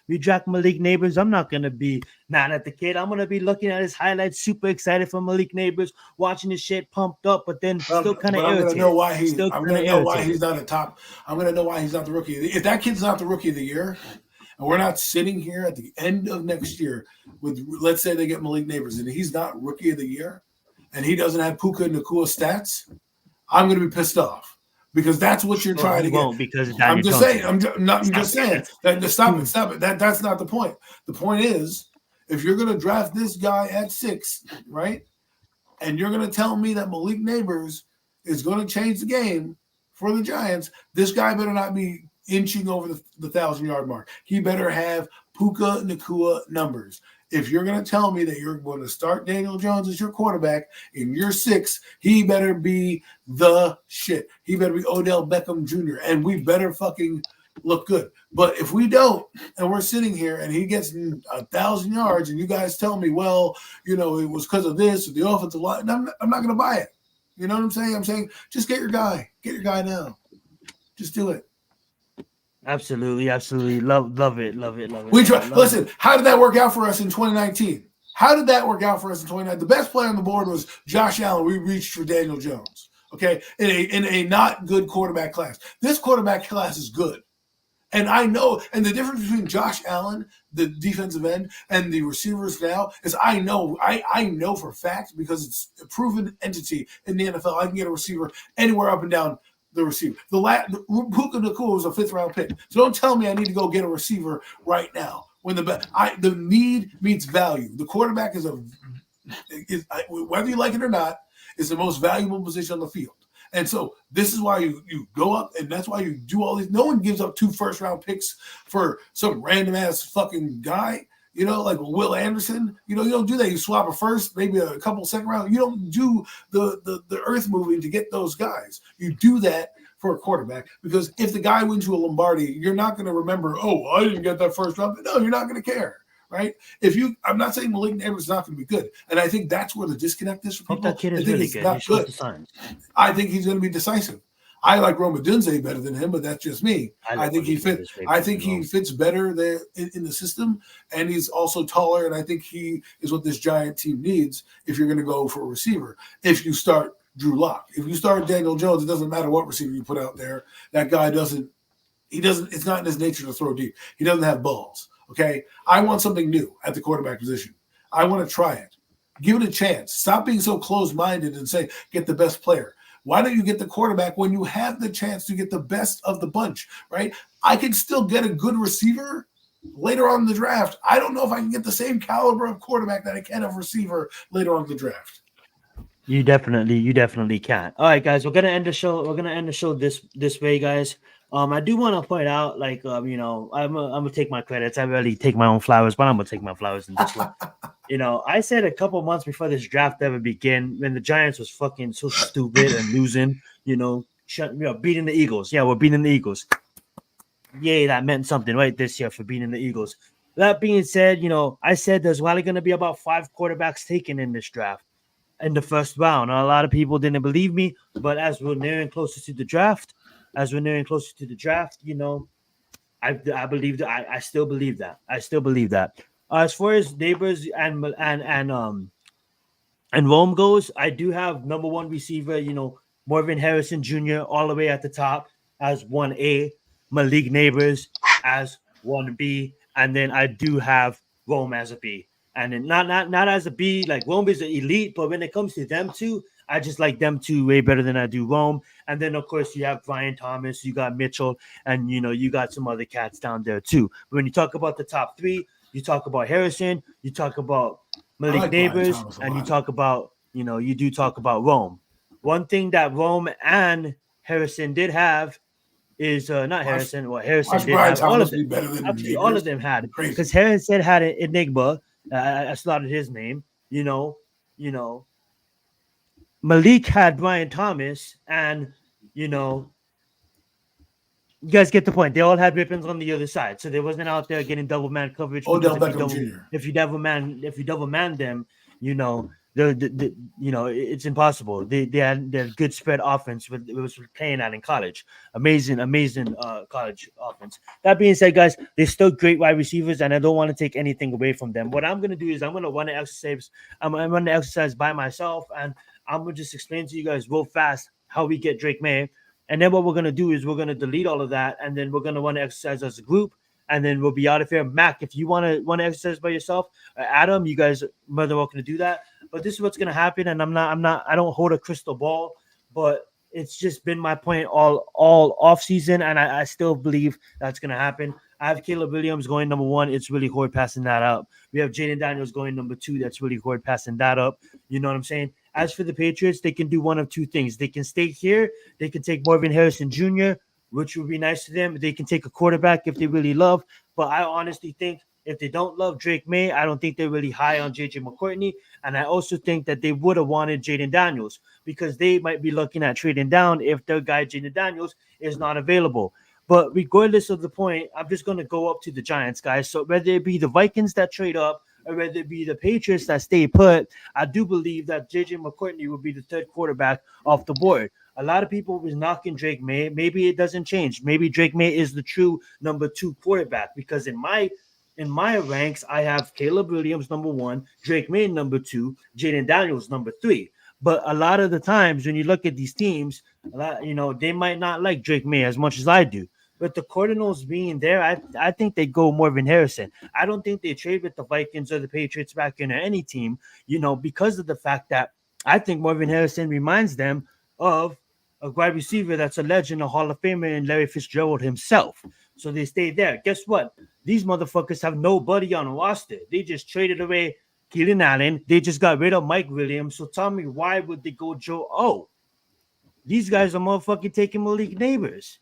We draft Malik Neighbors. I'm not going to be mad at the kid. I'm going to be looking at his highlights, super excited for Malik Neighbors, watching his shit pumped up, but then still kind of irritated. I'm going to know why he's not a top. I'm going to know why he's not the rookie. If that kid's not the rookie of the year, and we're not sitting here at the end of next year with, let's say they get Malik Neighbors, and he's not rookie of the year, and he doesn't have Puka Nacua stats, I'm going to be pissed off. Because that's what you're trying to get. Because I'm just saying. Stop it. That's not the point. The point is, if you're going to draft this guy at 6, right, and you're going to tell me that Malik Neighbors is going to change the game for the Giants, this guy better not be inching over the 1,000-yard mark. He better have Puka Nacua numbers. If you're going to tell me that you're going to start Daniel Jones as your quarterback in year 6, he better be the shit. He better be Odell Beckham Jr., and we better fucking look good. But if we don't, and we're sitting here and he gets 1,000 yards, and you guys tell me, well, it was because of this or the offensive line, I'm not going to buy it. You know what I'm saying? I'm saying just get your guy. Get your guy now. Just do it. Absolutely. Love it. Listen, how did that work out for us in 2019? The best player on the board was Josh Allen. We reached for Daniel Jones, okay, in a not good quarterback class. This quarterback class is good. And I know, and the difference between Josh Allen, the defensive end, and the receivers now is I know for a fact, because it's a proven entity in the NFL, I can get a receiver anywhere up and down the receiver. Puka Nacua was a 5th-round pick. So don't tell me I need to go get a receiver right now. When the need meets value. The quarterback is whether you like it or not, is the most valuable position on the field. And so this is why you go up, and that's why you do all these. No one gives up 2 first-round picks for some random-ass fucking guy. Like Will Anderson, you don't do that. You swap a first, maybe a couple second round. You don't do the earth moving to get those guys. You do that for a quarterback, because if the guy wins you a Lombardi, you're not going to remember, oh, I didn't get that first round. No, you're not going to care, right? I'm not saying Malik Neighbors is not going to be good, and I think that's where the disconnect is for people. That kid is really good. Not good. I think he's going to be decisive. I like Roma Dunze better than him, but that's just me. I think he fits. I think he fits better there in the system, and he's also taller. And I think he is what this Giant team needs if you're going to go for a receiver. If you start Drew Lock. If you start Daniel Jones, it doesn't matter what receiver you put out there. That guy doesn't. It's not in his nature to throw deep. He doesn't have balls. Okay, I want something new at the quarterback position. I want to try it. Give it a chance. Stop being so closed-minded and say, get the best player. Why don't you get the quarterback when you have the chance to get the best of the bunch, right? I can still get a good receiver later on in the draft. I don't know if I can get the same caliber of quarterback that I can of receiver later on in the draft. You definitely can. All right, guys, we're gonna end the show. We're gonna end the show this way, guys. I do want to point out, like, you know, I'm gonna take my credits. I really take my own flowers, but I'm gonna take my flowers in this one. You know, I said a couple months before this draft ever began, when the Giants was fucking so stupid and losing, beating the Eagles. Yeah, we're beating the Eagles. Yay, that meant something, right, this year for beating the Eagles. That being said, you know, I said there's probably going to be about 5 quarterbacks taken in this draft in the first round. Now, a lot of people didn't believe me, but as we're nearing closer to the draft, you know, I believe that. I still believe that. As far as neighbors and Rome goes, I do have number 1 receiver, you know, Marvin Harrison Jr. all the way at the top as 1A, Malik Neighbors as 1B, and then I do have Rome as a B. And then not as a B, like Rome is an elite, but when it comes to them two, I just like them two way better than I do Rome. And then, of course, you have Brian Thomas, you got Mitchell, and, you know, you got some other cats down there too. But when you talk about the top 3, you talk about Harrison, you talk about Malik Neighbors, and you talk about, you know, you do talk about Rome. One thing that Rome and Harrison did have is Harrison did have. All of them. Actually, all of them had, because Harrison had an Enigma. I slaughtered his name. You know, Malik had Brian Thomas, and, you know, you guys get the point. They all had weapons on the other side, so they wasn't out there getting double man coverage. If you double man them, you know, it's impossible. They had their good spread offense. It was playing out in college. Amazing college offense. That being said, guys, they're still great wide receivers, and I don't want to take anything away from them. What I'm gonna do is I'm gonna run the exercise. I'm gonna run the exercise by myself, and I'm gonna just explain to you guys real fast how we get Drake May. And then what we're going to do is we're going to delete all of that, and then we're going to want to exercise as a group, and then we'll be out of here. Mac, if you want to exercise by yourself, Adam, you guys are more than welcome to do that. But this is what's going to happen, and I don't hold a crystal ball, but it's just been my point all off season, and I still believe that's going to happen. I have Caleb Williams going number 1. It's really hard passing that up. We have Jaden Daniels going number 2. That's really hard passing that up. You know what I'm saying? As for the Patriots, they can do one of two things. They can stay here. They can take Marvin Harrison Jr., which would be nice to them. They can take a quarterback if they really love. But I honestly think if they don't love Drake May, I don't think they're really high on J.J. McCourtney. And I also think that they would have wanted Jaden Daniels, because they might be looking at trading down if their guy Jaden Daniels is not available. But regardless of the point, I'm just going to go up to the Giants, guys. So whether it be the Vikings that trade up, or whether it be the Patriots that stay put, I do believe that J.J. McCourtney will be the 3rd quarterback off the board. A lot of people was knocking Drake May. Maybe it doesn't change. Maybe Drake May is the true number 2 quarterback, because in my ranks, I have Caleb Williams number 1, Drake May number 2, Jaden Daniels number 3. But a lot of the times when you look at these teams, they might not like Drake May as much as I do. But the Cardinals being there, I think they go Marvin Harrison. I don't think they trade with the Vikings or the Patriots back in or any team, because of the fact that I think Marvin Harrison reminds them of a wide receiver that's a legend, a Hall of Famer, and Larry Fitzgerald himself. So they stay there. Guess what? These motherfuckers have nobody on the roster. They just traded away Keenan Allen. They just got rid of Mike Williams. So tell me, why would they go Joe O? These guys are motherfucking taking Malik Neighbors.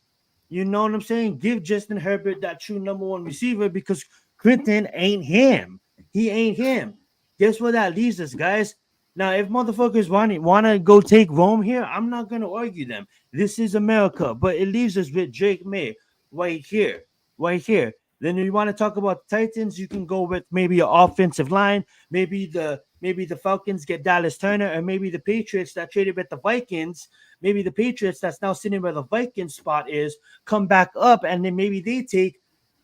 You know what I'm saying? Give Justin Herbert that true number 1 receiver, because Quentin ain't him. He ain't him. Guess what that leaves us, guys? Now, if motherfuckers want to go take Rome here, I'm not going to argue them. This is America. But it leaves us with Drake May right here. Then if you want to talk about the Titans, you can go with maybe an offensive line. Maybe the Falcons get Dallas Turner, or maybe the Patriots that traded with the Vikings. Maybe the Patriots that's now sitting where the Vikings spot is come back up, and then maybe they take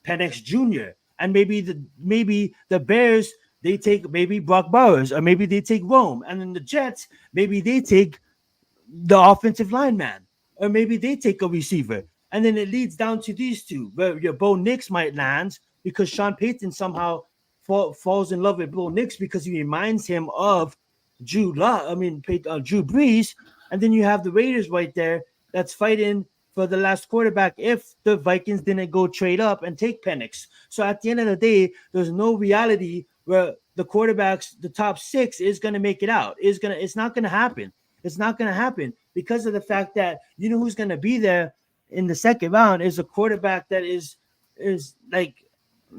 Penix Jr. And maybe the Bears, they take maybe Brock Bowers, or maybe they take Rome. And then the Jets, maybe they take the offensive lineman, or maybe they take a receiver, and then it leads down to these two. Where your Bo Nix might land because Sean Payton somehow falls in love with Bo Nix because he reminds him of Drew Brees, and then you have the Raiders right there that's fighting for the last quarterback if the Vikings didn't go trade up and take Penix. So at the end of the day, there's no reality where the quarterbacks, the top 6, is going to make it out. It's not going to happen. It's not going to happen because of the fact that you know who's going to be there in the second round is a quarterback that is like,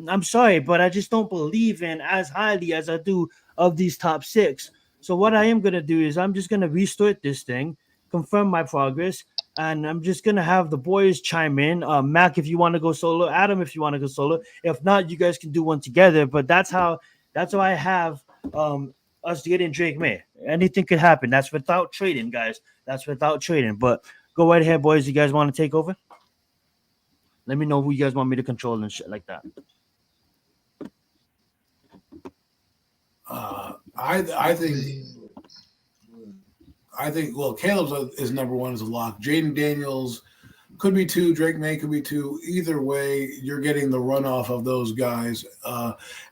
I'm sorry, but I just don't believe in as highly as I do of these top 6. So what I am going to do is I'm just going to restart this thing, confirm my progress, and I'm just going to have the boys chime in. Mac, if you want to go solo, Adam, if you want to go solo. If not, you guys can do one together. But that's how I have us getting Drake May. Anything could happen. That's without trading, guys. That's without trading. But go right ahead, boys. You guys want to take over? Let me know who you guys want me to control and shit like that. I think well, Caleb is number 1 as a lock. Jaden Daniels could be 2. Drake May could be 2. Either way, you're getting the runoff of those guys.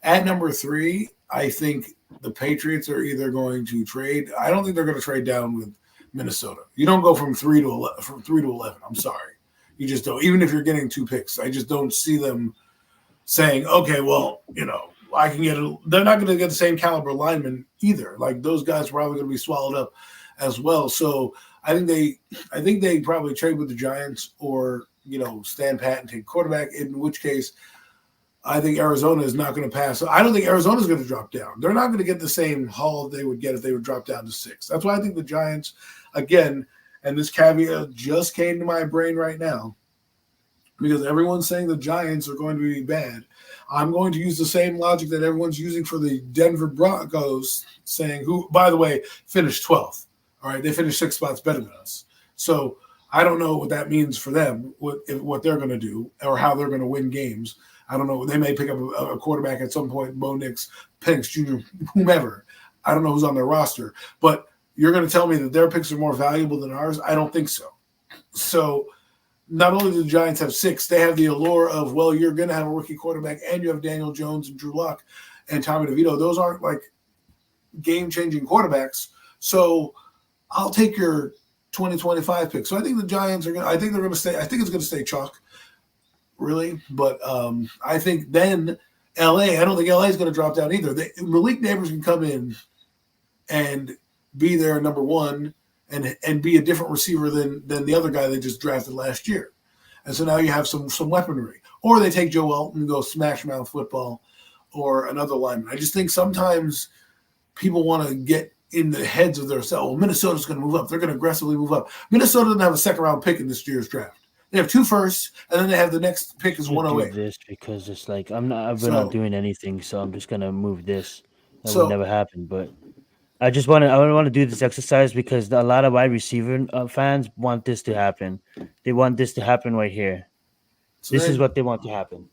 At number 3, I think the Patriots are either going to trade. I don't think they're going to trade down with Minnesota. You don't go from 3 to 11. From 3 to 11. I'm sorry, you just don't. Even if you're getting 2 picks, I just don't see them saying, okay, well, I can get it. They're not going to get the same caliber lineman either. Like those guys are probably going to be swallowed up as well. So I think they probably trade with the Giants or stand pat and take quarterback. In which case, I think Arizona is not going to pass. I don't think Arizona is going to drop down. They're not going to get the same haul they would get if they would drop down to 6. That's why I think the Giants, again, and this caveat just came to my brain right now, because everyone's saying the Giants are going to be bad. I'm going to use the same logic that everyone's using for the Denver Broncos, saying who, by the way, finished 12th. All right, they finished 6 spots better than us. So I don't know what that means for them, what they're going to do or how they're going to win games. I don't know. They may pick up a quarterback at some point, Bo Nix, Penix Jr., whomever. I don't know who's on their roster. But you're going to tell me that their picks are more valuable than ours? I don't think so. So not only do the Giants have 6, they have the allure of, well, you're going to have a rookie quarterback and you have Daniel Jones and Drew Lock and Tommy DeVito. Those aren't like game-changing quarterbacks. So I'll take your 2025 pick. So I think the Giants are going to – I think they're going to stay – I think it's going to stay chalk, really. But I think then L.A. – I don't think L.A. is going to drop down either. Malik Neighbors can come in and be their number 1 and be a different receiver than the other guy they just drafted last year. And so now you have some weaponry. Or they take Joe Elton and go smash mouth football or another lineman. I just think sometimes people want to get in the heads of themselves. Well, Minnesota's going to move up. They're going to aggressively move up. Minnesota doesn't have a second-round pick in this year's draft. They have 2 firsts, and then they have the next pick is 108. This because it's like we're not doing anything, so I'm just gonna move this. That would never happen. But I want to do this exercise because a lot of wide receiver fans want this to happen. They want this to happen right here. So this is what they want to happen.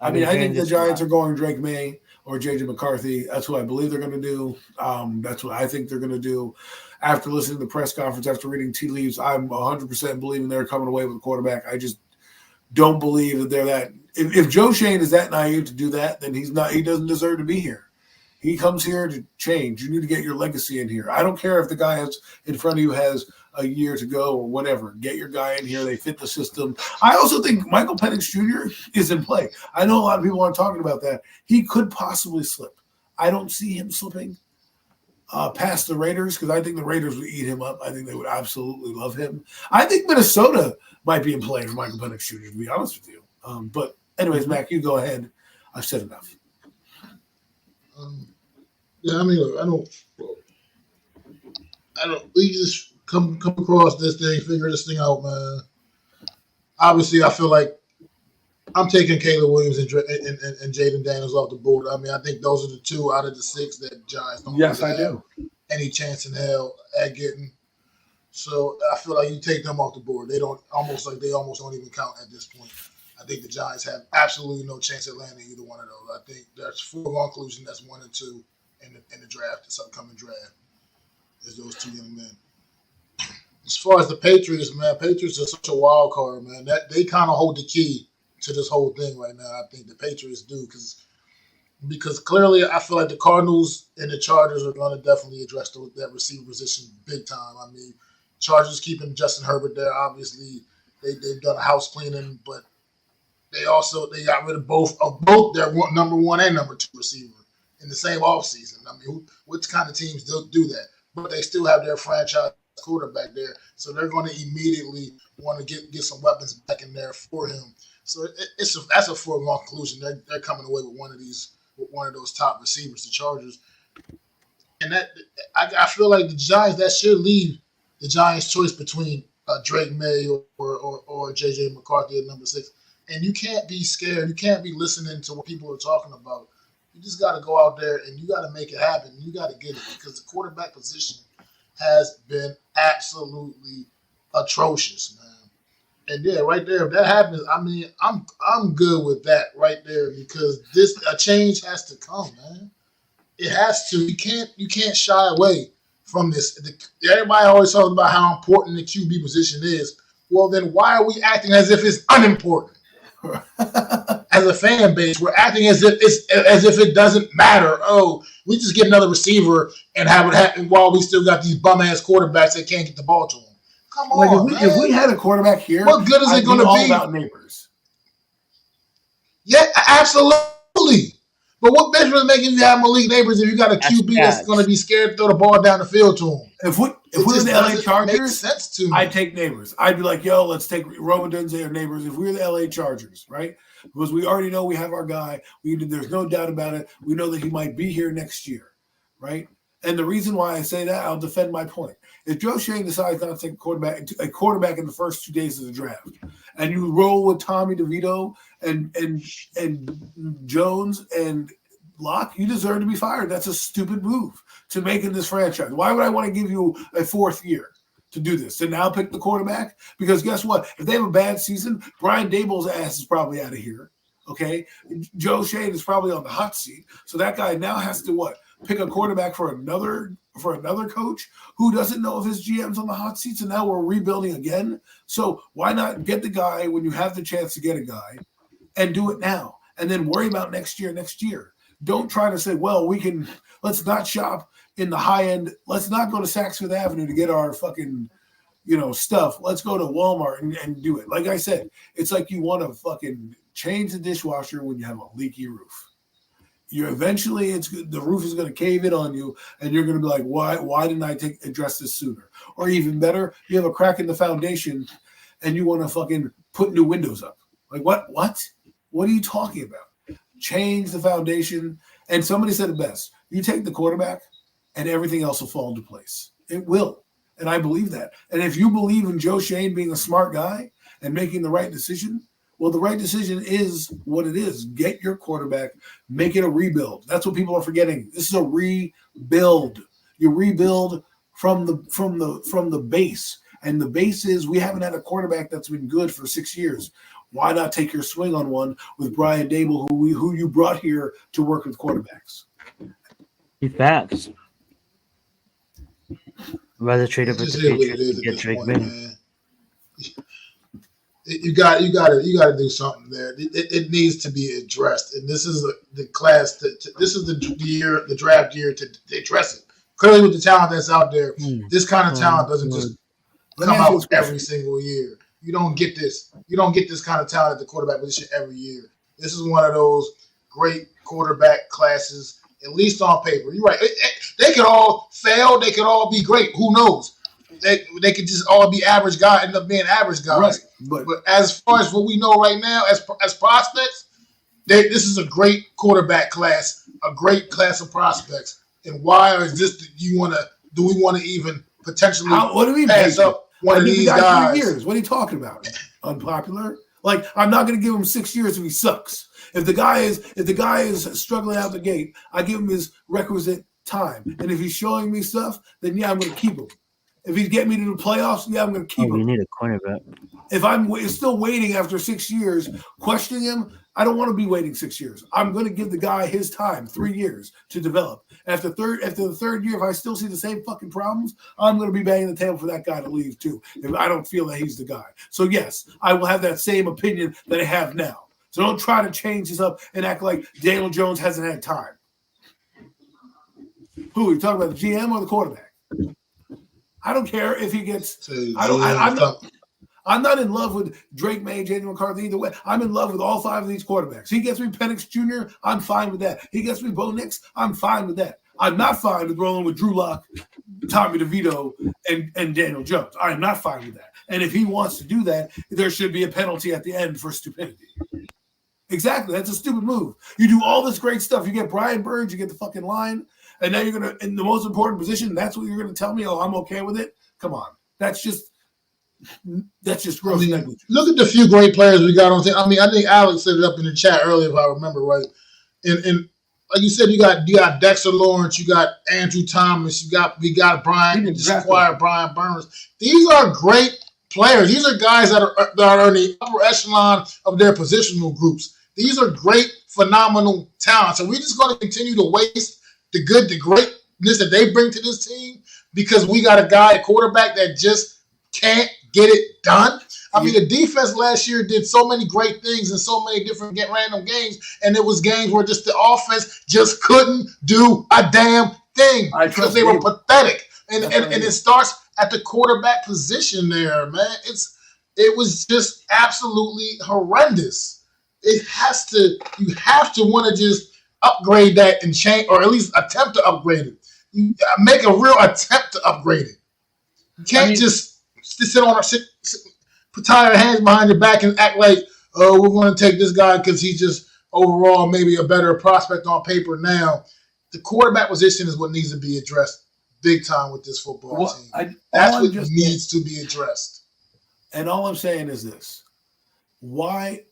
I think the Giants are going Drake May or J.J. McCarthy. That's what I believe they're going to do. That's what I think they're going to do. After listening to the press conference, after reading tea leaves, I'm 100% believing they're coming away with a quarterback. I just don't believe that they're that. If Joe Shane is that naive to do that, then he's not. He doesn't deserve to be here. He comes here to change. You need to get your legacy in here. I don't care if the guy in front of you has a year to go or whatever. Get your guy in here. They fit the system. I also think Michael Penix Jr. is in play. I know a lot of people aren't talking about that. He could possibly slip. I don't see him slipping past the Raiders because I think the Raiders would eat him up. I think they would absolutely love him. I think Minnesota might be in play for Michael Penix Jr., to be honest with you. But anyways, Mac, you go ahead. I've said enough. Yeah, I mean, look, I don't. We just come across this thing, figure this thing out, man. Obviously, I feel like I'm taking Caleb Williams and Jaden Daniels off the board. I mean, I think those are the 2 out of the 6 that Giants don't yes, really I do. Any chance in hell at getting. So I feel like you take them off the board. They almost don't even count at this point. I think the Giants have absolutely no chance at landing either one of those. I think that's foregone conclusion. That's 1 and 2 in the draft, this upcoming draft, is those 2 young men. as far as the Patriots, man, Patriots are such a wild card, man. That they kind of hold the key to this whole thing right now. I think the Patriots do because clearly I feel like the Cardinals and the Chargers are going to definitely address that receiver position big time. I mean, Chargers keeping Justin Herbert there. Obviously, they've done a house cleaning, but they got rid of both their number one and number two receiver in the same offseason. I mean, which kind of teams do that? But they still have their franchise quarterback there, so they're going to immediately want to get some weapons back in there for him. So that's a foregone conclusion. They're coming away with one of those top receivers, the Chargers, and that I feel like the Giants, that should leave the Giants' choice between Drake May or JJ McCarthy at number 6. And you can't be scared. You can't be listening to what people are talking about. You just got to go out there and you got to make it happen. You got to get it because the quarterback position has been absolutely atrocious, man. And yeah, right there, if that happens, I mean, I'm good with that right there because a change has to come, man. It has to. You can't shy away from this. Everybody always talks about how important the QB position is. Well, then why are we acting as if it's unimportant? As a fan base, we're acting as if it doesn't matter. Oh, we just get another receiver and have it happen while we still got these bum ass quarterbacks that can't get the ball to them. Come on, man. If we had a quarterback here, what good is it going to be? All about neighbors. Yeah, absolutely. But what difference does it make if you have Malik Neighbors if you got a QB that's going to be scared to throw the ball down the field to him? If we're the LA Chargers, I'd take Neighbors. I'd be like, yo, let's take Roman Dunze or Neighbors. If we're the LA Chargers, right? Because we already know we have our guy. There's no doubt about it. We know that he might be here next year, right? And the reason why I say that, I'll defend my point. If Joe Shane decides not to take a quarterback in the first 2 days of the draft, and you roll with Tommy DeVito and Jones and Locke, you deserve to be fired. That's a stupid move to make in this franchise. Why would I want to give you a fourth year to do this? To now pick the quarterback? Because guess what? If they have a bad season, Brian Daboll's ass is probably out of here. Okay? Joe Shane is probably on the hot seat. So that guy now has to what? Pick a quarterback for another coach who doesn't know if his GM's on the hot seat, and now we're rebuilding again. So why not get the guy when you have the chance to get a guy and do it now and then worry about next year. Don't try to say, well, let's not shop in the high end. Let's not go to Saks Fifth Avenue to get our fucking, stuff. Let's go to Walmart and do it. Like I said, it's like you want to fucking change the dishwasher when you have a leaky roof. The roof is going to cave in on you, and you're going to be like, why didn't I address this sooner? Or even better, you have a crack in the foundation, and you want to fucking put new windows up. Like what? What are you talking about? Change the foundation. And somebody said it best. You take the quarterback, and everything else will fall into place. It will, and I believe that. And if you believe in Joe Shane being a smart guy and making the right decision. Well, the right decision is what it is. Get your quarterback, make it a rebuild. That's what people are forgetting. This is a rebuild. You rebuild from the base. And the base is we haven't had a quarterback that's been good for 6 years. Why not take your swing on one with Brian Daboll, who you brought here to work with quarterbacks? Facts. Rather trade it with the Patriots get Drake May. You got to do something there. It needs to be addressed, and this is the class. This is the draft year to address it. Clearly, with the talent that's out there, this kind of talent doesn't just come out every single year. You don't get this. You don't get this kind of talent at the quarterback position every year. This is one of those great quarterback classes, at least on paper. You're right. They could all fail. They could all be great. Who knows? They could just all be average guys, end up being average guys. Right. But as far as what we know right now, as prospects, this is a great quarterback class, a great class of prospects. And why is this? Do we want to even potentially pass up one of these guys? 3 years. What are you talking about? Unpopular? Like, I'm not going to give him 6 years if he sucks. If the guy is struggling out the gate, I give him his requisite time. And if he's showing me stuff, then yeah, I'm going to keep him. If he's getting me to the playoffs, yeah, I'm going to keep him. You need a cornerback. If I'm still waiting after 6 years, questioning him, I don't want to be waiting 6 years. I'm going to give the guy his time, 3 years to develop. After the third year, if I still see the same fucking problems, I'm going to be banging the table for that guy to leave too. If I don't feel that he's the guy. So yes, I will have that same opinion that I have now. So don't try to change this up and act like Daniel Jones hasn't had time. Who are you talking about, the GM or the quarterback? I don't care if he gets. I'm not in love with Drake May, J.D. McCarthy either way. I'm in love with all 5 of these quarterbacks. He gets me Penix Jr., I'm fine with that. He gets me Bo Nix, I'm fine with that. I'm not fine with rolling with Drew Lock, Tommy DeVito, and Daniel Jones. I'm not fine with that. And if he wants to do that, there should be a penalty at the end for stupidity. Exactly. That's a stupid move. You do all this great stuff. You get Brian Burns, you get the fucking line, and now you're going to, in the most important position, that's what you're going to tell me, oh, I'm okay with it? Come on. That's just gross negligence. Look at the few great players we got on team. I mean, I think Alex set it up in the chat earlier, if I remember right. And like you said, you got Dexter Lawrence, you got Andrew Thomas, we got Brian, you just acquired Brian Burns. These are great players. These are guys that are in the upper echelon of their positional groups. These are great, phenomenal talents. And we're just going to continue to waste the greatness that they bring to this team because we got a guy, a quarterback that just can't get it done. I mean, the defense last year did so many great things in so many different random games, and it was games where just the offense just couldn't do a damn thing because they were pathetic. And it starts at the quarterback position there, man. It was just absolutely horrendous. You have to want to just upgrade that and change, or at least attempt to upgrade it. You make a real attempt to upgrade it. You can't just tie your hands behind your back and act like, oh, we're going to take this guy because he's just overall maybe a better prospect on paper now. The quarterback position is what needs to be addressed big time with this football team. That's what needs to be addressed. And all I'm saying is this. Why,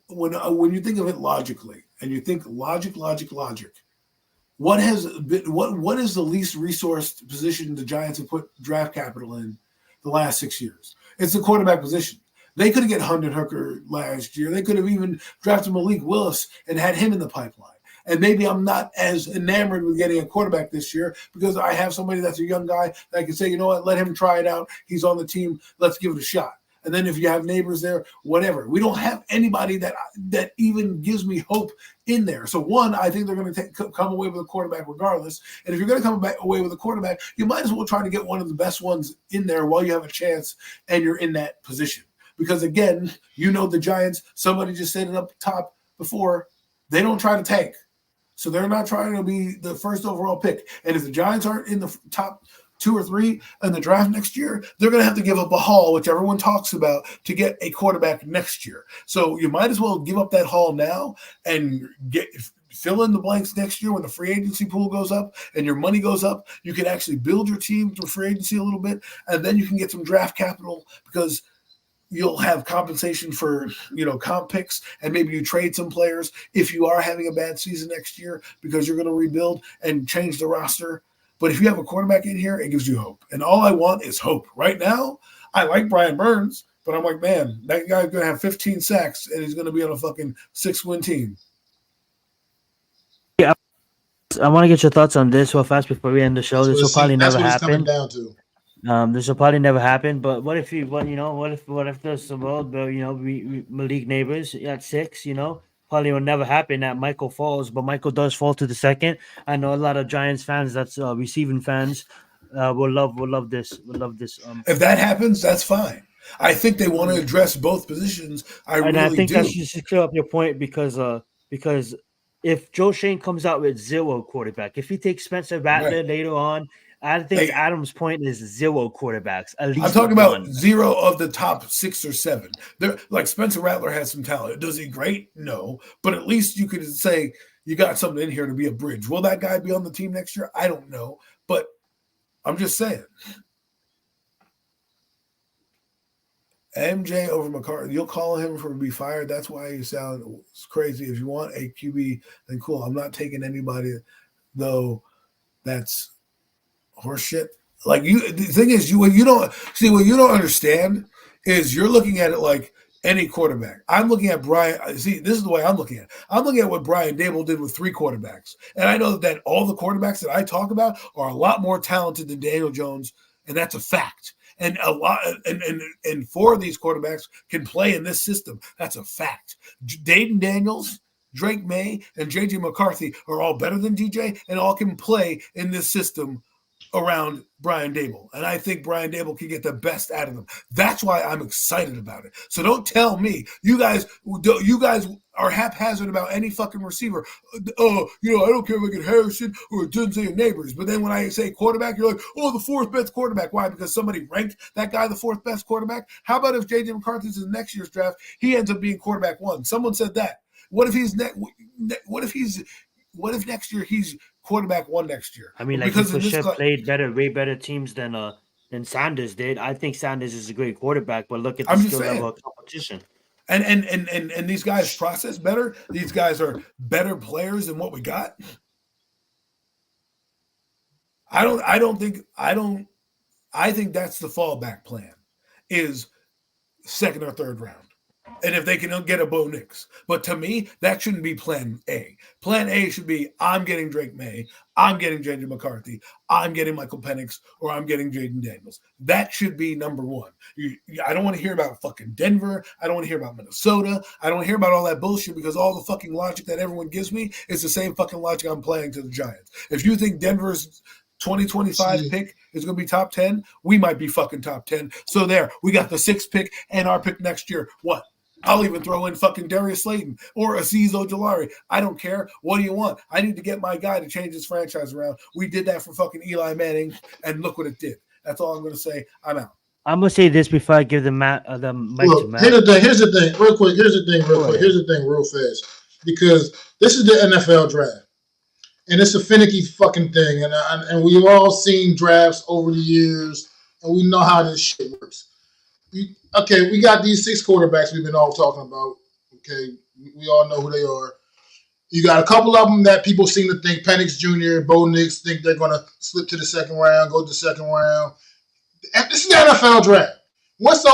when you think of it logically, and you think logic, what is the least resourced position the Giants have put draft capital in the last 6 years? It's the quarterback position. They could have get Hendon Hooker last year. They could have even drafted Malik Willis and had him in the pipeline. And maybe I'm not as enamored with getting a quarterback this year because I have somebody that's a young guy that I can say, you know what, let him try it out. He's on the team. Let's give it a shot. And then if you have neighbors there, whatever. We don't have anybody that even gives me hope in there. So one, I think they're going to come away with a quarterback regardless. And if you're going to come away with a quarterback, you might as well try to get one of the best ones in there while you have a chance and you're in that position. Because again, the Giants, somebody just said it up top before, they don't try to tank. So they're not trying to be the first overall pick. And if the Giants aren't in the top 2 or 3 in the draft next year, they're going to have to give up a haul, which everyone talks about, to get a quarterback next year. So you might as well give up that haul now and fill in the blanks next year when the free agency pool goes up and your money goes up. You can actually build your team through free agency a little bit, and then you can get some draft capital because you'll have compensation for, comp picks, and maybe you trade some players if you are having a bad season next year because you're going to rebuild and change the roster. But if you have a quarterback in here, it gives you hope. And all I want is hope. Right now, I like Brian Burns, but I'm like, man, that guy's going to have 15 sacks, and he's going to be on a fucking 6-win team. Yeah, I want to get your thoughts on this real fast before we end the show. This will probably never happen. This will probably never happen. But what if there's some world, Malik Neighbors at 6, probably will never happen that Michael falls, but Michael does fall to the second. I know a lot of Giants fans, that's receiving fans, will love this. If that happens, that's fine. I think they want to address both positions. I think that should clear up your point because if Joe Shane comes out with 0 quarterback, if he takes Spencer Rattler later on, I think Adam's point is 0 quarterbacks. At least I'm talking about 0 of the top 6 or 7. They're like Spencer Rattler has some talent. Does he great? No, but at least you could say you got something in here to be a bridge. Will that guy be on the team next year? I don't know, but I'm just saying. MJ over McCarthy, you'll call him for be fired. That's why you sound crazy. If you want a QB, then cool. I'm not taking anybody though. That's horseshit. Like the thing is, what you don't understand is you're looking at it like any quarterback. I'm looking at Brian. See, this is the way I'm looking at it. I'm looking at what Brian Dable did with 3 quarterbacks. And I know that all the quarterbacks that I talk about are a lot more talented than Daniel Jones, and that's a fact. And a lot, and 4 of these quarterbacks can play in this system. That's a fact. Dayton Daniels, Drake May, and JJ McCarthy are all better than DJ and all can play in this system around Brian Dable. And I think Brian Dable can get the best out of them. That's why I'm excited about it. So don't tell me you guys are haphazard about any fucking receiver. Oh, I don't care if I get Harrison or Dunze and Neighbors. But then when I say quarterback, you're like, oh, the 4th best quarterback. Why? Because somebody ranked that guy the 4th best quarterback? How about if JJ McCarthy's in next year's draft, he ends up being quarterback 1? Someone said that. What if next year he's quarterback 1 next year? I mean, like, because he played way better teams than Sanders did. I think Sanders is a great quarterback, but look at the skill level of competition. And these guys process better. These guys are better players than what we got. I think that's the fallback plan is 2nd or 3rd round. And if they can get a Bo Nix. But to me, that shouldn't be plan A. Plan A should be I'm getting Drake May, I'm getting JJ McCarthy, I'm getting Michael Penix, or I'm getting Jaden Daniels. That should be number 1. I don't want to hear about fucking Denver. I don't want to hear about Minnesota. I don't want to hear about all that bullshit because all the fucking logic that everyone gives me is the same fucking logic I'm playing to the Giants. If you think Denver's 2025 pick is going to be top 10, we might be fucking top 10. So there, we got the 6th pick and our pick next year. What? I'll even throw in fucking Darius Slayton or Azeez Ojulari. I don't care. What do you want? I need to get my guy to change his franchise around. We did that for fucking Eli Manning, and look what it did. That's all I'm going to say. I'm out. I'm going to say this before I give the mic to Matt. Here's the thing, real quick. Here's the thing, real fast. Because this is the NFL draft. And it's a finicky fucking thing. And we've all seen drafts over the years, and we know how this shit works. Okay, we got these 6 quarterbacks we've been all talking about. Okay, we all know who they are. You got a couple of them that people seem to think Penix Jr., Bo Nix, think they're going to slip to the 2nd round, go to the 2nd round. This is the NFL draft. Once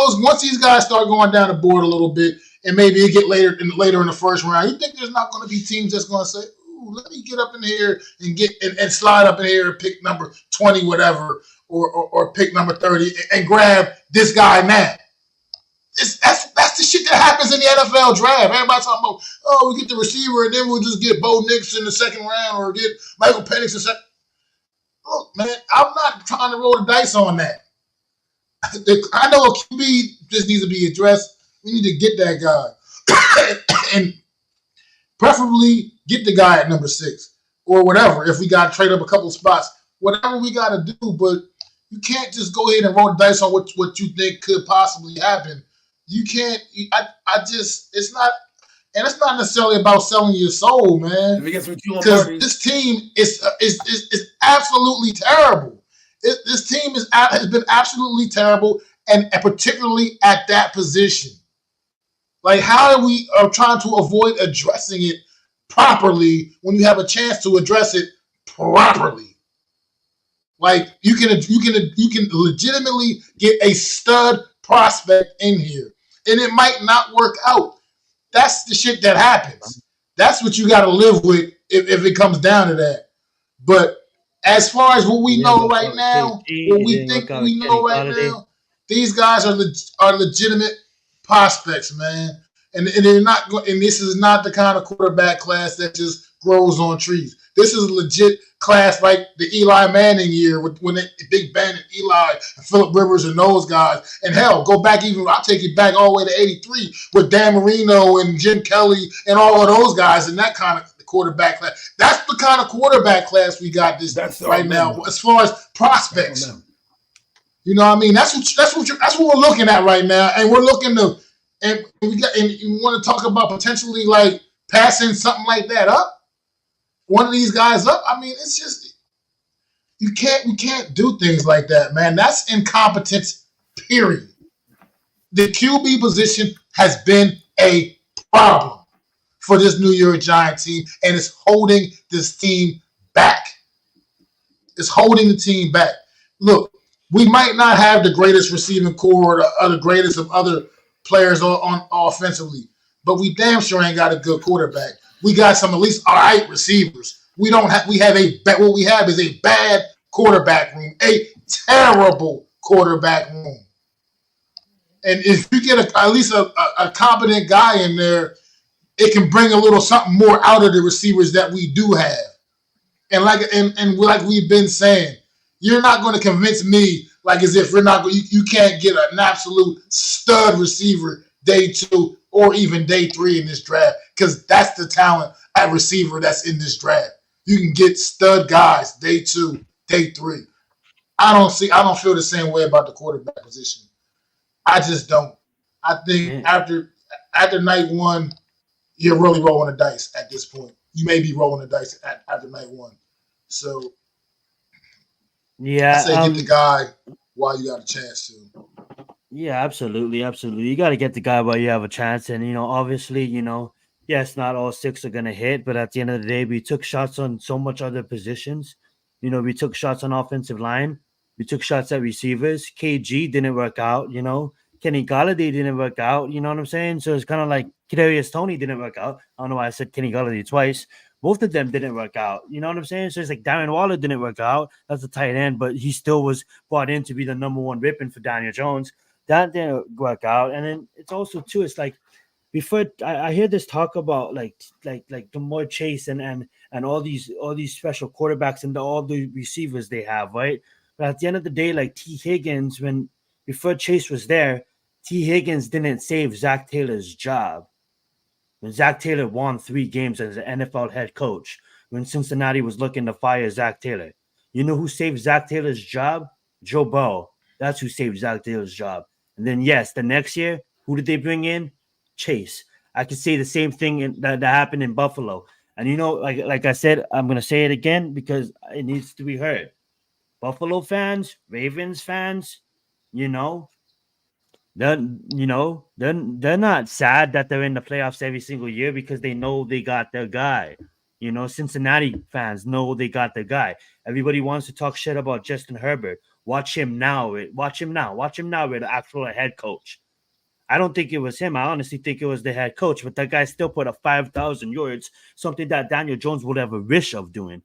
these guys start going down the board a little bit, and maybe it get later in the 1st round, you think there's not going to be teams that's going to say, "Ooh, let me get up in here and get and slide up in here and pick number 20, whatever." Or pick number 30 and grab this guy now. That's the shit that happens in the NFL draft. Everybody talking about, we get the receiver and then we'll just get Bo Nix in the 2nd round or get Michael Penix in the 2nd. Look, man, I'm not trying to roll the dice on that. I know a QB just needs to be addressed. We need to get that guy. And preferably get the guy at number 6 or whatever. If we got to trade up a couple of spots, whatever we got to do, but you can't just go ahead and roll the dice on what you think could possibly happen. You can't. It's not necessarily about selling your soul, man. Because this team is absolutely terrible. This team has been absolutely terrible, and particularly at that position. Like, how are we trying to avoid addressing it properly when you have a chance to address it properly? Like, you can legitimately get a stud prospect in here, and it might not work out. That's the shit that happens. That's what you got to live with if it comes down to that. But as far as what we know right now, these guys are legitimate prospects, man. And they're not. And this is not the kind of quarterback class that just grows on trees. This is a legit class like the Eli Manning year when Big Ben and Eli and Phillip Rivers and those guys. And hell, go back I'll take it back all the way to 83 with Dan Marino and Jim Kelly and all of those guys and that kind of quarterback class. That's the kind of quarterback class we got right now as far as prospects. You know what I mean? That's what we're looking at right now. And we're looking to and you want to talk about potentially like passing something like that up. One of these guys up. I mean, it's just we can't do things like that, man. That's incompetence, period. The QB position has been a problem for this New York Giants team, and it's holding this team back. It's holding the team back. Look, We might not have the greatest receiving core or the greatest of other players on offensively, but we damn sure ain't got a good quarterback. We got some at least all right receivers. We don't have. We have what we have is a bad quarterback room, a terrible quarterback room. And if you get at least a competent guy in there, it can bring a little something more out of the receivers that we do have. And like we've been saying, you're not going to convince me like as if you can't get an absolute stud receiver day 2 or even day 3 in this draft, because that's the talent at receiver that's in this draft. You can get stud guys day 2, day 3. I don't feel the same way about the quarterback position. I just don't. I think after night 1, you're really rolling the dice at this point. You may be rolling the dice after night 1. So yeah, I say get the guy while you got a chance to. Yeah, absolutely. You got to get the guy while you have a chance. And, obviously, yes, not all 6 are going to hit, but at the end of the day, we took shots on so much other positions. We took shots on offensive line. We took shots at receivers. KG didn't work out, Kenny Galladay didn't work out. You know what I'm saying? So it's kind of like Kadarius Toney didn't work out. I don't know why I said Kenny Galladay twice. Both of them didn't work out. You know what I'm saying? So it's like Darren Waller didn't work out. That's a tight end, but he still was brought in to be the number 1 ripping for Daniel Jones. That didn't work out. And then it's also too, it's like before I hear this talk about like Jamar Chase and all these special quarterbacks and all the receivers they have, right? But at the end of the day, like T. Higgins, before Chase was there, T. Higgins didn't save Zach Taylor's job. When Zach Taylor won 3 games as an NFL head coach, when Cincinnati was looking to fire Zach Taylor, you know who saved Zach Taylor's job? Joe Burrow. That's who saved Zach Taylor's job. And then, yes, the next year, who did they bring in? Chase. I could say the same thing that happened in Buffalo. And, like I said, I'm going to say it again because it needs to be heard. Buffalo fans, Ravens fans, they're not sad that they're in the playoffs every single year because they know they got their guy. Cincinnati fans know they got their guy. Everybody wants to talk shit about Justin Herbert. Watch him now. Watch him now with the actual head coach. I don't think it was him. I honestly think it was the head coach, but that guy still put up 5,000 yards, something that Daniel Jones would have a wish of doing.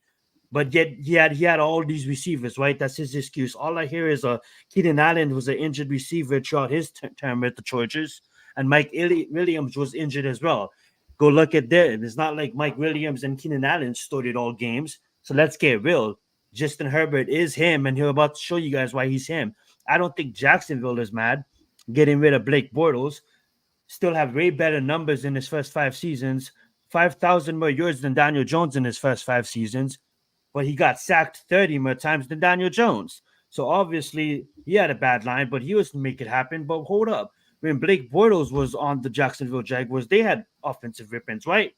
But yet he had all these receivers, right? That's his excuse. All I hear is Keenan Allen was an injured receiver throughout his term at the Chargers, and Mike Williams was injured as well. Go look at that. It's not like Mike Williams and Keenan Allen started all games. So let's get real. Justin Herbert is him, and he's about to show you guys why he's him. I don't think Jacksonville is mad getting rid of Blake Bortles. Still have way better numbers in his first 5 seasons, 5,000 more yards than Daniel Jones in his first 5 seasons, but he got sacked 30 more times than Daniel Jones. So obviously he had a bad line, but he was to make it happen. But hold up. When Blake Bortles was on the Jacksonville Jaguars, they had offensive rippings, right?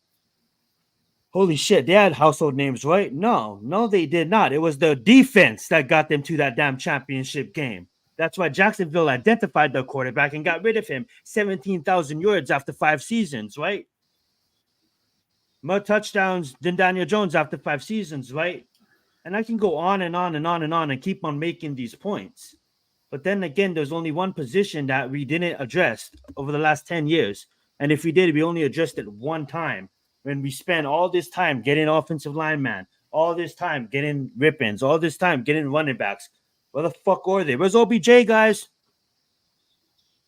Holy shit, they had household names, right? No, they did not. It was the defense that got them to that damn championship game. That's why Jacksonville identified their quarterback and got rid of him. 17,000 yards after 5 seasons, right? More touchdowns than Daniel Jones after 5 seasons, right? And I can go on and on and on and on and keep on making these points. But then again, there's only one position that we didn't address over the last 10 years. And if we did, we only addressed it one time. When we spend all this time getting offensive linemen, all this time getting rip-ins, all this time getting running backs, where the fuck are they? Where's OBJ, guys?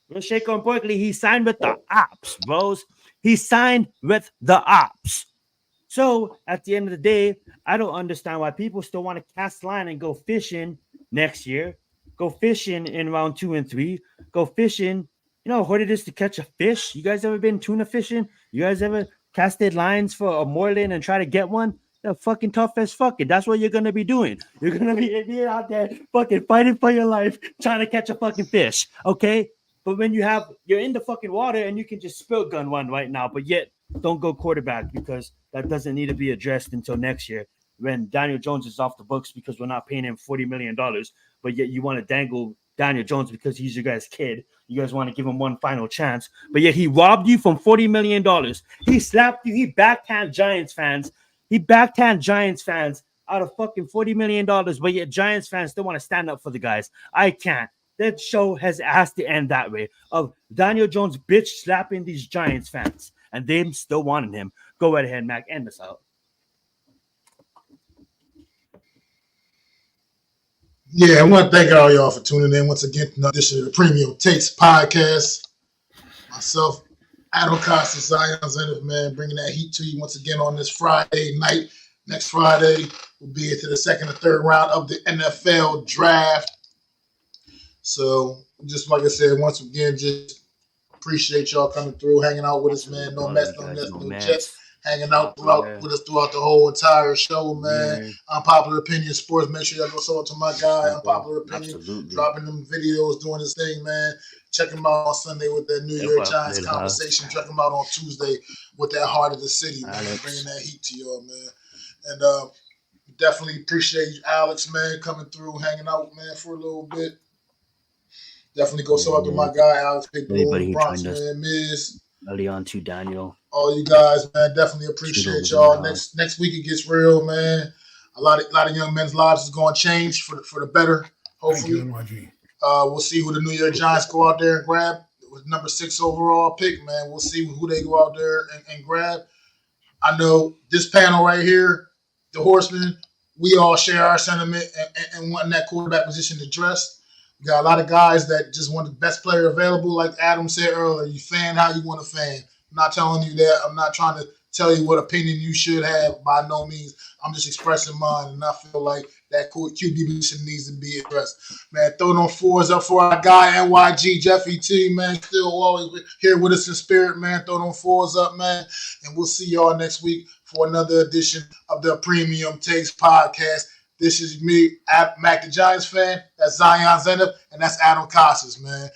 Where's Saquon Barkley? He signed with the Ops, bros. He signed with the Ops. So at the end of the day, I don't understand why people still want to cast line and go fishing next year. Go fishing in round 2 and 3. Go fishing. You know how hard it is to catch a fish? You guys ever been tuna fishing? You guys ever casted lines for a moorland and try to get one? They're fucking tough as fucking. That's what you're going to be doing. You're going to be out there fucking fighting for your life, trying to catch a fucking fish, okay? But when you're in the fucking water and you can just spill gun one right now, but yet don't go quarterback because that doesn't need to be addressed until next year when Daniel Jones is off the books because we're not paying him $40 million, but yet you want to dangle Daniel Jones because he's your guys' kid. You guys want to give him one final chance, but yet he robbed you from $40 million. He slapped you. He backhand Giants fans. He backhand Giants fans out of fucking $40 million, but yet Giants fans still want to stand up for the guys. I can't. That show has to end that way, of Daniel Jones bitch slapping these Giants fans and them still wanting him. Go right ahead, Mac, end this out. Yeah, I want to thank all y'all for tuning in once again to another edition of the Premium Takes Podcast. Myself, Adam Costas, Zion Zenith, man, bringing that heat to you once again on this Friday night. Next Friday, we'll be into the second or third round of the NFL draft. So, just like I said, once again, just appreciate y'all coming through, hanging out with us, man. No mess, no nets, no jets. Hanging out with us throughout the whole entire show, man. Yeah. Unpopular Opinion Sports. Make sure y'all go show it to my guy, Unpopular Opinion. Absolutely. Dropping them videos, doing his thing, man. Check him out on Sunday with that New York Giants conversation. Check him out on Tuesday with that Heart of the City, man. Bringing that heat to y'all, man. And definitely appreciate you, Alex, man, coming through, hanging out, man, for a little bit. Definitely go show out to my guy, Alex, Big Blue, Bronx, man, Miz. Leon to Daniel. All you guys, man, definitely appreciate y'all. Next week it gets real, man. A lot of young men's lives is going to change for the better. Hopefully, we'll see who the New York Giants go out there and grab with number 6 overall pick, man. We'll see who they go out there and grab. I know this panel right here, the Horsemen, we all share our sentiment and wanting that quarterback position addressed. We got a lot of guys that just want the best player available, like Adam said earlier. You fan how you want to fan. I'm not telling you that. I'm not trying to tell you what opinion you should have by no means. I'm just expressing mine, and I feel like that QB position needs to be addressed. Man, throw them 4s up for our guy, NYG, Jeffy T, man. Still always here with us in spirit, man. Throw them 4s up, man. And we'll see y'all next week for another edition of the Premium Takes Podcast. This is me, Mac the Giants fan. That's Zion Zenith, and that's Adam Costas, man.